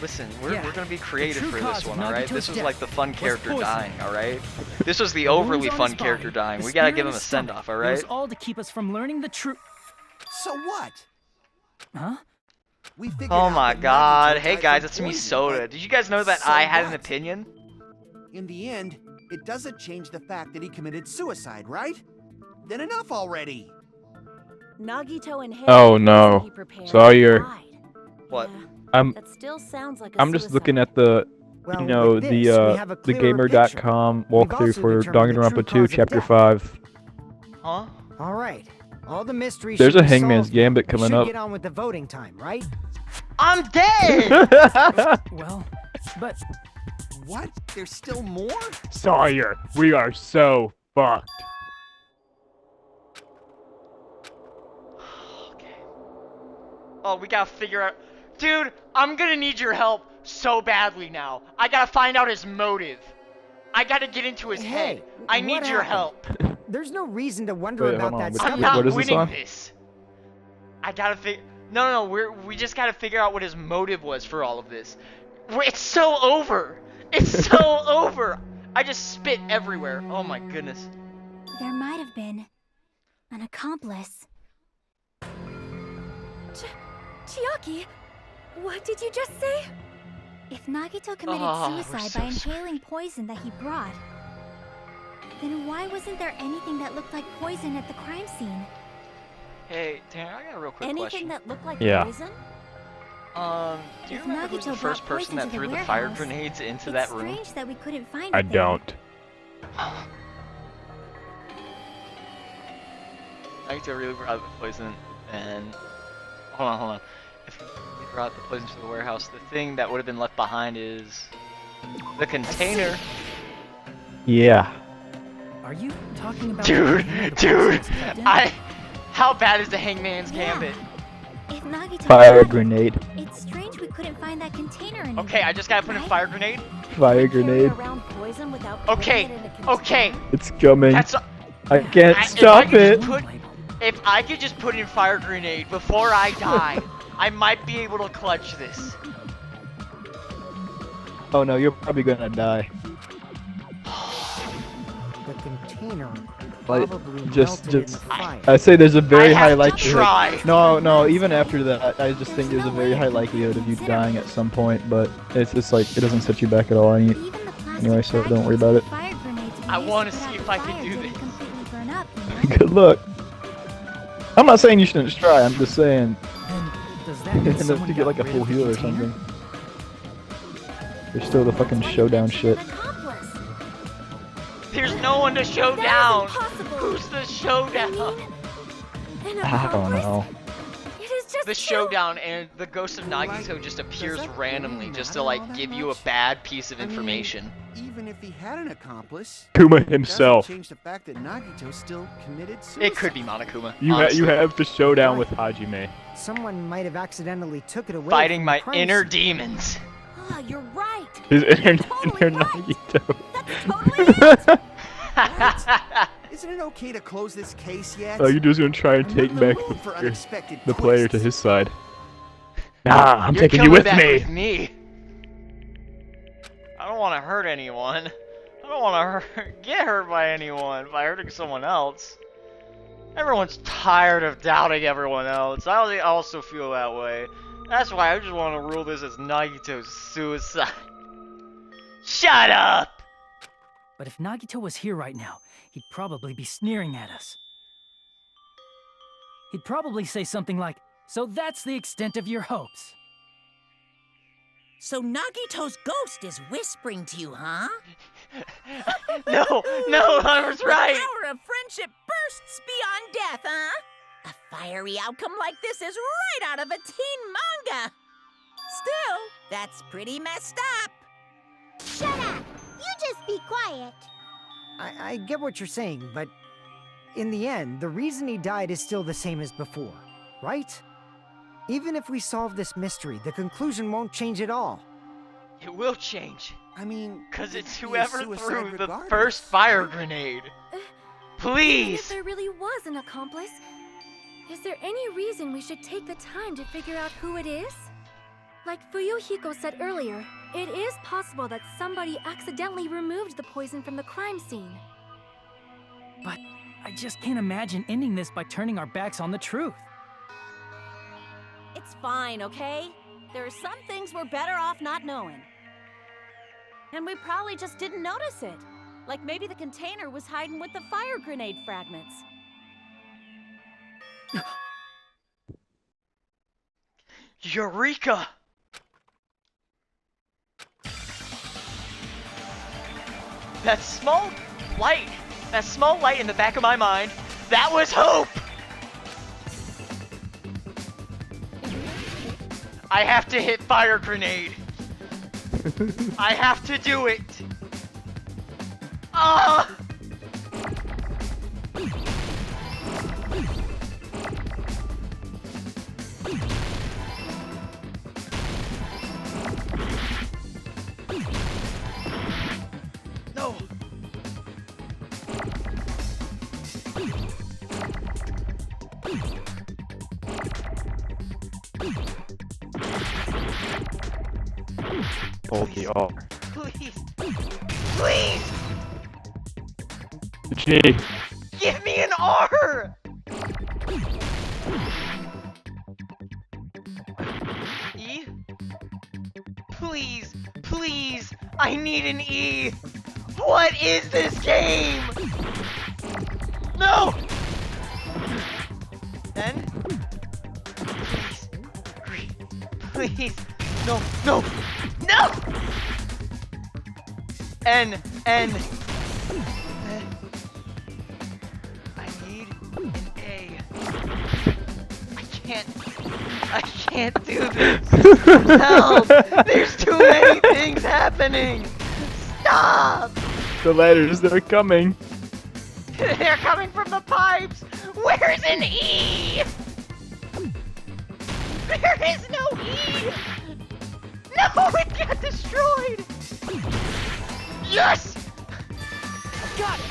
Listen, we're Yeah, gonna be the creative true for cause this of one, alright? Nagito's This was death like the fun was character poison. dying, alright? This was the The wounds overly on fun his character body, dying. the We gotta spear give in him a his send off, stomach. It alright? was all to keep us from learning the truth. so what? Huh? We figured Oh out my that god. Nagito Hey died guys, from it's me poison, Soda. but Did you guys know that so I had an what? opinion? In the end, it doesn't change the fact that he committed suicide, right? Then enough already. Nagito inhaled Oh, the poison no. he prepared So and you're- died. What? Yeah, I'm that still sounds like a I'm just suicide. looking at the Well, you know with this, we have a the clearer gamer.com picture. We've walkthrough also for determined the true Danganronpa 2 cause of Chapter death. 5. Huh? All right. All the mysteries. There's should a be Hangman's solved. Gambit We coming should up. get on with the voting time, right? I'm dead! Well, but What? There's still more? Sawyer, we are so fucked. Oh, we gotta figure out. Dude, I'm gonna need your help so badly now. I gotta find out his motive. I gotta get into his head. Hey, I need what your happened? help. There's no reason to wonder Wait, about hold on, that which- stuff. I'm not what is this winning on? this. I gotta figure. No, we just gotta figure out what his motive was for all of this. It's so over. It's so over. I just spit everywhere. Oh my goodness. There might have been an accomplice. Chiaki, what did you just say? If Nagito committed Oh, we're suicide so by sorry. inhaling poison that he brought, then why wasn't there anything that looked like poison at the crime scene? Hey, Tanner, I got a real quick Anything question. that looked like Yeah. poison? Do you If remember who's the Nagito first brought person poison that to the threw the fire warehouse, grenades into It's that room? strange that we couldn't find I it there. don't. Nagito really brought the poison, and hold on. If he brought the poison to the warehouse, the thing that would have been left behind is the container. Yeah. are you talking about Dude, the poison was kept in? how bad is the Hangman's Yeah. Gambit? If Nagito Fire brought it, grenade. it's strange we couldn't find that container anywhere. Okay, I just gotta put in right? fire grenade. Fire Carry grenade. around poison without Okay, putting it in a okay. container? It's coming. That's I can't if I stop could it. just if I could just put in fire grenade before I die, I might be able to clutch this. Oh no, you're probably gonna die. the container Like, probably just, melted in the fire. I say there's a very I high have to likelihood. try. No, even after that, I just think there's a very high likelihood of you dying at some point, but it's just like, it doesn't set you back at all anyway, so don't worry about it. I want to see if I can do this. Good luck. I'm not saying you shouldn't try, I'm just saying, Then does that mean to someone get got like a rid full of the heal or container? something. There's still the fucking showdown shit. There's no one to show down. Who's the showdown? I don't know. The showdown and the ghost of Nagito just appears randomly just to like give you a bad piece of information. Even if he had an accomplice, Kuma it doesn't himself. change the fact that Nagito still committed suicide. It could be Monokuma. You honestly. have the showdown with Hajime. Someone might have accidentally took it away. Fighting from my the crime inner scene. demons. Ah, you're right. His inner Totally right. Nagito. That's totally it. Isn't it okay to close this case yet? Oh, you're just gonna try and I'm take not in the back mood for unexpected the player to twists. his side. Nah, I'm You're taking you coming with back me. with me. I don't want to hurt anyone. I don't want to get hurt by anyone by hurting someone else. Everyone's tired of doubting everyone else. I also feel that way. That's why I just want to rule this as Nagito's suicide. Shut up! But if Nagito was here right now, he'd probably be sneering at us. He'd probably say something like, "So that's the extent of your hopes." So Nagito's ghost is whispering to you, huh? No, I was right. The power of friendship bursts beyond death, huh? A fiery outcome like this is right out of a teen manga. Still, that's pretty messed up. Shut up! You just be quiet. I get what you're saying, but in the end, the reason he died is still the same as before, right? Even if we solve this mystery, the conclusion won't change at all. It will change. I mean, Because it's it'd be a whoever suicide threw the regardless. first fire grenade. Even Please! if there really was an accomplice, is there any reason we should take the time to figure out who it is? Like Fuyuhiko said earlier, it is possible that somebody accidentally removed the poison from the crime scene. But I just can't imagine ending this by turning our backs on the truth. It's fine, okay? There are some things we're better off not knowing. And we probably just didn't notice it. Like maybe the container was hiding with the fire grenade fragments. Eureka! That small light in the back of my mind, that was hope! I have to hit fire grenade. I have to do it. Ah! No. Hold the R. Please. Please! G. Give me an R! E? Please, please, I need an E! What is this game? No! N? Please, no, no, no! N. I need an A. I can't do this. Help! There's too many things happening. Stop! The letters, they're coming. They're coming from the pipes. Where's an E? There is no E. No, it got destroyed. Yes! Got it.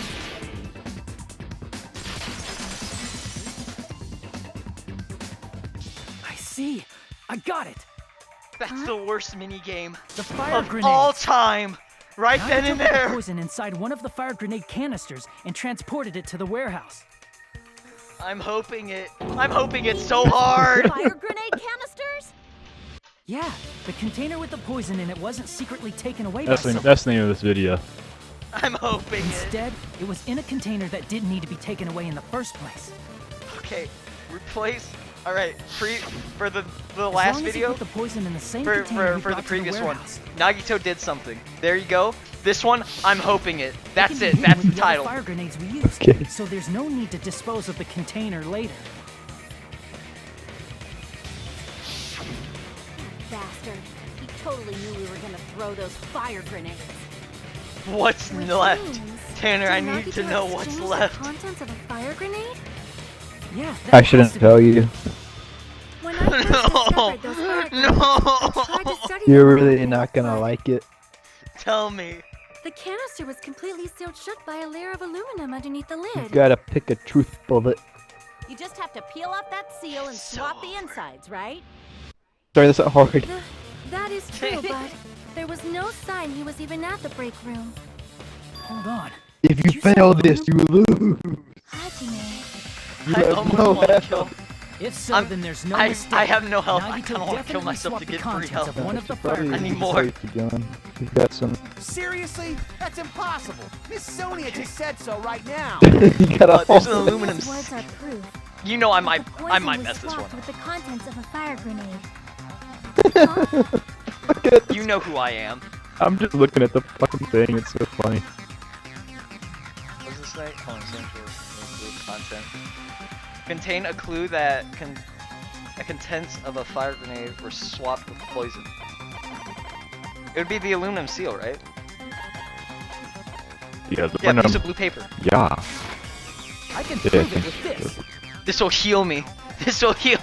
I see. I got it. That's the worst minigame The fire of grenade. all time. Right then and Nagito put there. the poison inside one of the fire grenade canisters and transported it to the warehouse. I'm hoping it's so hard. Fire grenade canisters? Yeah, the container with the poison in it wasn't secretly taken away That's by the, someone. that's the name of this video. I'm hoping it. Instead, it was in a container that didn't need to be taken away in the first place. Okay, replace. All right, for the As last long as video. you put the poison in the same For container we the brought to previous one, warehouse. Nagito did something. There you go. This one, I'm hoping it. It That's can it. be hidden That's with the other title. Fire grenades we used. Okay. So there's no need to dispose of the container later. Bastard. He totally knew we were gonna throw those fire grenades. What's Which left? means, Tanner, did I need to Nagito know what's exchange left. The contents of a fire grenade? Yeah, that I has shouldn't to be- tell you. When I first discovered those fire grenades, I tried to study You're them really all, not gonna but like it. Tell me. the canister was completely sealed shut by a layer of aluminum underneath the lid. You gotta pick a truth bullet. You just have to peel off that seal and swap the insides, right? Sorry, that's not hard. That is true, but there was no sign he was even at the break room. Hold on. If you fail this, you lose. Hajime. You I have almost no want to health. kill. If so, then there's no mistake. I have no health. I Nagito kind of want to kill definitely myself swapped to the get free contents health. of one of the fire Probably I need grenades. more. safety gun. We've got some. Seriously? That's impossible. Miss Sonia just said so right now. You got a There's an whole. aluminum. These words are proof. You know I The might poison was mess this one swapped with up. the contents of a fire grenade. Look at this. You know who I am. I'm just looking at the fucking thing. It's so funny. What does this say? Hold on, essential content. Contain a clue that the contents of a fire grenade were swapped with poison. It would be the aluminum seal, right? Yeah, the Yeah, one piece of blue paper. Yeah. I can Yeah, prove it with this. This will heal me. This will heal.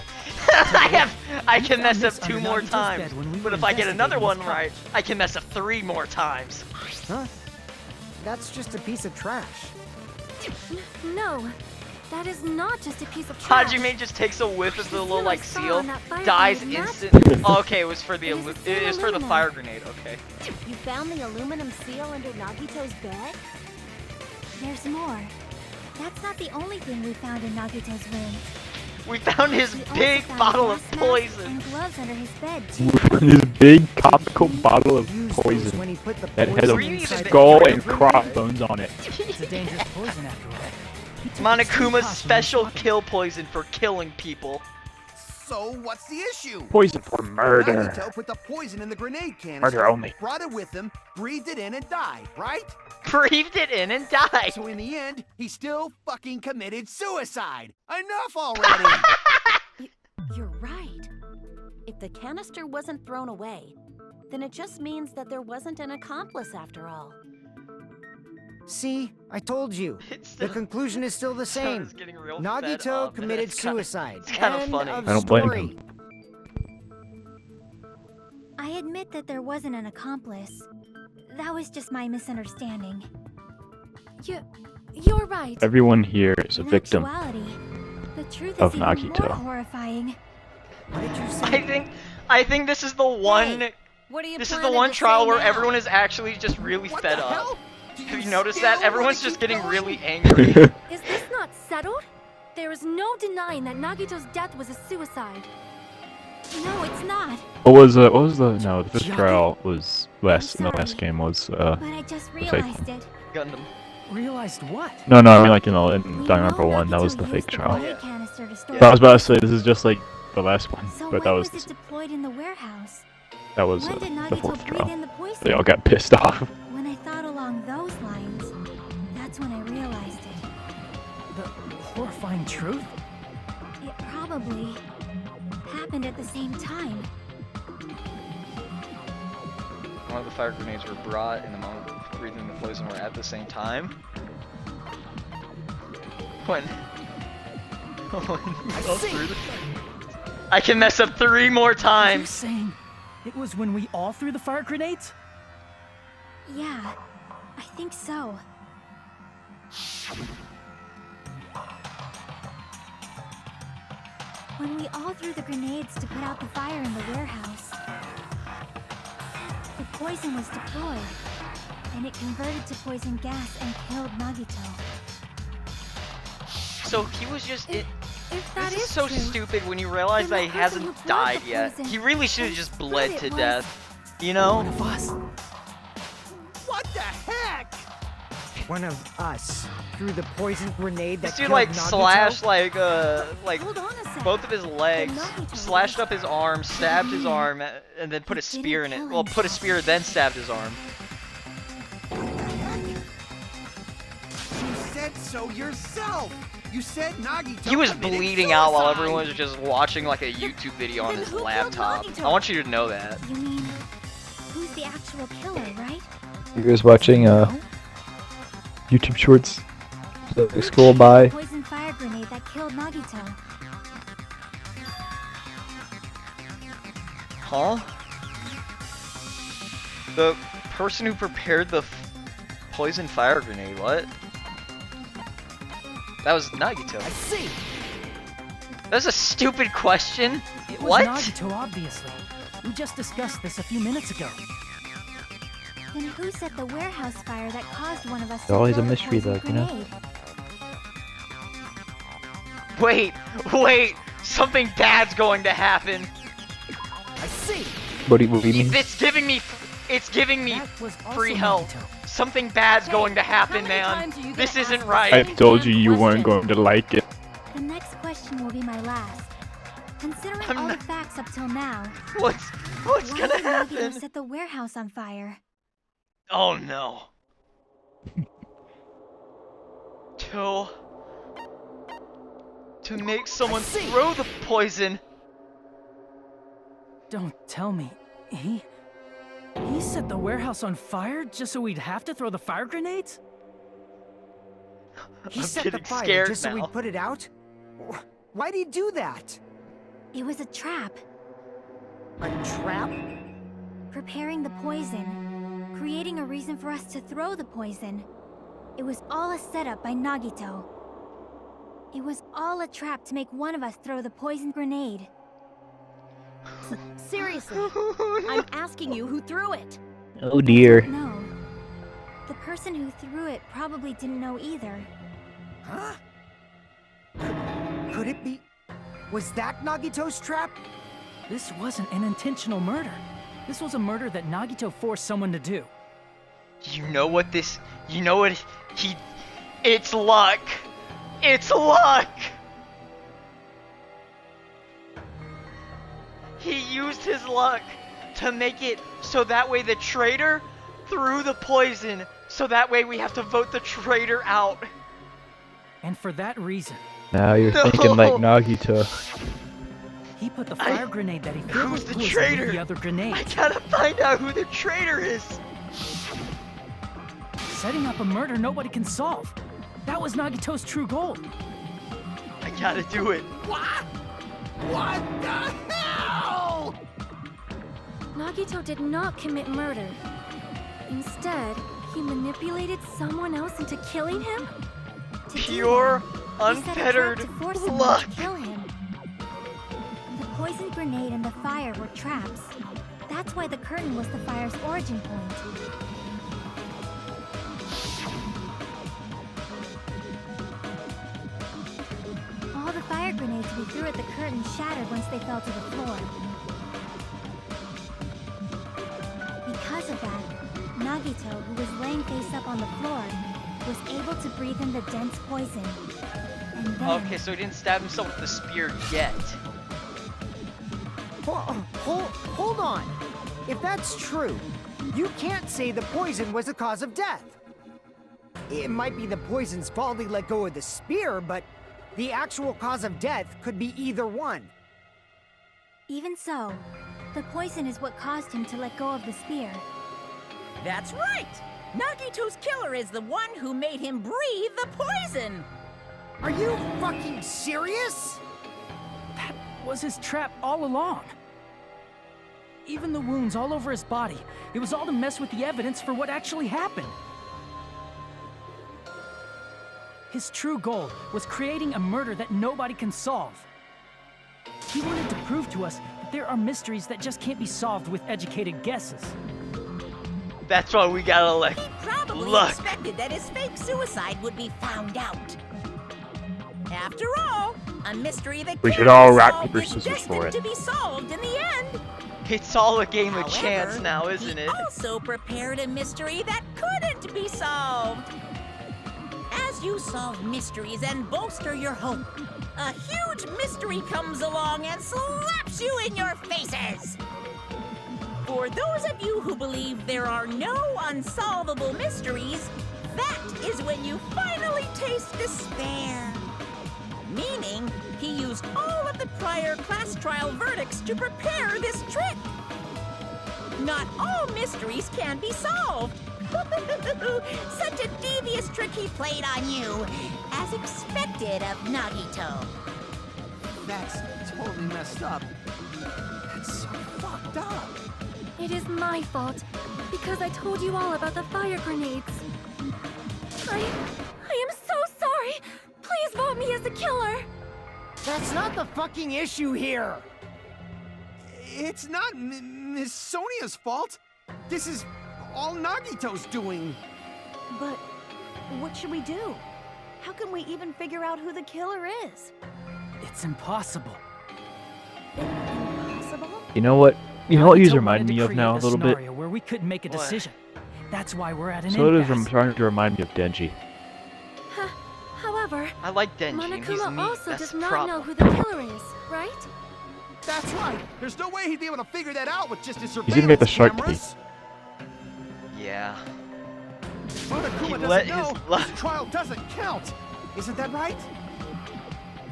I can mess up 2 more Nagito's times. bed when we But were if I get another one investigating right, I can mess up 3 more times. Huh? That's just a piece of trash. No, that is not just a piece of trash. Hajime just takes a whiff of the The little seal I like saw seal, on that fire dies grenade instant. Oh, okay, it was for the It is the same it is for the aluminum. fire grenade. Okay. You found the aluminum seal under Nagito's bed? There's more. That's not the only thing we found in Nagito's room. We found his We also big found bottle a of gas mask poison. and gloves under his bed, too. This big comical bottle of Used those poison when he put the that has poison Were you inside even the skull fire and grenade. crossbones on it. It's a dangerous poison after all. He took the same Monokuma's caution special when kill poison for killing people. So what's the issue? Poison for murder. Nagito put the poison in the grenade canister. Murder only. Brought it with him, breathed it in, and died, right? Breathed it in and died. So in the end, he still fucking committed suicide. Enough already. You're right. If the canister wasn't thrown away, then it just means that there wasn't an accomplice after all. See, I told you. It's The still, conclusion is still the same. it's getting real fed Nagito up, and committed it's kinda- suicide. it's kinda End funny. of I don't blame story. him. I admit that there wasn't an accomplice. That was just my misunderstanding. You're right. Everyone here is a In victim. actuality, the truth of is even Nagito. more horrifying. What did you say? I think this is the one. Hey, what are you This is the planning one to trial say where now? everyone is actually just really What fed the up. hell? Do Have you you noticed still that? Everyone's wanna just keep getting going? really angry. Is this not settled? There is no denying that Nagito's death was a suicide. No, it's not. What was the no, the fifth Johnny? trial was last in the I'm last sorry. game was But I just fake realized it. Gundam. Realized what? no, I mean like in We Danganronpa know 1, that was Nagito the used fake trial. grenade canister to store I was about to say this is just like the last one, So but when that was was it deployed in the warehouse? that was When did the Nagito fourth breathe trial. in the poison? They all got pissed off. When I thought along those lines, that's when I realized it. The horrifying truth? It probably happened at the same time. One of the fire grenades were brought in the moment of breathing the poison were at the same time. When we all threw the- I can mess up 3 more Are you times. saying it was when we all threw the fire grenades? Yeah, I think so. When we all threw the grenades to put out the fire in the warehouse, the poison was deployed, and it converted to poison gas and killed Nagito. So he was just it. If that This is is so true, stupid when you realize that then he the person hasn't who poured died the yet. poison He really should have and just bled spread to it was- death. You know? One of us. What the heck? One of us threw the poison grenade that This dude killed like Nagito? slashed like Hold on a sec. both of his legs, Nagito slashed was- up his arm, stabbed his arm, and then put a spear in it. Well, put a spear, then stabbed his arm. You said so yourself. You said Nagito. He was committed bleeding out while suicide. everyone was just watching like a YouTube video on Then his who killed laptop. Nagito? I want you to know that. You mean, who's the actual killer, right? You guys watching YouTube shorts? So they scroll by. Poison fire grenade that killed Nagito. Huh? The person who prepared the poison fire grenade, what? That was Nagito. I see. That's a stupid question. It was What? Nagito, obviously. We just discussed this a few minutes ago. Then who set the warehouse fire that caused one of us It's to always throw a the mystery, poison though, you know? grenade? Wait, something bad's going to happen. I see. What do you mean? It's giving me That was free also health. Nagito. Something bad's Hey, going to how happen, many man. times are you gonna This isn't ask right. the I told you you weren't going to like it. The next question will be my last. Considering I'm all not- the facts up till now, What's why gonna did Nagito happen? set the warehouse on fire? Oh no. To make someone throw the poison. Don't tell me. He set the warehouse on fire just so we'd have to throw the fire grenades? He I'm set the getting fire scared just so now. we'd put it out? Why'd he do that? It was a trap. A trap? Preparing the poison. Creating a reason for us to throw the poison. It was all a setup by Nagito. It was all a trap to make one of us throw the poison grenade. Seriously, I'm asking you who threw it. Oh dear. No. The person who threw it probably didn't know either. Huh? Could it be? Was that Nagito's trap? This wasn't an intentional murder. This was a murder that Nagito forced someone to do. You know what it's luck. It's luck. He used his luck to make it so that way the traitor threw the poison, so that way we have to vote the traitor out. And for that reason, Now you're No. thinking like Nagito. he put the fire grenade that he filled Who's with the poison traitor? with the other grenade, I gotta find out who the traitor is. setting up a murder nobody can solve. That was Nagito's true goal. I gotta do it. What the hell? Nagito did not commit murder. Instead, he manipulated someone else into killing him? To do Pure, that, he set a trap unfettered to force someone luck. to kill him. The poison grenade and the fire were traps. That's why the curtain was the fire's origin point. All the fire grenades we threw at the curtain shattered once they fell to the floor. Because of that, Nagito, who was laying face up on the floor, was able to breathe in the dense poison. And then... Okay, so he didn't stab himself with the spear yet. Hold on. If that's true, you can't say the poison was the cause of death. It might be the poison's fault he let go of the spear, but the actual cause of death could be either one. Even so, the poison is what caused him to let go of the spear. That's right! Nagito's killer is the one who made him breathe the poison! Are you fucking serious? That was his trap all along. Even the wounds all over his body, it was all to mess with the evidence for what actually happened. His true goal was creating a murder that nobody can solve. He wanted to prove to us that there are mysteries that just can't be solved with educated guesses. That's why we gotta like. Probably Look. expected that his fake suicide would be found out. After all, a mystery that We can't should be all rock, solved paper, is scissors for destined it. to be solved in the end. It's all a game of chance However, now, isn't he it? also prepared a mystery that couldn't be solved. As you solve mysteries and bolster your hope, a huge mystery comes along and slaps you in your faces. For those of you who believe there are no unsolvable mysteries, that is when you finally taste despair. Meaning, he used all of the prior class trial verdicts to prepare this trick. Not all mysteries can be solved. Such a devious trick he played on you, as expected of Nagito. That's totally messed up. That's so fucked up. It is my fault, because I told you all about the fire grenades. I am so sorry. Please vote me as the killer. That's not the fucking issue here. It's not Miss Sonia's fault. This is all Nagito's doing. But what should we do? How can we even figure out who the killer is? It's impossible. Impossible? You know what? You know what he's Nagito reminding wanted me to of now a create little bit? scenario where we couldn't make a What? decision. That's why we're at an So it is impasse. starting to remind me of Denji. However, I like Denji. and he's Monokuma neat. also That's does the not problem. know who the killer is, right? That's right. There's no way he'd be able to figure that out with just his surveillance He's gonna get the shark cameras. Yeah. Monokuma He doesn't let know his luck- this trial doesn't count. Isn't that right?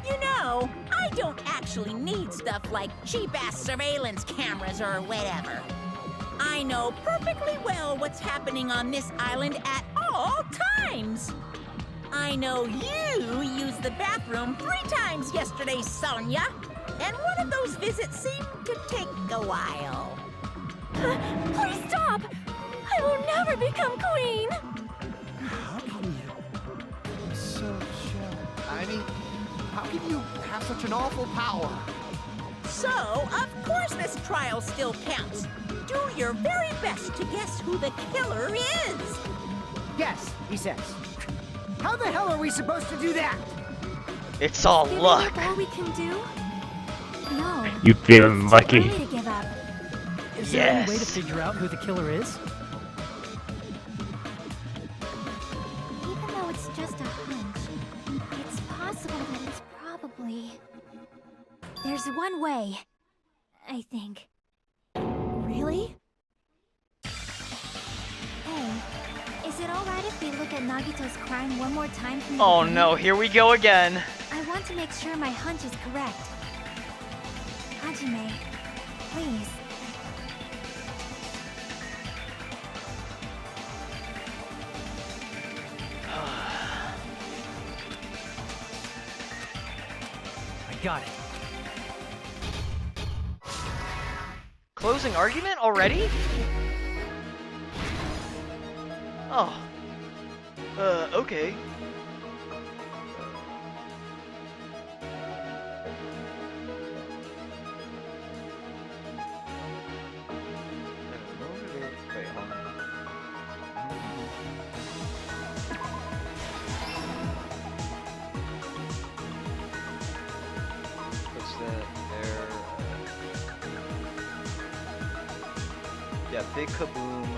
You know, I don't actually need stuff like cheap-ass surveillance cameras or whatever. I know perfectly well what's happening on this island at all times. I know you used the bathroom 3 times yesterday, Sonia. And one of those visits seemed to take a while. Please stop! I will never become queen! How can you? So chill. I mean, how can you have such an awful power? So, of course this trial still counts. Do your very best to guess who the killer is. Yes, he says. How the hell are we supposed to do that? It's all Giving luck. up all we can do? No. You feel It's too lucky. early to give up. Is there any way to Yes. figure out who the killer is? Even though it's just a hunch, it's possible that it's probably... There's one way, I think. Really? Hey, is it alright if we look at Nagito's crime one more time from the Oh beginning? no, here we go again. I want to make sure my hunch is correct. Hajime, please. I got it. Closing argument already? Oh. Okay. Wait, hold on. What's that there? Yeah, big kaboom.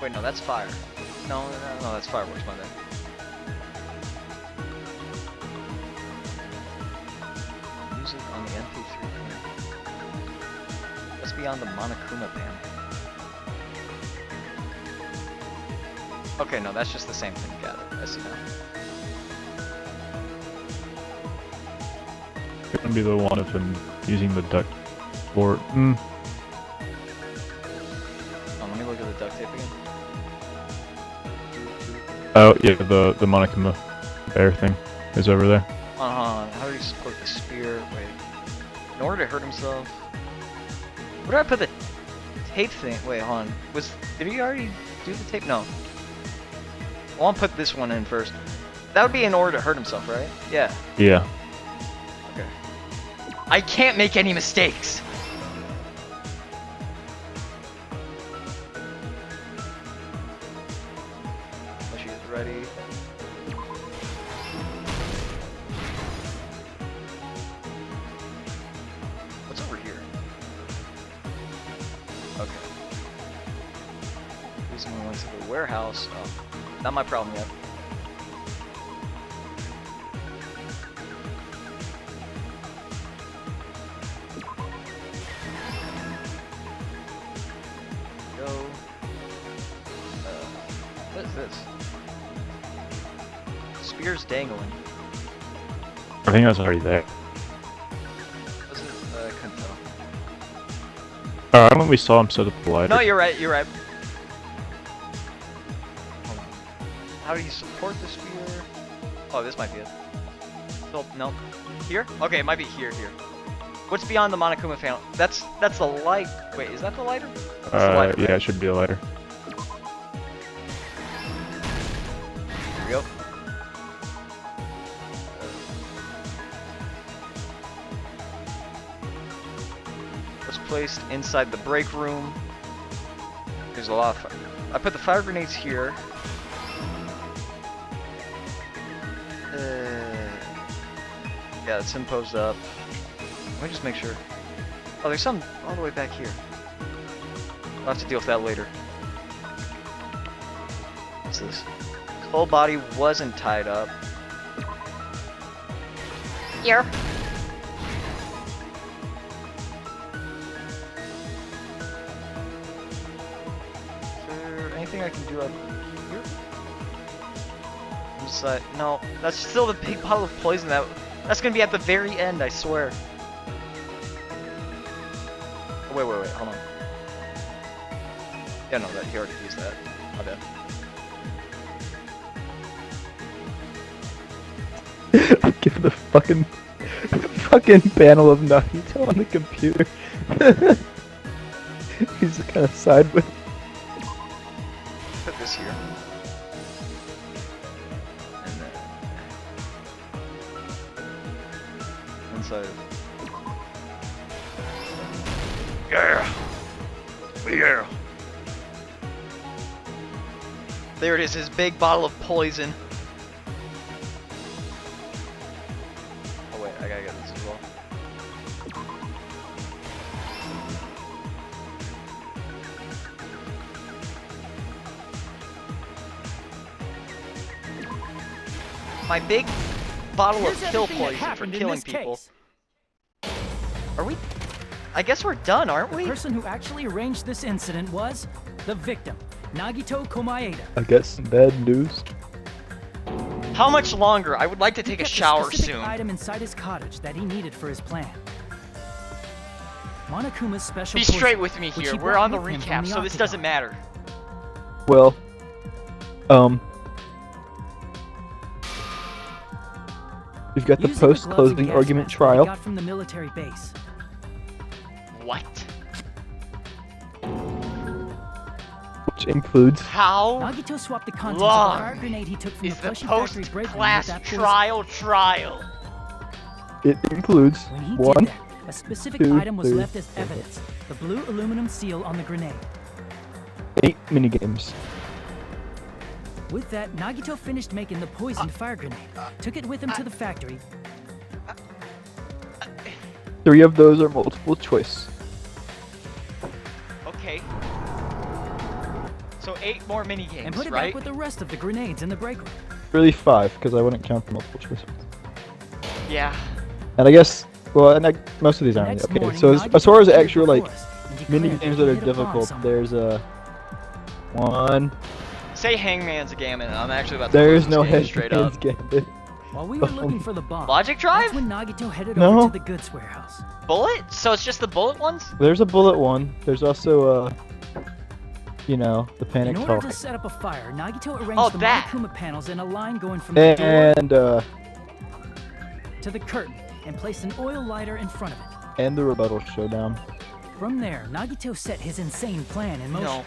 Wait, no, that's fire. No, that's fireworks, my bad. Music on the MP3 player. Must be on the Monokuma band. Okay, no, that's just the same thing. Got it. I see now. It's gonna be the one of him using the duct for. Oh, let me look at the duct tape again. Oh yeah, the Monokuma bear thing is over there. How do you support the spear? Wait. In order to hurt himself. Where did I put the tape thing? Wait, hold on. Did he already do the tape? No. I want to put this one in first. That would be in order to hurt himself, right? Yeah. Yeah. Okay. I can't make any mistakes. ready. What's over here? Okay. Reason we went to the warehouse. Oh, not my problem yet. Go. What is this? Spears dangling. I think I was already there. Was it? I couldn't tell. When we saw him set up the lighter. No, you're right. You're right. Hold on. How do you support the spear? Oh, this might be it. Oh, no. Here? Okay, it might be here. What's beyond the Monokuma panel? That's the light. Wait, is that the lighter? That's the lighter, Yeah, right? it should be a lighter. Here we go. Was placed inside the break room. There's a lot of fire. I put the fire grenades here. Yeah, it's imposed up. Let me just make sure. Oh, there's some all the way back here. I'll have to deal with that later. What's this? His whole body wasn't tied up. Here. Is there anything I can do up here? Inside? No, that's still the big bottle of poison. That's gonna be at the very end, I swear. Oh, wait, hold on. Yeah, no, he already used that. My bad. Give the fucking panel of Nagito on the computer. He's kind of sideways. Put this here. And then inside. Yeah. There it is, his big bottle of poison. Oh wait, I gotta get this as well. My big bottle of kill poison for killing people. Are we? I guess we're done, aren't we? The person who actually arranged this incident was the victim, Nagito Komaeda. I got some bad news. How much longer? I would like to take a shower the specific soon. item inside his cottage that he needed for his plan. Monokuma's special Be poison, straight with me which here. he We're brought on the with him from recap, so this Octagon. doesn't matter. Well, we've got the Using gloves and post-closing gas argument mask trial. he got from the military base. What? Which includes How Nagito swapped the contents of long a fire grenade he took from is the the Plushie factory break room with post-class that poison. trial? it includes When he one, did that, a specific 2, item was 3, left as evidence: the blue aluminum seal on the grenade. 8 minigames. With that, Nagito finished making the poisoned fire grenade, took it with him to the factory, 3 of those are multiple choice. Okay. So 8 more mini and games, put it right? back with the rest of the grenades in the break room. Really 5, because I wouldn't count the multiple choice ones. Yeah. And I guess, well, and most of these aren't. next Okay, morning, so as far as Nagito actual, like, appeared before us and declared mini games that are he hit a bomb difficult, somewhere. there's one. Say Hangman's Gambit. I'm actually about to There's close no this game straight up. Gambit. While we were looking for the bomb, Logic Drive? that's when Nagito headed No. over to the goods warehouse. Bullet? So it's just the bullet ones? There's a bullet one. There's also you know, the panic In order talk. to set up a fire, Nagito arranged Oh, the that. Monokuma panels in a line going from the door And to the curtain and placed an oil lighter in front of it. and the rebuttal showdown. From there, Nagito set his insane plan in motion.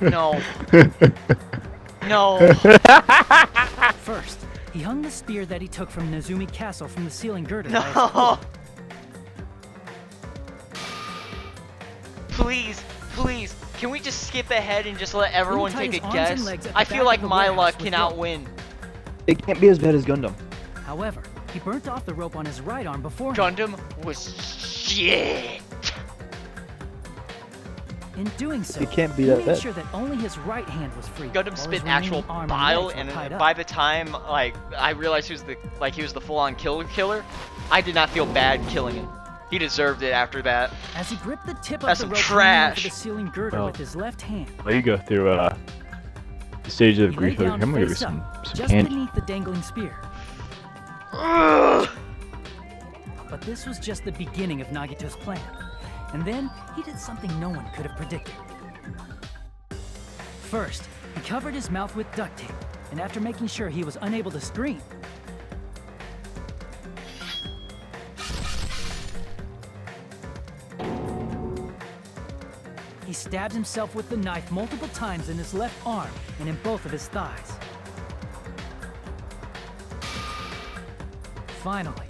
No. No. First, he hung the spear that he took from Nezumi Castle from the ceiling girder. by its cord. No. Please, Can we just skip ahead and just let everyone tied take a his arms and guess? legs at the I feel back like of the my warehouse luck with can rope. outwin. It can't be as bad as Gundam. However, he burnt off the rope on his right arm before. Gundam was shit. In doing so, It can't be he that made bad. sure that only his right hand was free. Gundam while his spit remaining actual arm bile, legs were and tied up. by the time like I realized he was the full-on killer, I did not feel bad killing him. He deserved it after that. As he gripped the tip That's of the some rope hanging over trash. the ceiling girder Well, with his left hand, Well, you go through the stage of he lay grief. I'm down gonna give you face some up, just candy. beneath the dangling spear. But this was just the beginning of Nagito's plan. And then, he did something no one could have predicted. First, he covered his mouth with duct tape, and after making sure he was unable to scream, he stabbed himself with the knife multiple times in his left arm and in both of his thighs. Finally,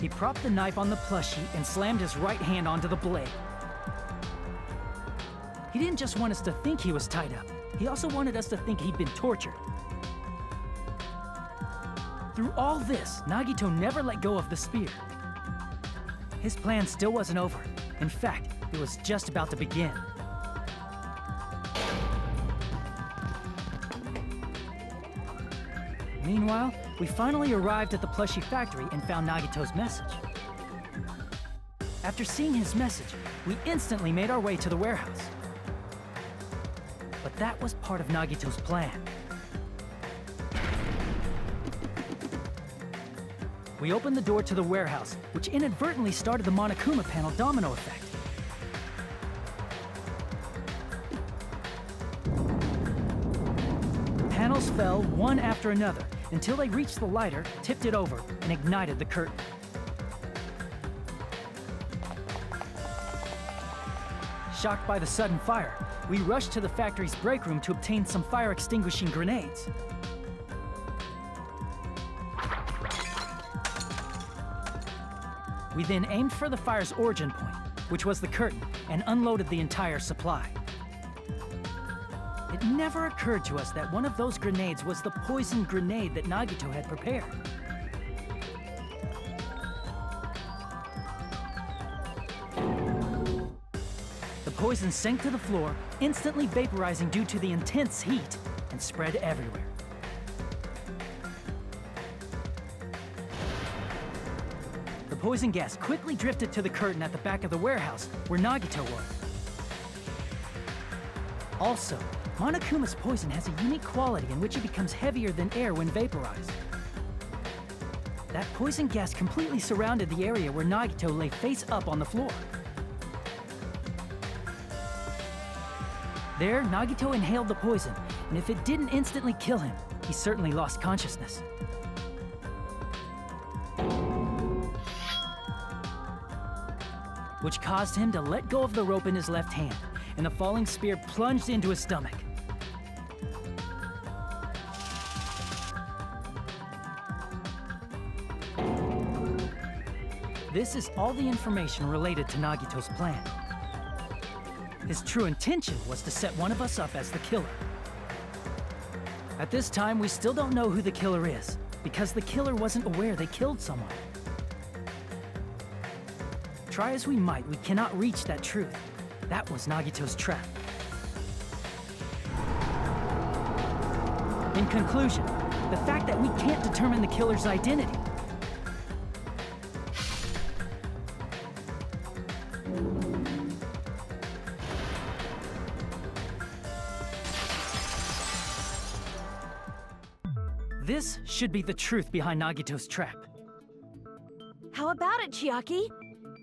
he propped the knife on the plushie and slammed his right hand onto the blade. He didn't just want us to think he was tied up. He also wanted us to think he'd been tortured. Through all this, Nagito never let go of the spear. His plan still wasn't over. In fact, it was just about to begin. Meanwhile, we finally arrived at the plushie factory and found Nagito's message. After seeing his message, we instantly made our way to the warehouse. But that was part of Nagito's plan. We opened the door to the warehouse, which inadvertently started the Monokuma panel domino effect. Panels fell one after another until they reached the lighter, tipped it over, and ignited the curtain. Shocked by the sudden fire, we rushed to the factory's break room to obtain some fire-extinguishing grenades. We then aimed for the fire's origin point, which was the curtain, and unloaded the entire supply. It never occurred to us that one of those grenades was the poison grenade that Nagito had prepared. The poison sank to the floor, instantly vaporizing due to the intense heat, and spread everywhere. The poison gas quickly drifted to the curtain at the back of the warehouse, where Nagito was. Also, Monokuma's poison has a unique quality in which it becomes heavier than air when vaporized. That poison gas completely surrounded the area where Nagito lay face up on the floor. There, Nagito inhaled the poison, and if it didn't instantly kill him, he certainly lost consciousness. Which caused him to let go of the rope in his left hand, and the falling spear plunged into his stomach. This is all the information related to Nagito's plan. His true intention was to set one of us up as the killer. At this time, we still don't know who the killer is, because the killer wasn't aware they killed someone. Try as we might, we cannot reach that truth. That was Nagito's trap. In conclusion, the fact that we can't determine the killer's identity This should be the truth behind Nagito's trap. How about it, Chiaki?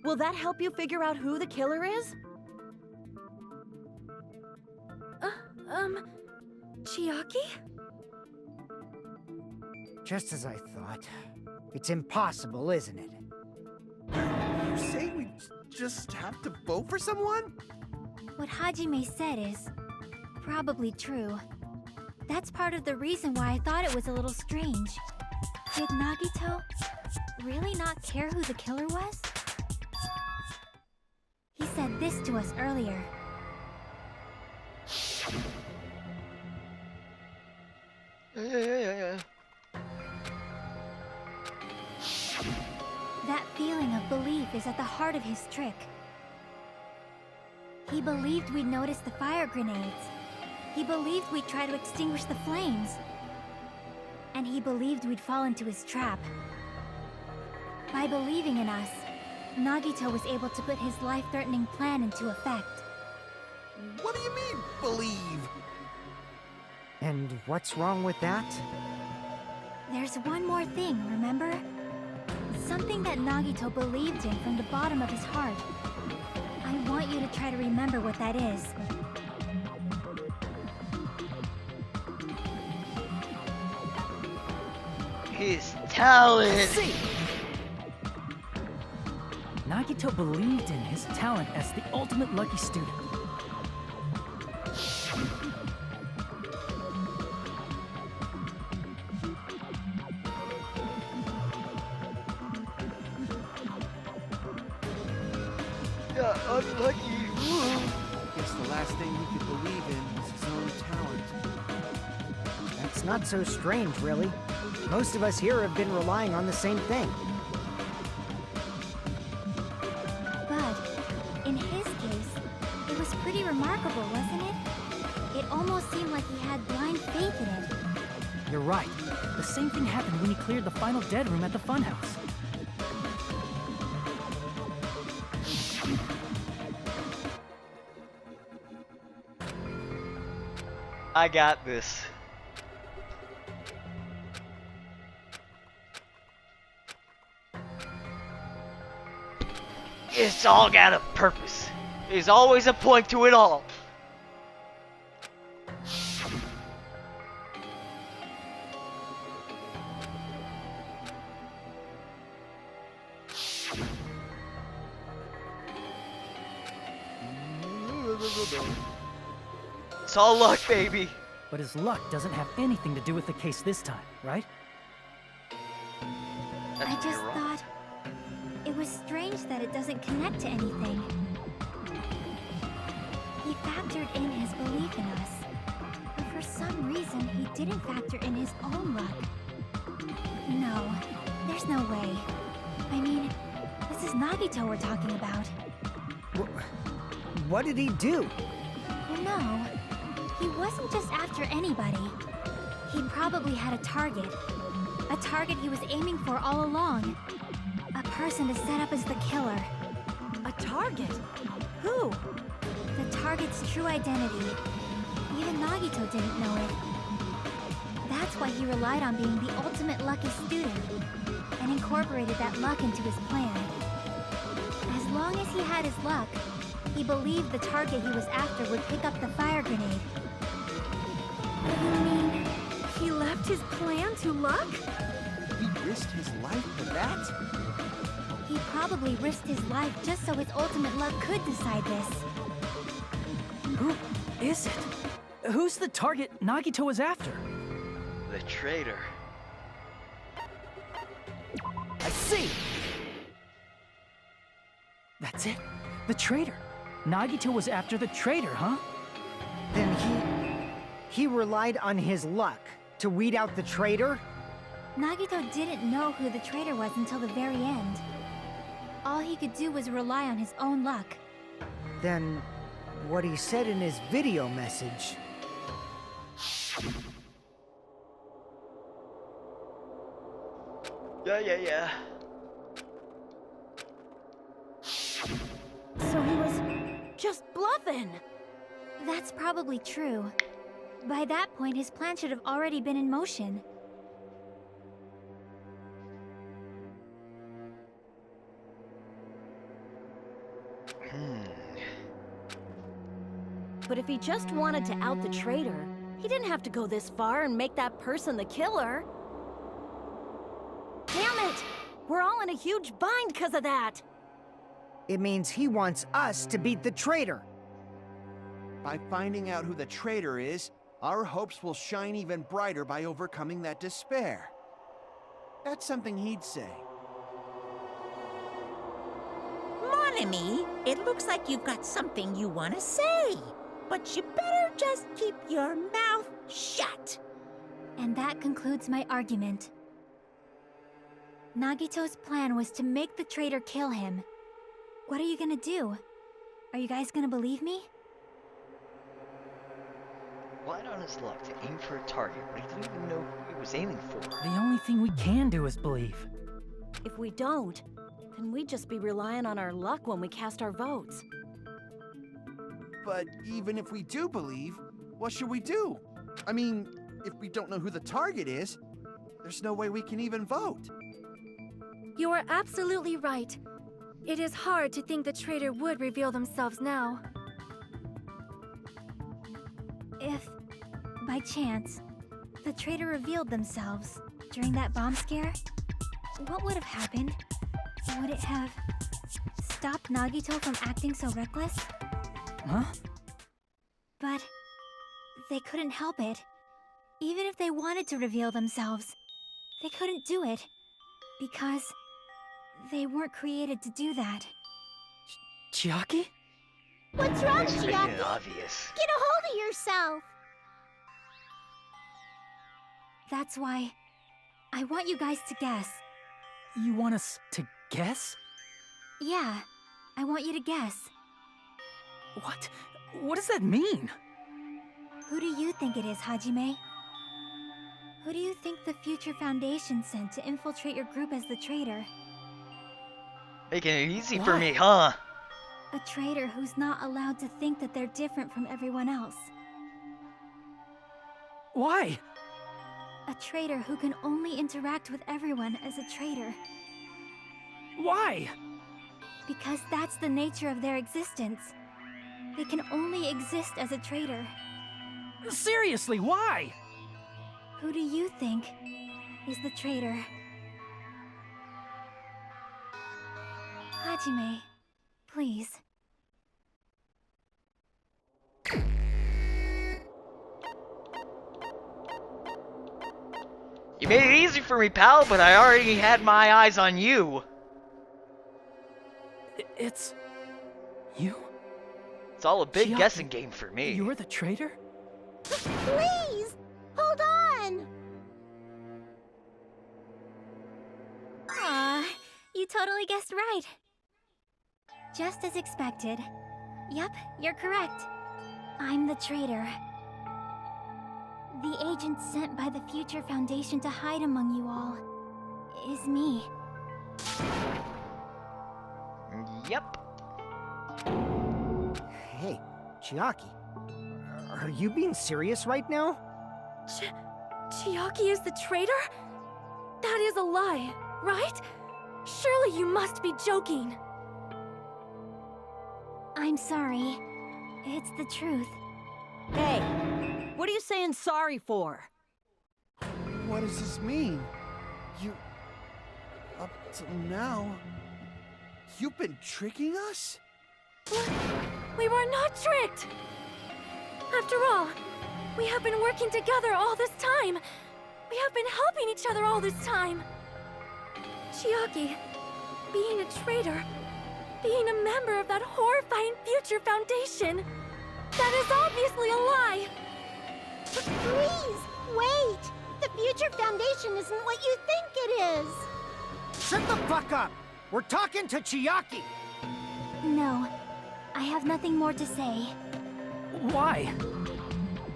Will that help you figure out who the killer is? Chiaki? Just as I thought. It's impossible, isn't it? You say we just have to vote for someone? What Hajime said is probably true. That's part of the reason why I thought it was a little strange. Did Nagito really not care who the killer was? He said this to us earlier. Yeah. That feeling of belief is at the heart of his trick. He believed we'd notice the fire grenades. He believed we'd try to extinguish the flames. And he believed we'd fall into his trap. By believing in us, Nagito was able to put his life-threatening plan into effect. What do you mean, believe? And what's wrong with that? There's one more thing, remember? Something that Nagito believed in from the bottom of his heart. I want you to try to remember what that is. His talent! See! Nagito believed in his talent as the ultimate lucky student. Unlucky. Guess the last thing he could believe in was his own talent. That's not so strange, really. Most of us here have been relying on the same thing. But, in his case, it was pretty remarkable, wasn't it? It almost seemed like he had blind faith in it. You're right. The same thing happened when he cleared the final dead room at the funhouse. I got this. It's all got a purpose. There's always a point to it all. It's all luck, baby. But his luck doesn't have anything to do with the case this time, right? That's I where just you're wrong. thought it was strange that it doesn't connect to anything. He factored in his belief in us, but for some reason he didn't factor in his own luck. No, there's no way. I mean, this is Nagito we're talking about. What did he do? Well, no, he wasn't just after anybody. He probably had a target. A target he was aiming for all along. A person to set up as the killer. A target? Who? The target's true identity. Even Nagito didn't know it. That's why he relied on being the ultimate lucky student, and incorporated that luck into his plan. As long as he had his luck, he believed the target he was after would pick up the fire grenade. You mean he left his plan to luck? He risked his life for that? He probably risked his life just so his ultimate luck could decide this. Who is it? Who's the target Nagito was after? The traitor. I see! That's it. The traitor. Nagito was after the traitor, huh? Then he relied on his luck to weed out the traitor? Nagito didn't know who the traitor was until the very end. All he could do was rely on his own luck. Then what he said in his video message. Yeah. So he was just bluffing. That's probably true. By that point, his plan should have already been in motion. But if he just wanted to out the traitor, he didn't have to go this far and make that person the killer. Damn it! We're all in a huge bind because of that! It means he wants us to beat the traitor. By finding out who the traitor is, our hopes will shine even brighter by overcoming that despair. That's something he'd say. enemy, it looks like you've got something you want to say. But you better just keep your mouth shut. And that concludes my argument. Nagito's plan was to make the traitor kill him. What are you gonna do? Are you guys gonna believe me? Relied on his luck to aim for a target, but he didn't even know who he was aiming for. The only thing we can do is believe. If we don't, then we'd just be relying on our luck when we cast our votes. But even if we do believe, what should we do? I mean, if we don't know who the target is, there's no way we can even vote. You are absolutely right. It is hard to think the traitor would reveal themselves now. If, by chance, the traitor revealed themselves during that bomb scare, what would have happened? Would it have stopped Nagito from acting so reckless? Huh? But they couldn't help it. Even if they wanted to reveal themselves, they couldn't do it because they weren't created to do that. Chiaki? What's wrong, Thanks for making Chiaki? it obvious. Get a hold of yourself! That's why I want you guys to guess. You want us to guess? Yeah, I want you to guess. What? What does that mean? Who do you think it is, Hajime? Who do you think the Future Foundation sent to infiltrate your group as the traitor? Making it easy for me, huh? A traitor who's not allowed to think that they're different from everyone else. Why? A traitor who can only interact with everyone as a traitor. Why? Because that's the nature of their existence. They can only exist as a traitor. Seriously, why? Who do you think is the traitor? Hajime, please. You made it easy for me, pal, but I already had my eyes on you. It's... you? It's all a big Chiaki, guessing game for me. You were the traitor? Please! Hold on! Aw, you totally guessed right. Just as expected. Yep, you're correct. I'm the traitor. The agent sent by the Future Foundation to hide among you all is me. Yep. Hey, Chiaki. Are you being serious right now? Chiaki is the traitor? That is a lie, right? Surely you must be joking. I'm sorry. It's the truth. Hey, what are you saying sorry for? What does this mean? Up till now, you've been tricking us? We were not tricked! After all, we have been working together all this time. We have been helping each other all this time. Chiaki, being a traitor, being a member of that horrifying Future Foundation, that is obviously a lie! Please, wait! The Future Foundation isn't what you think it is! Shut the fuck up! We're talking to Chiaki! No, I have nothing more to say. Why?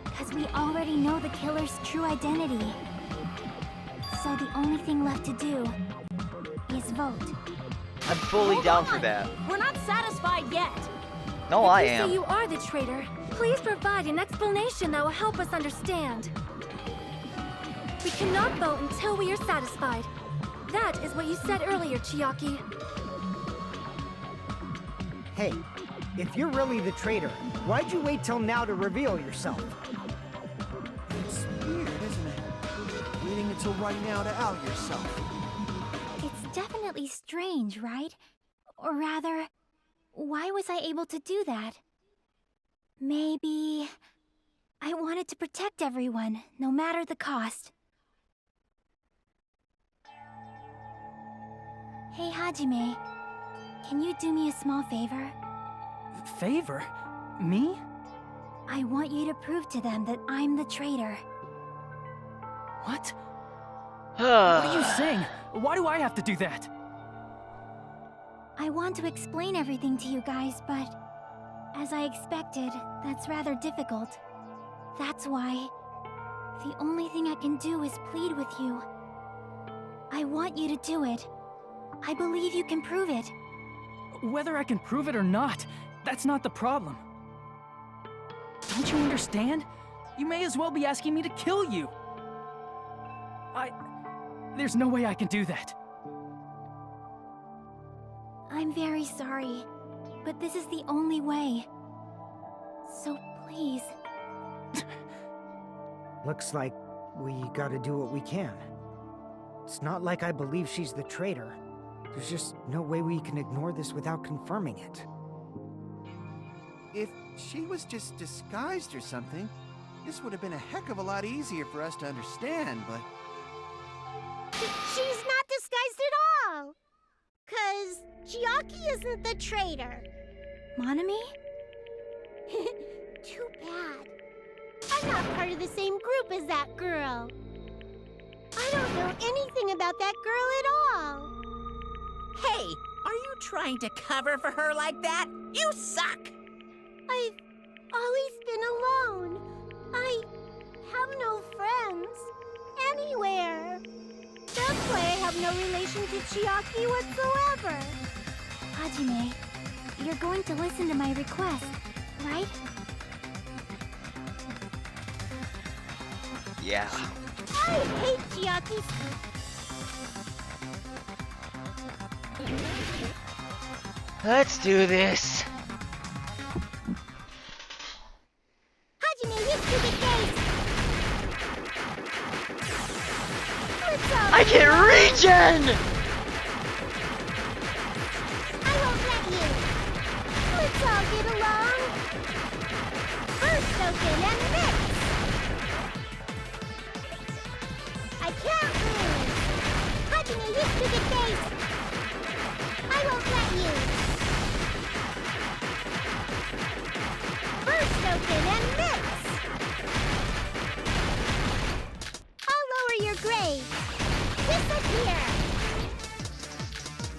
Because we already know the killer's true identity. So the only thing left to do is vote. I'm fully Hold down for on. that. We're not satisfied yet. No, I If you say am. you are the traitor, please provide an explanation that will help us understand. We cannot vote until we are satisfied. That is what you said earlier, Chiaki. Hey, if you're really the traitor, why'd you wait till now to reveal yourself? It's weird, isn't it? Waiting until right now to out yourself. It's definitely strange, right? Or rather, why was I able to do that? Maybe I wanted to protect everyone, no matter the cost. Hey, Hajime. Can you do me a small favor? Favor? Me? I want you to prove to them that I'm the traitor. What? What are you saying? Why do I have to do that? I want to explain everything to you guys, but as I expected, that's rather difficult. That's why the only thing I can do is plead with you. I want you to do it. I believe you can prove it. Whether I can prove it or not, that's not the problem. Don't you understand? You may as well be asking me to kill you. There's no way I can do that. I'm very sorry, but this is the only way. So please. Looks like we gotta do what we can. It's not like I believe she's the traitor. There's just no way we can ignore this without confirming it. If she was just disguised or something, this would have been a heck of a lot easier for us to understand, but... She's not disguised at all! 'Cause Chiaki isn't the traitor. Monami? Too bad. I'm not part of the same group as that girl. I don't know anything about that girl at all. Hey, are you trying to cover for her like that? You suck! I've always been alone. I have no friends anywhere. That's why I have no relation to Chiaki whatsoever. Hajime, you're going to listen to my request, right? Yeah. I hate Chiaki. Let's do this. Hajime, you stupid face! I get regen! I won't let you. Let's all get along. First open and mix. I can't lose. Hajime, you stupid face. I won't let you. First open and mix. I'll lower your grade. Disappear.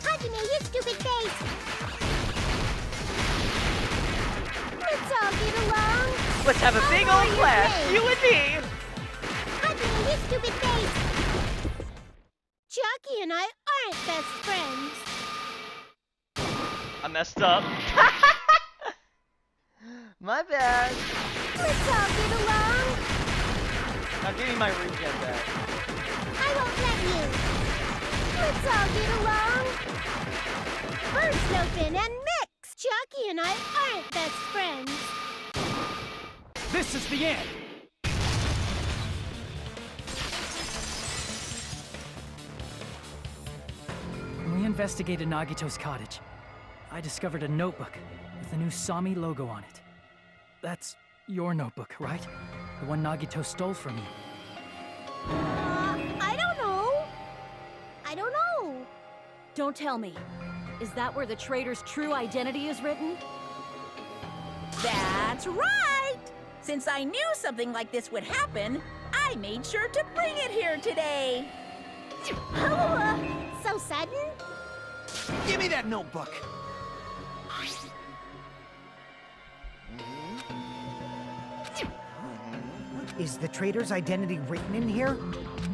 Hajime, you stupid face. Let's all get along. Let's have a big old class, you and me! Hajime, you stupid face. Chiaki and I aren't best friends. I messed up. My bad. Let's all get along. Now give me my regen back. I won't let you. Let's all get along. First open and mix. Chiaki and I aren't best friends. This is the end! When we investigated Nagito's cottage, I discovered a notebook with the new Sami logo on it. That's your notebook, right? The one Nagito stole from you. I don't know. I don't know. Don't tell me. Is that where the traitor's true identity is written? That's right! Since I knew something like this would happen, I made sure to bring it here today. Oh, so sudden? Give me that notebook! Is the traitor's identity written in here?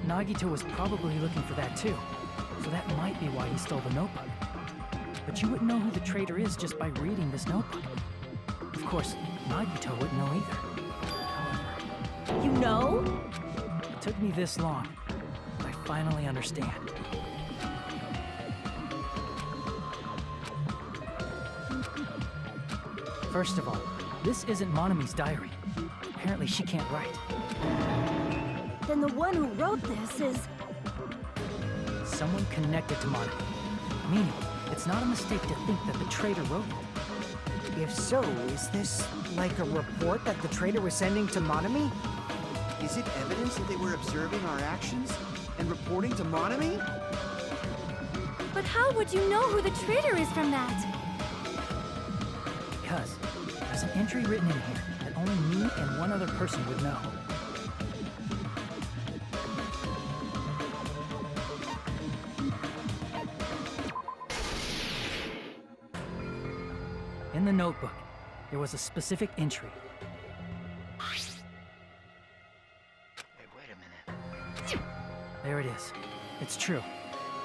Nagito was probably looking for that too, so that might be why he stole the notebook. But you wouldn't know who the traitor is just by reading this notebook. Of course, Nagito wouldn't know either. However, You know? it took me this long, but I finally understand. First of all, this isn't Monami's diary. Apparently she can't write. Then the one who wrote this is... Someone connected to Monami. Meaning, it's not a mistake to think that the traitor wrote it. If so, is this like a report that the traitor was sending to Monami? Is it evidence that they were observing our actions and reporting to Monami? But how would you know who the traitor is from that? Because there's an entry written in here that only me and one other person would know. In the notebook, there was a specific entry. Hey, wait a minute. There it is. It's true.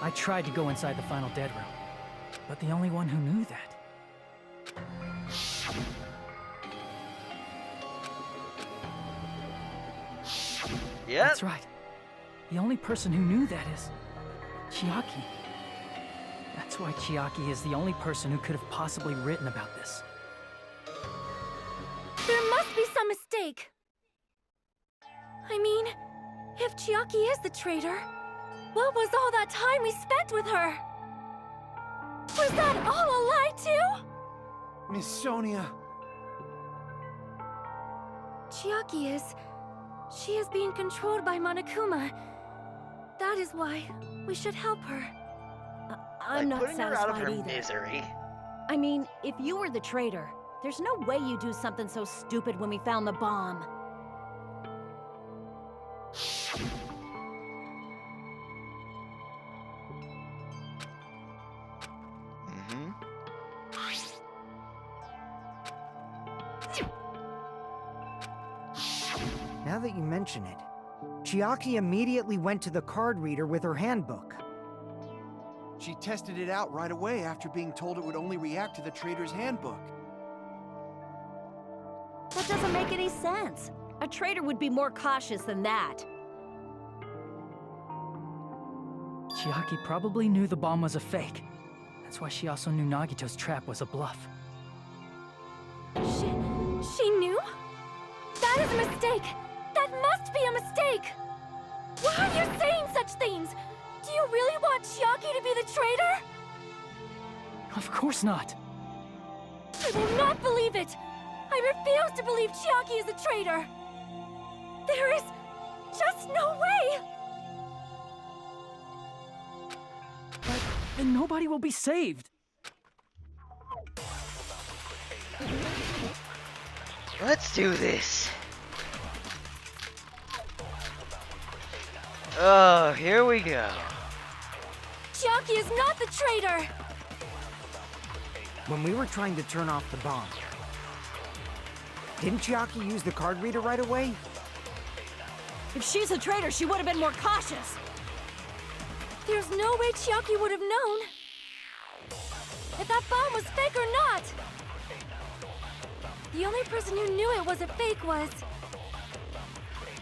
I tried to go inside the final dead room, but the only one who knew that. Yeah. That's right. The only person who knew that is Chiaki. That's why Chiaki is the only person who could have possibly written about this. There must be some mistake. I mean, if Chiaki is the traitor, what was all that time we spent with her? Was that all a lie too? Miss Sonia. Chiaki is... She is being controlled by Monokuma. That is why we should help her. I'm not putting her out of satisfied her either. misery. I mean, if you were the traitor, there's no way you'd do something so stupid when we found the bomb. Now that you mention it, Chiaki immediately went to the card reader with her handbook. She tested it out right away after being told it would only react to the traitor's handbook. That doesn't make any sense. A traitor would be more cautious than that. Chiaki probably knew the bomb was a fake. That's why she also knew Nagito's trap was a bluff. She knew? That is a mistake! That must be a mistake! Why are you saying such things? Do you really want Chiaki to be the traitor? Of course not. I will not believe it! I refuse to believe Chiaki is a traitor! There is just no way! But then nobody will be saved. Let's do this. Oh, here we go. Chiaki is not the traitor! When we were trying to turn off the bomb, didn't Chiaki use the card reader right away? If she's a traitor, she would have been more cautious. There's no way Chiaki would have known if that bomb was fake or not. The only person who knew it was a fake was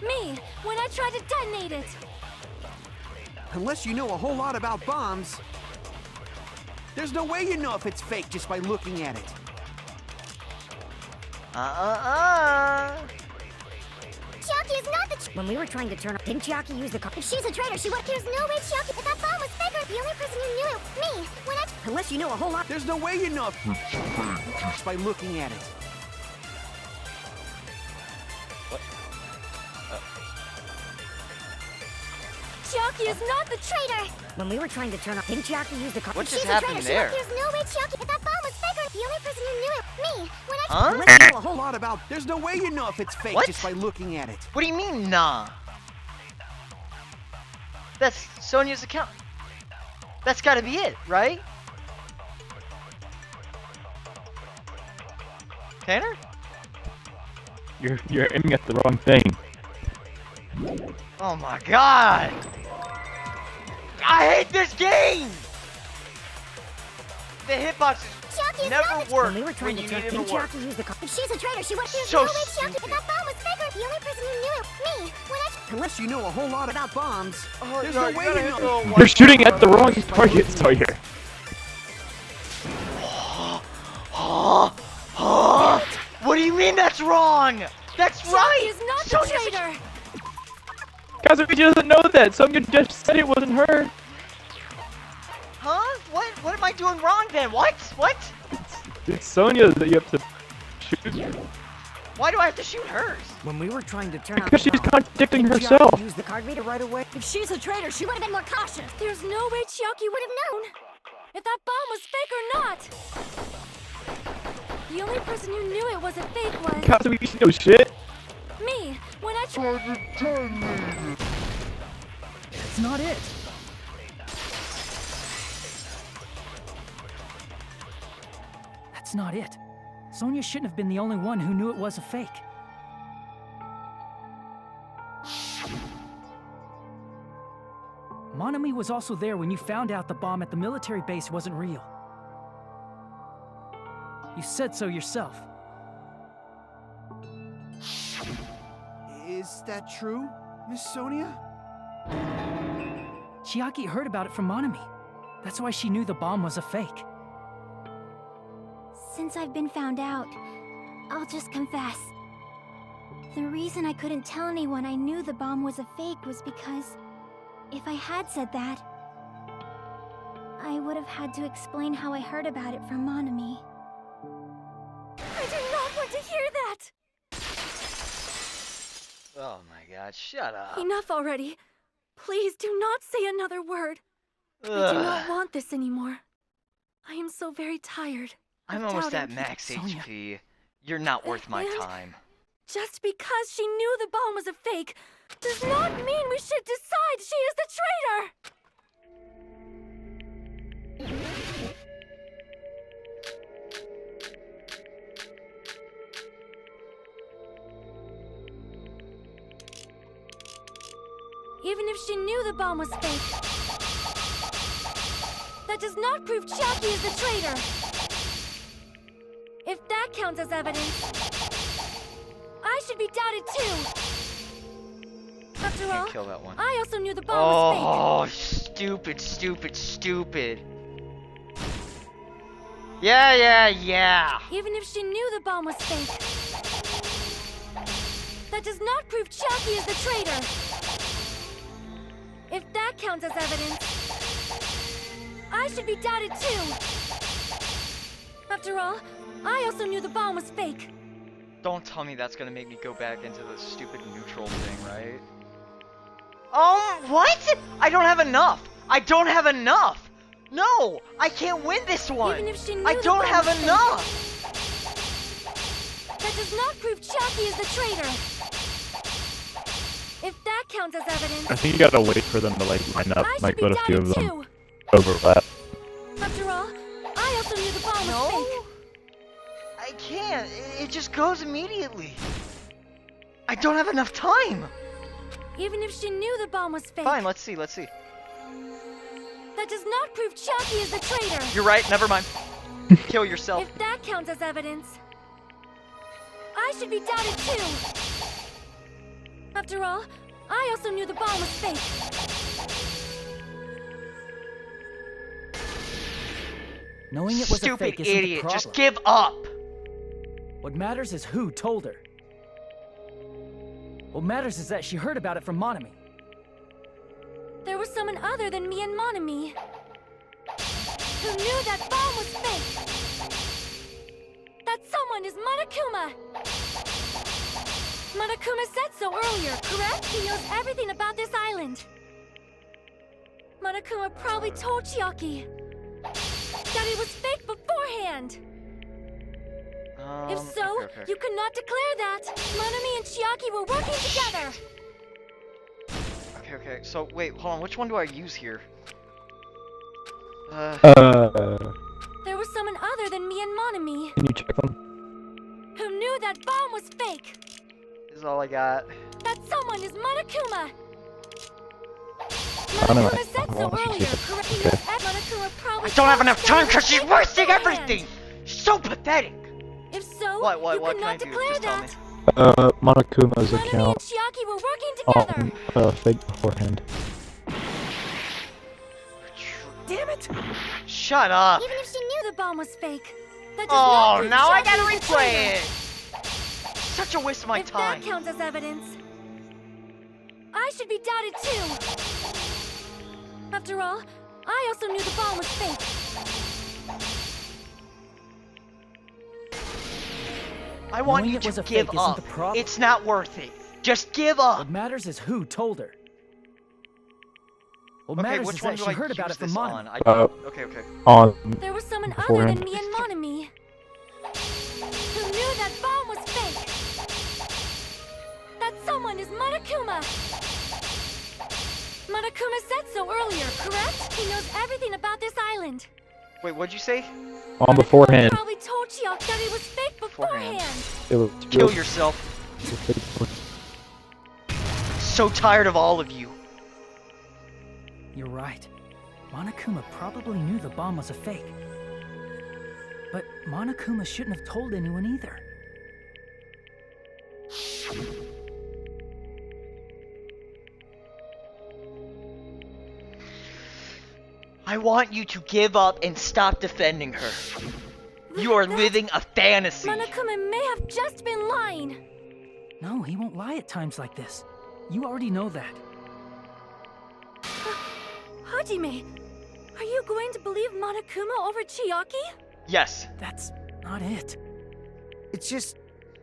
me, when I tried to detonate it. Unless you know a whole lot about bombs, there's no way you know if it's fake just by looking at it. Chiaki is not the When we were trying to turn off, didn't Chiaki use the card? If she's a traitor, she would. There's no way Chiaki. If that bomb was fake, the only person who knew it, me, when I. Unless you know a whole lot. There's no way you know just by looking at it. Chiaki is not the traitor! When we were trying to turn off, didn't Chiaki use the card? What If just she's a happened traitor, there? There's no way Chiaki. If that bomb was fake, the only person who knew it, me, when I. Huh? Unless you know a whole lot about. There's no way you know if it's fake What? just by looking at it. What do you mean, nah? That's Sonia's account. That's gotta be it, right? Tanner? You're aiming at the wrong thing. Oh my god! I hate this game! The hitboxes Chiaki is never not the work When we were when trying you to need turn, them didn't to work. Chiaki use the card? If she's a traitor, she would. There's So no way Chiaki. stupid. If that bomb was fake, the only person who knew it, me, when I. Unless you know a whole lot about bombs, Oh, there's no, no way you you gotta know. hit the You're shooting at the wrong target, Sawyer. What do you mean that's wrong? That's right! Chiaki is not the Sonia's a- traitor! Kazumi doesn't know that. Someone just said it wasn't her. Huh? What am I doing wrong then? What? It's Sonia that you have to shoot. Why do I have to shoot hers? When we were trying to turn off Because the she's bomb, contradicting didn't herself. Chiaki use the card reader right away? If she's a traitor, she would have been more cautious. There's no way Chiaki would have known. if that bomb was fake or not. The only person who knew it was a fake was Katsu, you know shit. me. When I tried to turn me. That's not it. That's not it. Sonia shouldn't have been the only one who knew it was a fake. Monami was also there when you found out the bomb at the military base wasn't real. You said so yourself. Is that true, Miss Sonia? Chiaki heard about it from Monami. That's why she knew the bomb was a fake. Since I've been found out, I'll just confess. The reason I couldn't tell anyone I knew the bomb was a fake was because if I had said that, I would have had to explain how I heard about it from Monami. I do not want to hear that! Oh my god, shut up. Enough already. Please do not say another word. I do not want this anymore. I am so very tired. I'm almost at max HP. You're not worth my time. Just because she knew the bomb was a fake does not mean we should decide she is the traitor! Even if she knew the bomb was fake, that does not prove Chiaki is the traitor! If that counts as evidence, I should be doubted too! After all, Kill that one. I also knew the bomb was fake! Oh, stupid, stupid, stupid. Yeah. Even if she knew the bomb was fake, that does not prove Chiaki is the traitor! If that counts as evidence, I should be doubted too! After all, I also knew the bomb was fake. Don't tell me that's gonna make me go back into the stupid neutral thing, right? What? I don't have enough! I don't have enough! No! I can't win this one! Even if she knew I the don't bomb have was enough! fake, that does not prove Chiaki is the traitor! If that counts as evidence, I think you gotta wait for them to like line up, I should like be let a few doubted of them too! overlap. After all, I also knew the bomb was fake! I can't. It just goes immediately. I don't have enough time! Even if she knew the bomb was fake, Fine, let's see. that does not prove Chiaki is the traitor! You're right, never mind. Kill yourself. If that counts as evidence, I should be doubted too! After all, I also knew the bomb was fake! Knowing it was a Stupid fake isn't the idiot, problem. just give up! What matters is who told her. What matters is that she heard about it from Monami. There was someone other than me and Monami who knew that bomb was fake! That someone is Monokuma! Monokuma said so earlier, correct? He knows everything about this island. Monokuma probably told Chiaki that it was fake beforehand. If so, okay. you could not declare that. Monami and Chiaki were working together. Okay, so wait, hold on, which one do I use here? There was someone other than me and Monami Can you check them? who knew that bomb was fake. This is all I got. That someone is Monokuma. Anyway, Monokuma said so earlier, correct? He knows Monokuma probably I don't have enough time told because she's Chiaki wasting beforehand. everything! So pathetic! If so, What you could can I not do? declare Just tell me. that. Monokuma's Monami and account Chiaki were working together. fake beforehand. Damn it! Shut up! Even if she knew the bomb was fake, that does Oh, not prove now I Chiaki gotta is the replay traitor. it! Such a waste of my If time. that counts as evidence, I should be doubted too. After all, I also knew the bomb was fake. I want Knowing you it was to a give fake isn't up. the problem. It's not worth it. Just give up. What matters is who told her. What Okay, matters which is one that do she I heard about use it from this Monomi. on? Okay. On There was someone other beforehand. than me and Monomi who knew that bomb was fake. That someone is Monokuma. Monokuma said so earlier, correct? He knows everything about this island. Wait, what'd you say? On beforehand. Probably told Chiaki that it was fake beforehand. It was Kill yourself. So tired of all of you. You're right. Monokuma probably knew the bomb was a fake. But Monokuma shouldn't have told anyone either. I want you to give up and stop defending her. You are living a fantasy. Monokuma may have just been lying. No, he won't lie at times like this. You already know that. Hajime, are you going to believe Monokuma over Chiaki? Yes. That's not it. It's just,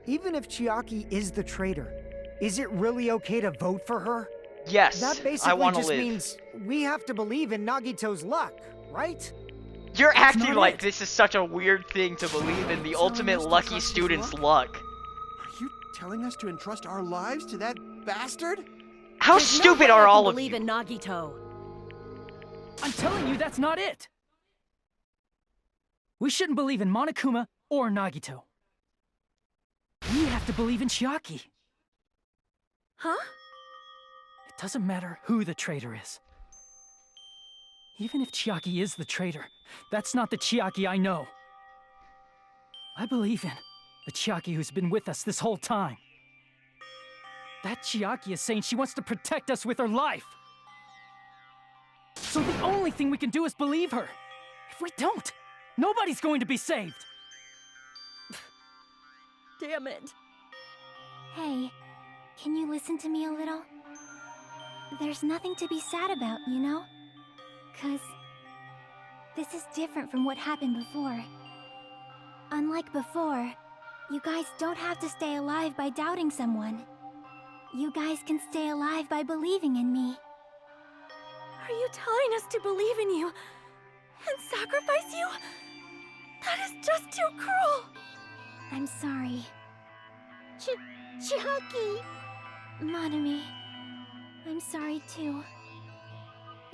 even if Chiaki is the traitor, is it really okay to vote for her? Yes, That I basically want to just live. means we have to believe in Nagito's luck, right? You're That's acting not like it. this is such a weird thing to believe in the Telling ultimate us to lucky trust his student's luck? luck. Are you telling us to entrust our lives to that bastard? How There's no stupid way I are can all of believe you? in Nagito. I'm telling you, that's not it. We shouldn't believe in Monokuma or Nagito. We have to believe in Chiaki. Huh? It doesn't matter who the traitor is. Even if Chiaki is the traitor, that's not the Chiaki I know. I believe in the Chiaki who's been with us this whole time. That Chiaki is saying she wants to protect us with her life. So the only thing we can do is believe her. If we don't, nobody's going to be saved. Damn it. Hey, can you listen to me a little? There's nothing to be sad about, you know? 'Cause this is different from what happened before. Unlike before, you guys don't have to stay alive by doubting someone. You guys can stay alive by believing in me. Are you telling us to believe in you and sacrifice you? That is just too cruel. I'm sorry. Chiaki! Monomi, I'm sorry too.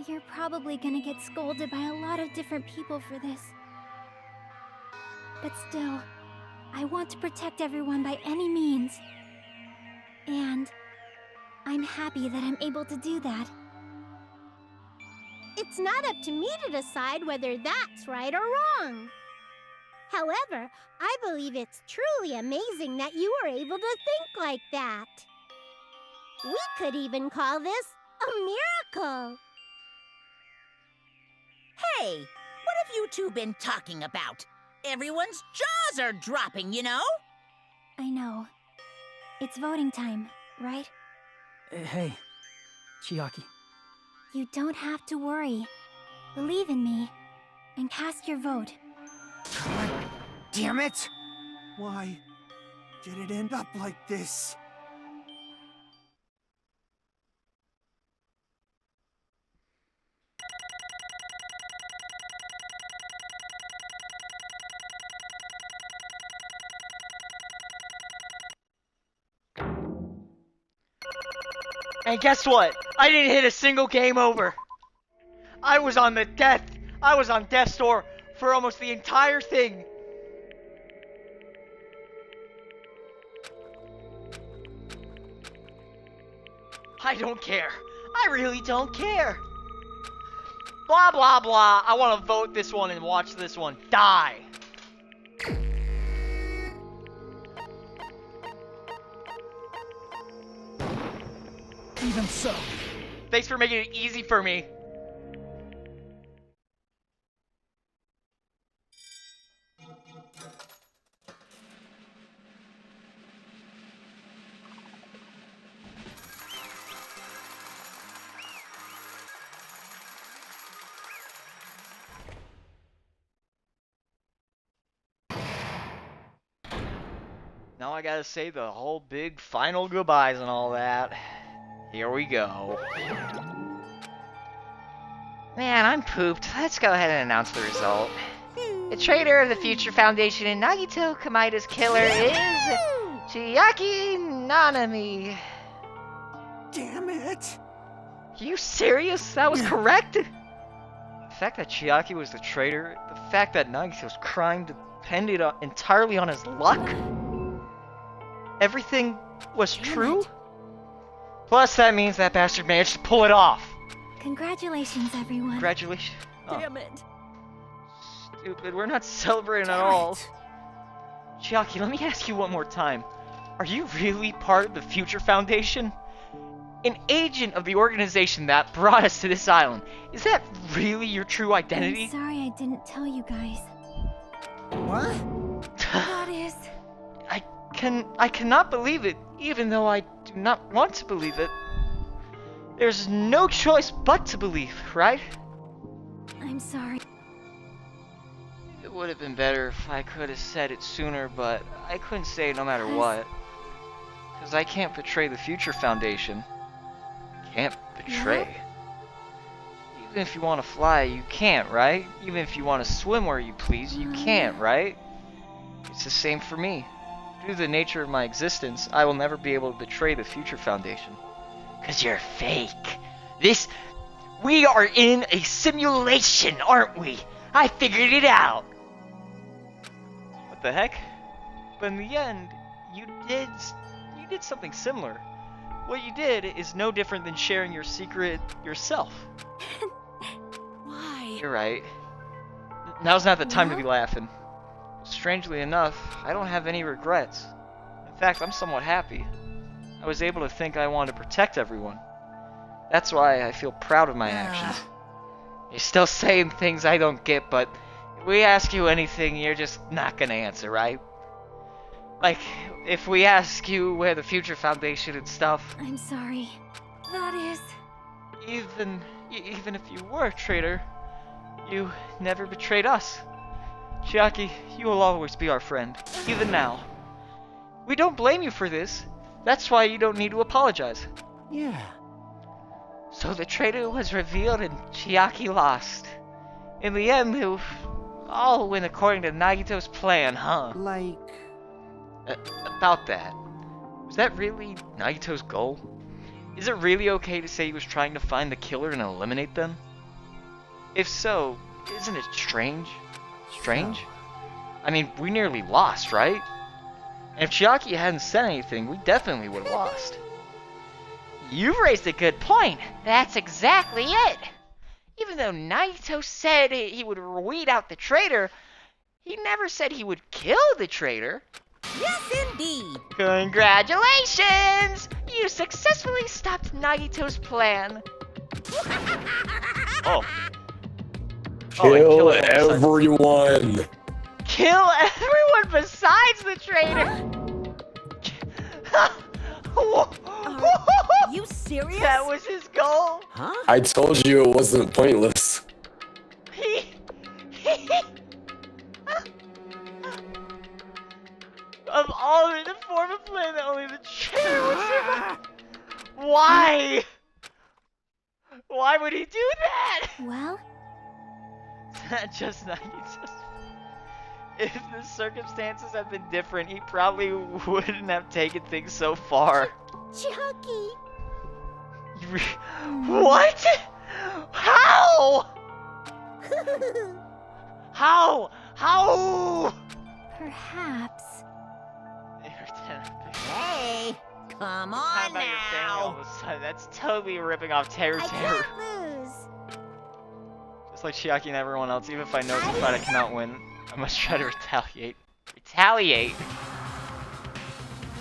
You're probably gonna get scolded by a lot of different people for this. But still, I want to protect everyone by any means. And I'm happy that I'm able to do that. It's not up to me to decide whether that's right or wrong. However, I believe it's truly amazing that you were able to think like that. We could even call this a miracle. Hey, what have you two been talking about? Everyone's jaws are dropping, you know? I know. It's voting time, right? Hey, Chiaki. You don't have to worry. Believe in me, and cast your vote. God damn it! Why did it end up like this? And guess what? I didn't hit a single game over. I was on death's door for almost the entire thing. I don't care. I really don't care. Blah, blah, blah. I want to vote this one and watch this one die. Even so. Thanks for making it easy for me. Now I gotta say the whole big final goodbyes and all that. Here we go. Man, I'm pooped. Let's go ahead and announce the result. The traitor of the Future Foundation in Nagito Kamaida's killer is Chiaki Nanami. Damn it! Are you serious? That was correct? The fact that Chiaki was the traitor, the fact that Nagito's crime depended entirely on his luck? Everything was true? Plus, that means that bastard managed to pull it off. Congratulations, everyone. Congratulations. Oh. Damn it. Stupid, we're not celebrating at all. Chiaki, let me ask you one more time. Are you really part of the Future Foundation? An agent of the organization that brought us to this island. Is that really your true identity? I'm sorry I didn't tell you guys. What? That is... I cannot believe it, even though I do not want to believe it. There's no choice but to believe, right? I'm sorry. It would have been better if I could have said it sooner, but I couldn't say it no matter what. Because I can't betray the Future Foundation. Can't betray. Even if you want to fly, you can't, right? Even if you want to swim where you please, you can't, right? It's the same for me. Due to the nature of my existence, I will never be able to betray the Future Foundation. Cause you're fake. We are in a simulation, aren't we? I figured it out. What the heck? But in the end, you did something similar. What you did is no different than sharing your secret yourself. Why? You're right. Now's not the time to be laughing. Strangely enough, I don't have any regrets. In fact, I'm somewhat happy. I was able to think I wanted to protect everyone. That's why I feel proud of my actions. You're still saying things I don't get, but if we ask you anything, you're just not gonna answer, right? Like, if we ask you where the Future Foundation and stuff... I'm sorry. That is... Even if you were a traitor, you never betrayed us. Chiaki, you will always be our friend, even now. We don't blame you for this. That's why you don't need to apologize. Yeah. So the traitor was revealed and Chiaki lost. In the end, it all went according to Nagito's plan, huh? Like... About that. Was that really Nagito's goal? Is it really okay to say he was trying to find the killer and eliminate them? If so, isn't it strange? Strange? I mean, we nearly lost, right? And if Chiaki hadn't said anything, we definitely would have lost. You've raised a good point. That's exactly it. Even though Nagito said he would weed out the traitor, he never said he would kill the traitor. Yes, indeed. Congratulations! You successfully stopped Nagito's plan. Oh. Kill everyone! Kill everyone besides the traitor! Are you serious? That was his goal? Huh? I told you it wasn't pointless. Of all of it, the form of plan that only the traitor would survive. Why? Why would he do that? Well? That's just Nagito's. If the circumstances had been different, he probably wouldn't have taken things so far. Chucky! What? How? How? Perhaps. Hey, come How on about your family all now. of a sudden? That's totally ripping off Terror. I can't lose. Just like Chiaki and everyone else, even if I know it's a fight I cannot win, I must try to retaliate. Retaliate?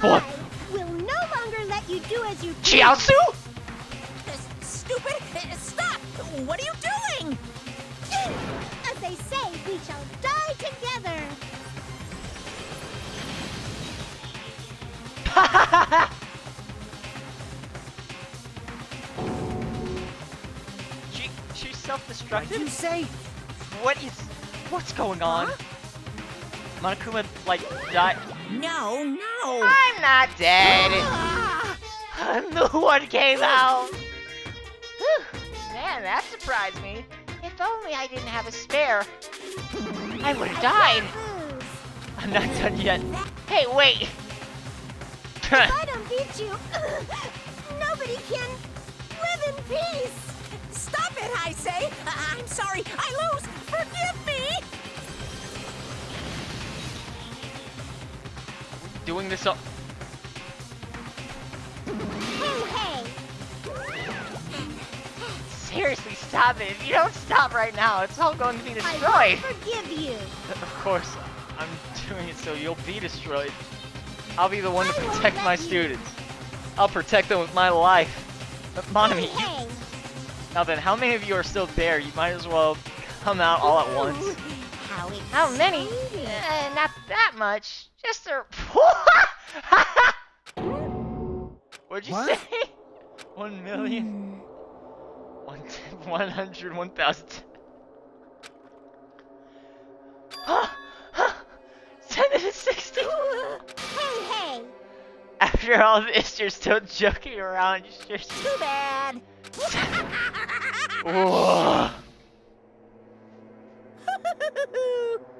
What? We'll no longer let you do as you please. Chiaotzu? Stupid! Stop! What are you doing? As they say, we shall die together. She's self-destructive? What'd you say? What's going on? Monokuma, like, died? No. I'm not dead! A new one came out! Whew, man, that surprised me. only I didn't have a spare, I would have died. I'm not done yet. Hey, wait! If I don't beat you, nobody can live in peace. Stop it, I say! I'm sorry, I lose! Forgive me! Doing this up. Hey! Seriously, stop it. If you don't stop right now, it's all going to be I destroyed. won't forgive you. Of course, I'm doing it so you'll be destroyed. I'll be the one to I won't protect let my you. students. I'll protect them with my life. But Monami, you... Hey! Now then, how many of you are still there? You might as well come out all at once. Ooh, How many? exciting. Not that much. Just a... What'd you What? say? 1 million? 100, 1,000. 10 to the 60. Hey! After all this, you're still joking around. You're Too bad! Whoa.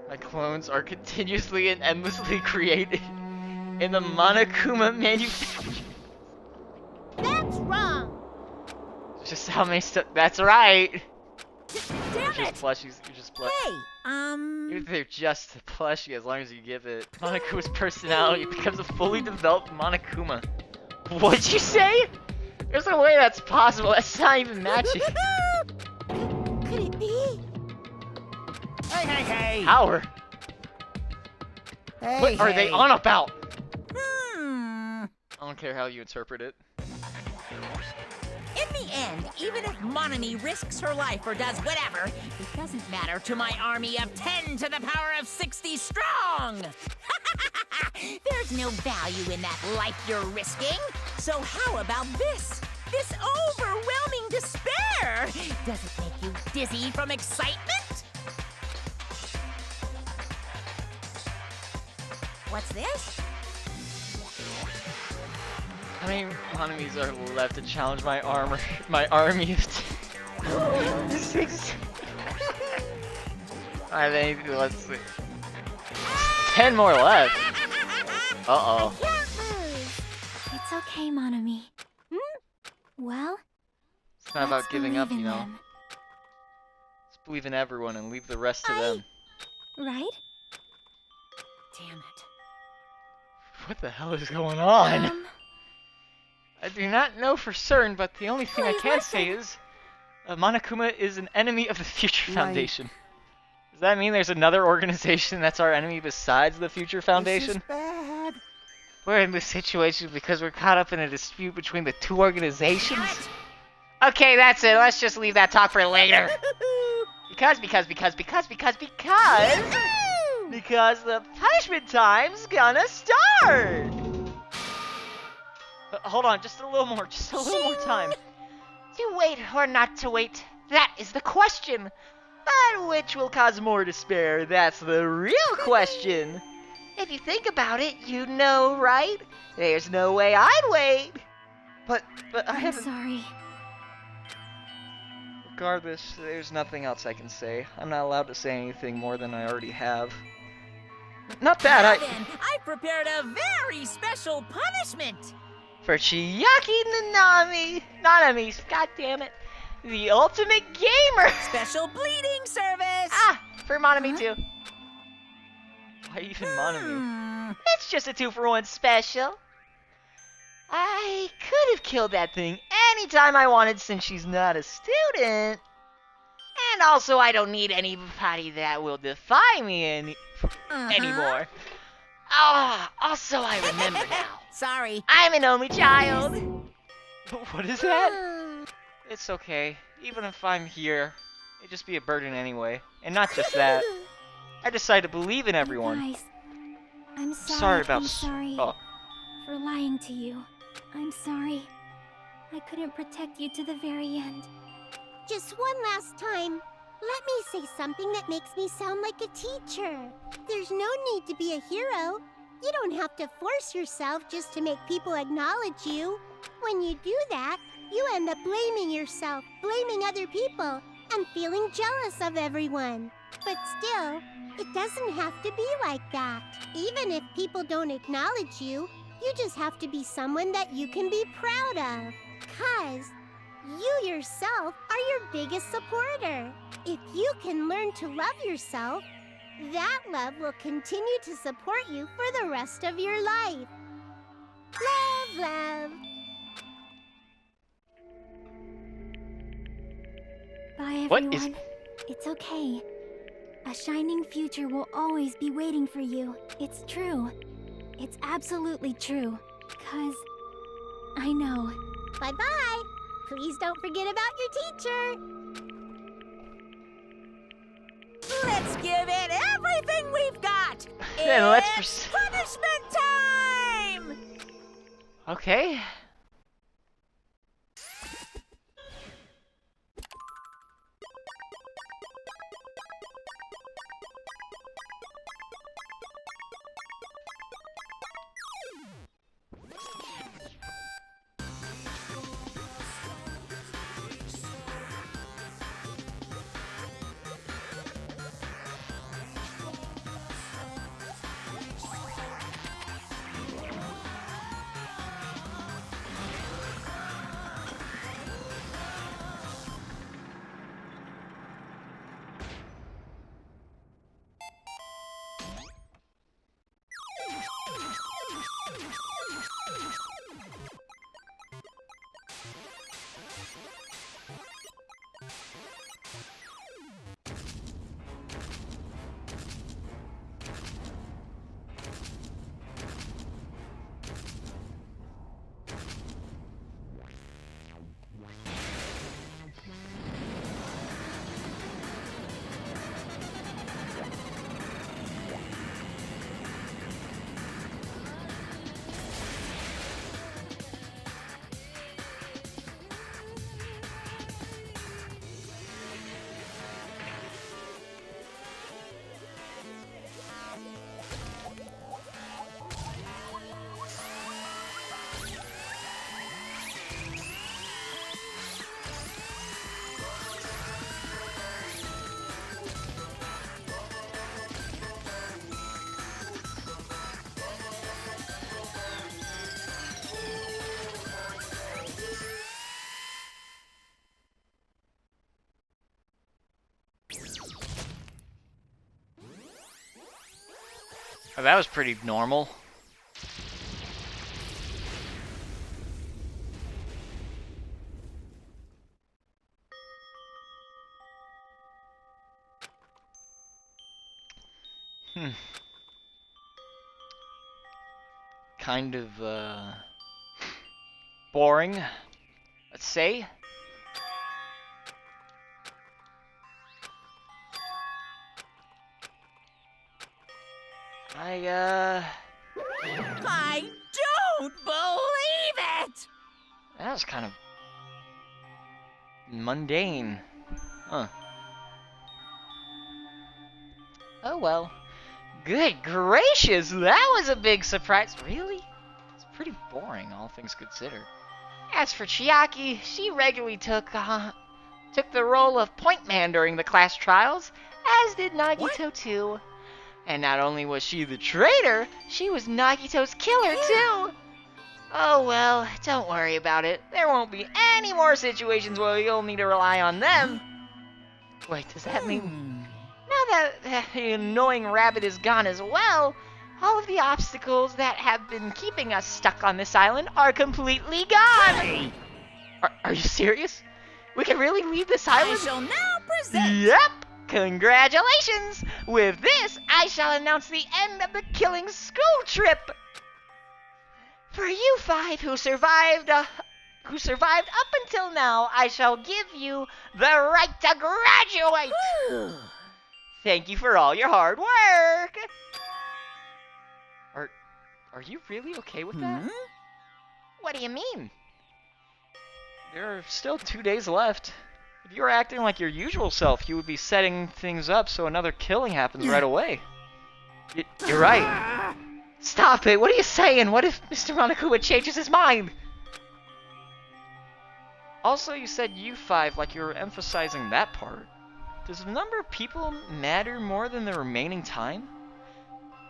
My clones are continuously and endlessly created in the Monokuma manufacturer. That's wrong. Just how many stuff? That's right. Damn Just it! plushies. You're just plush. Hey, Even if they're just a plushie, as long as you give it Monokuma's personality, it becomes a fully developed Monokuma. What'd you say? There's no way that's possible. That's not even matching. Could it be? Hey! Power. Hey, What are they on about? Hmm. I don't care how you interpret it. In the end, even if Monami risks her life or does whatever, it doesn't matter to my army of 10 to the power of 60 strong! There's no value in that life you're risking. So how about this? This overwhelming despair! Does it make you dizzy from excitement? What's this? How many enemies are left to challenge my armor? My army of 6. I think, let's see. 10 more left. Uh-oh. Can't lose. It's okay, Monami. Well, It's not about let's giving up, believe you in know. them, Just believe in everyone and leave the rest to them. right? Damn it. What the hell is going on? Um, I do not know for certain, but the only thing I Please can say is Monokuma is an enemy of the Future Foundation. Does that mean there's another organization that's our enemy besides the Future Foundation? This is bad. We're in this situation because we're caught up in a dispute between the two organizations. Okay, that's it. Let's just leave that talk for later. Because the punishment time's gonna start. Hold on, just a little more time. To wait or not to wait, that is the question. But which will cause more despair? That's the real question. If you think about it, you know, right? There's no way I'd wait. But I I'm haven't... sorry. Regardless, there's nothing else I can say. I'm not allowed to say anything more than I already have. Not that Now then, I've prepared a very special punishment! For Chiaki Nanami, god damn it, the ultimate gamer. Special bleeding service! Ah, for Monami too. Why even Monami? It's just a 2-for-1 special. I could have killed that thing anytime I wanted since she's not a student. And also, I don't need anybody that will defy me anymore. Also, I remember now. Sorry. I'm an only child. What is that? It's okay. Even if I'm here, it'd just be a burden anyway. And not just that. I decided to believe in everyone. Guys, I'm sorry. Sorry about I'm sorry Oh. for lying to you. I'm sorry. I couldn't protect you to the very end. Just one last time. Let me say something that makes me sound like a teacher. There's no need to be a hero. You don't have to force yourself just to make people acknowledge you. When you do that, you end up blaming yourself, blaming other people, and feeling jealous of everyone. But still, it doesn't have to be like that. Even if people don't acknowledge you, you just have to be someone that you can be proud of. 'Cause you yourself are your biggest supporter. If you can learn to love yourself, that love will continue to support you for the rest of your life. Love, love. Bye, What everyone. is- It's okay. A shining future will always be waiting for you. It's true. It's absolutely true. 'Cause I know. Bye-bye. Please don't forget about your teacher. Let's give it everything we've got. Then let's It's punishment time. Okay. Oh, that was pretty normal. Kind of, boring, let's say. I don't believe it! That was kind of mundane. Huh. Oh well. Good gracious, that was a big surprise. Really? It's pretty boring, all things considered. As for Chiaki, she regularly took the role of point man during the class trials, as did Nagito too. And not only was she the traitor, she was Nagito's killer too. Oh well, don't worry about it. There won't be any more situations where you'll need to rely on them. Wait, does that mean... Now that the annoying rabbit is gone as well, all of the obstacles that have been keeping us stuck on this island are completely gone! Hey. Are you serious? We can really leave this island? I shall now present... Yep! Congratulations! With this, I shall announce the end of the killing school trip! For you 5 who survived up until now, I shall give you the right to graduate! Thank you for all your hard work! Are you really okay with that? What do you mean? There are still 2 days left. If you were acting like your usual self, you would be setting things up so another killing happens right away. You're right. Stop it! What are you saying? What if Mr. Monokuma changes his mind? Also, you said U5 like you were emphasizing that part. Does the number of people matter more than the remaining time?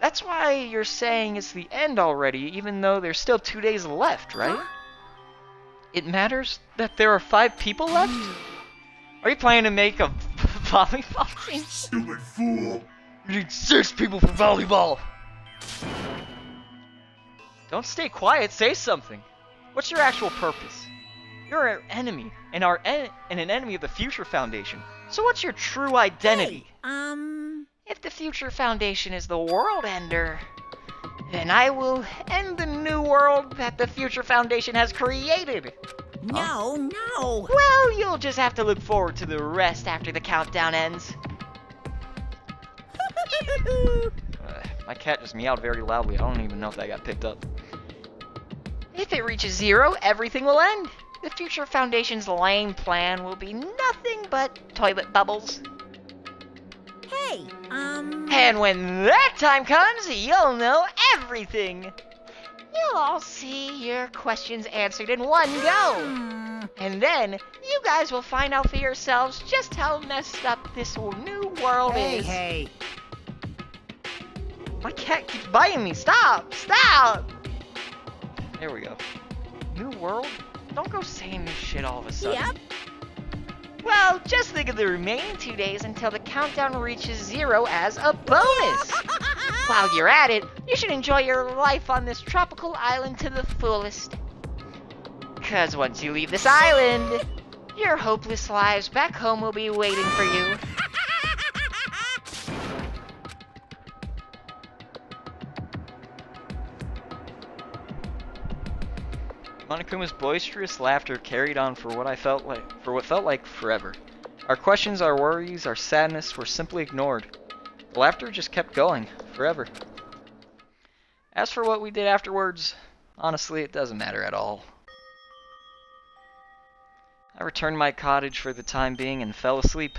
That's why you're saying it's the end already, even though there's still 2 days left, right? Huh? It matters that there are 5 people left? Are you planning to make a volleyball team? Stupid fool! You need 6 people for volleyball! Don't stay quiet, say something. What's your actual purpose? You're our enemy, and an enemy of the Future Foundation. So what's your true identity? If the Future Foundation is the world ender, then I will end the new world that the Future Foundation has created. No, no. Well, you'll just have to look forward to the rest after the countdown ends. My cat just meowed very loudly. I don't even know if that got picked up. If it reaches 0, everything will end. The Future Foundation's lame plan will be nothing but toilet bubbles. Hey, And when that time comes, you'll know everything. You'll all see your questions answered in one go. And then, you guys will find out for yourselves just how messed up this new world is. Hey. My cat keeps biting me. Stop! Stop! There we go. New world? Don't go saying new shit all of a sudden. Yep. Well, just think of the remaining 2 days until the countdown reaches 0 as a bonus. While you're at it, you should enjoy your life on this tropical island to the fullest. 'Cause once you leave this island, your hopeless lives back home will be waiting for you. Monokuma's boisterous laughter carried on for what felt like forever. Our questions, our worries, our sadness were simply ignored. The laughter just kept going, forever. As for what we did afterwards, honestly, it doesn't matter at all. I returned to my cottage for the time being and fell asleep.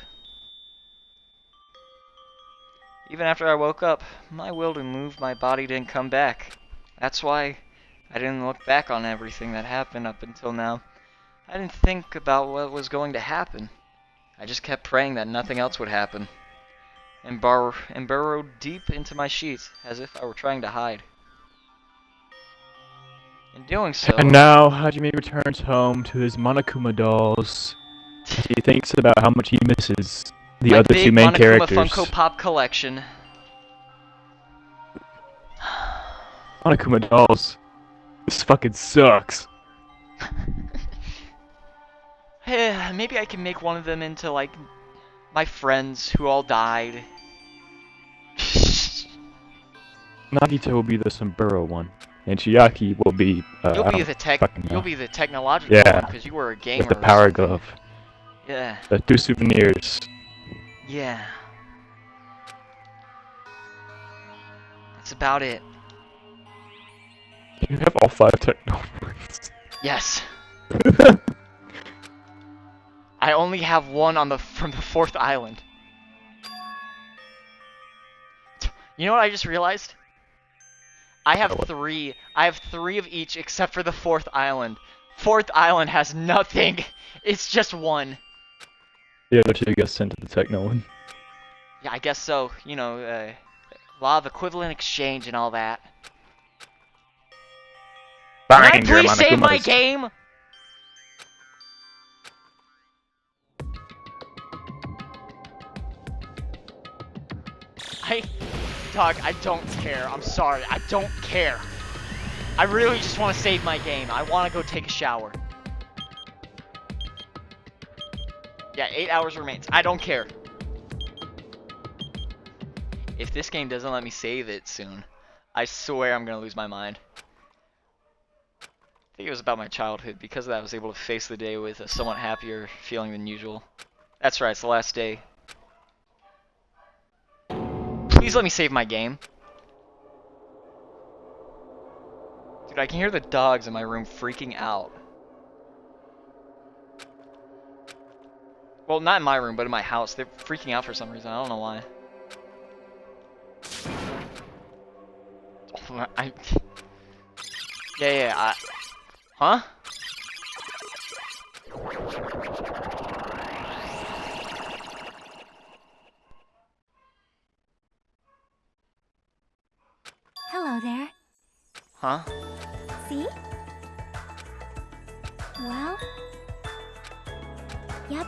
Even after I woke up, my will to move my body didn't come back. That's why I didn't look back on everything that happened up until now. I didn't think about what was going to happen. I just kept praying that nothing else would happen. And burrowed deep into my sheets, as if I were trying to hide. In doing so... And now, Hajime returns home to his Monokuma dolls. He thinks about how much he misses the other two main characters. My big Monokuma Funko Pop collection. Monokuma dolls. This fucking sucks. Maybe I can make one of them into, like, my friends who all died. Nagito will be the Sombrero one, and Chiaki will be. You'll be the technological yeah, one because you were a gamer. With the power glove. Yeah. The 2 souvenirs. Yeah. That's about it. You have all 5 technologies. Yes. I only have one from the 4th island. You know what I just realized? I have 3. I have 3 of each except for the 4th island. 4th island has nothing. It's just 1. The other 2 get sent to the techno one. Yeah, I guess so. You know, law of equivalent exchange and all that. Can I please save my game? Dog, I don't care. I'm sorry. I don't care. I really just want to save my game. I want to go take a shower. Yeah, 8 hours remains. I don't care. If this game doesn't let me save it soon, I swear I'm going to lose my mind. I think it was about my childhood. Because of that, I was able to face the day with a somewhat happier feeling than usual. That's right, it's the last day. Please let me save my game. Dude, I can hear the dogs in my room freaking out. Well, not in my room, but in my house. They're freaking out for some reason. I don't know why. Huh? Huh? See? Well... Yep.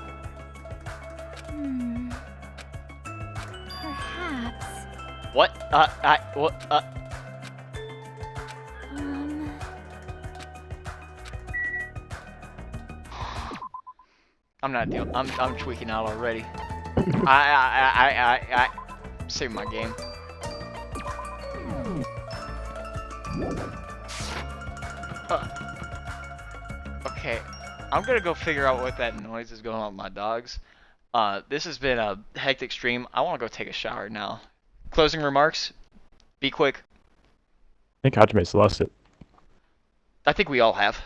Perhaps... What? What? I'm not dealing. I'm tweaking out already. I save my game. Okay, I'm gonna go figure out what that noise is going on with my dogs. This has been a hectic stream. I want to go take a shower now. Closing remarks? Be quick. I think Hachime's lost it. I think we all have.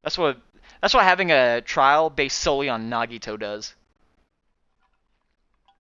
That's what having a trial based solely on Nagito does.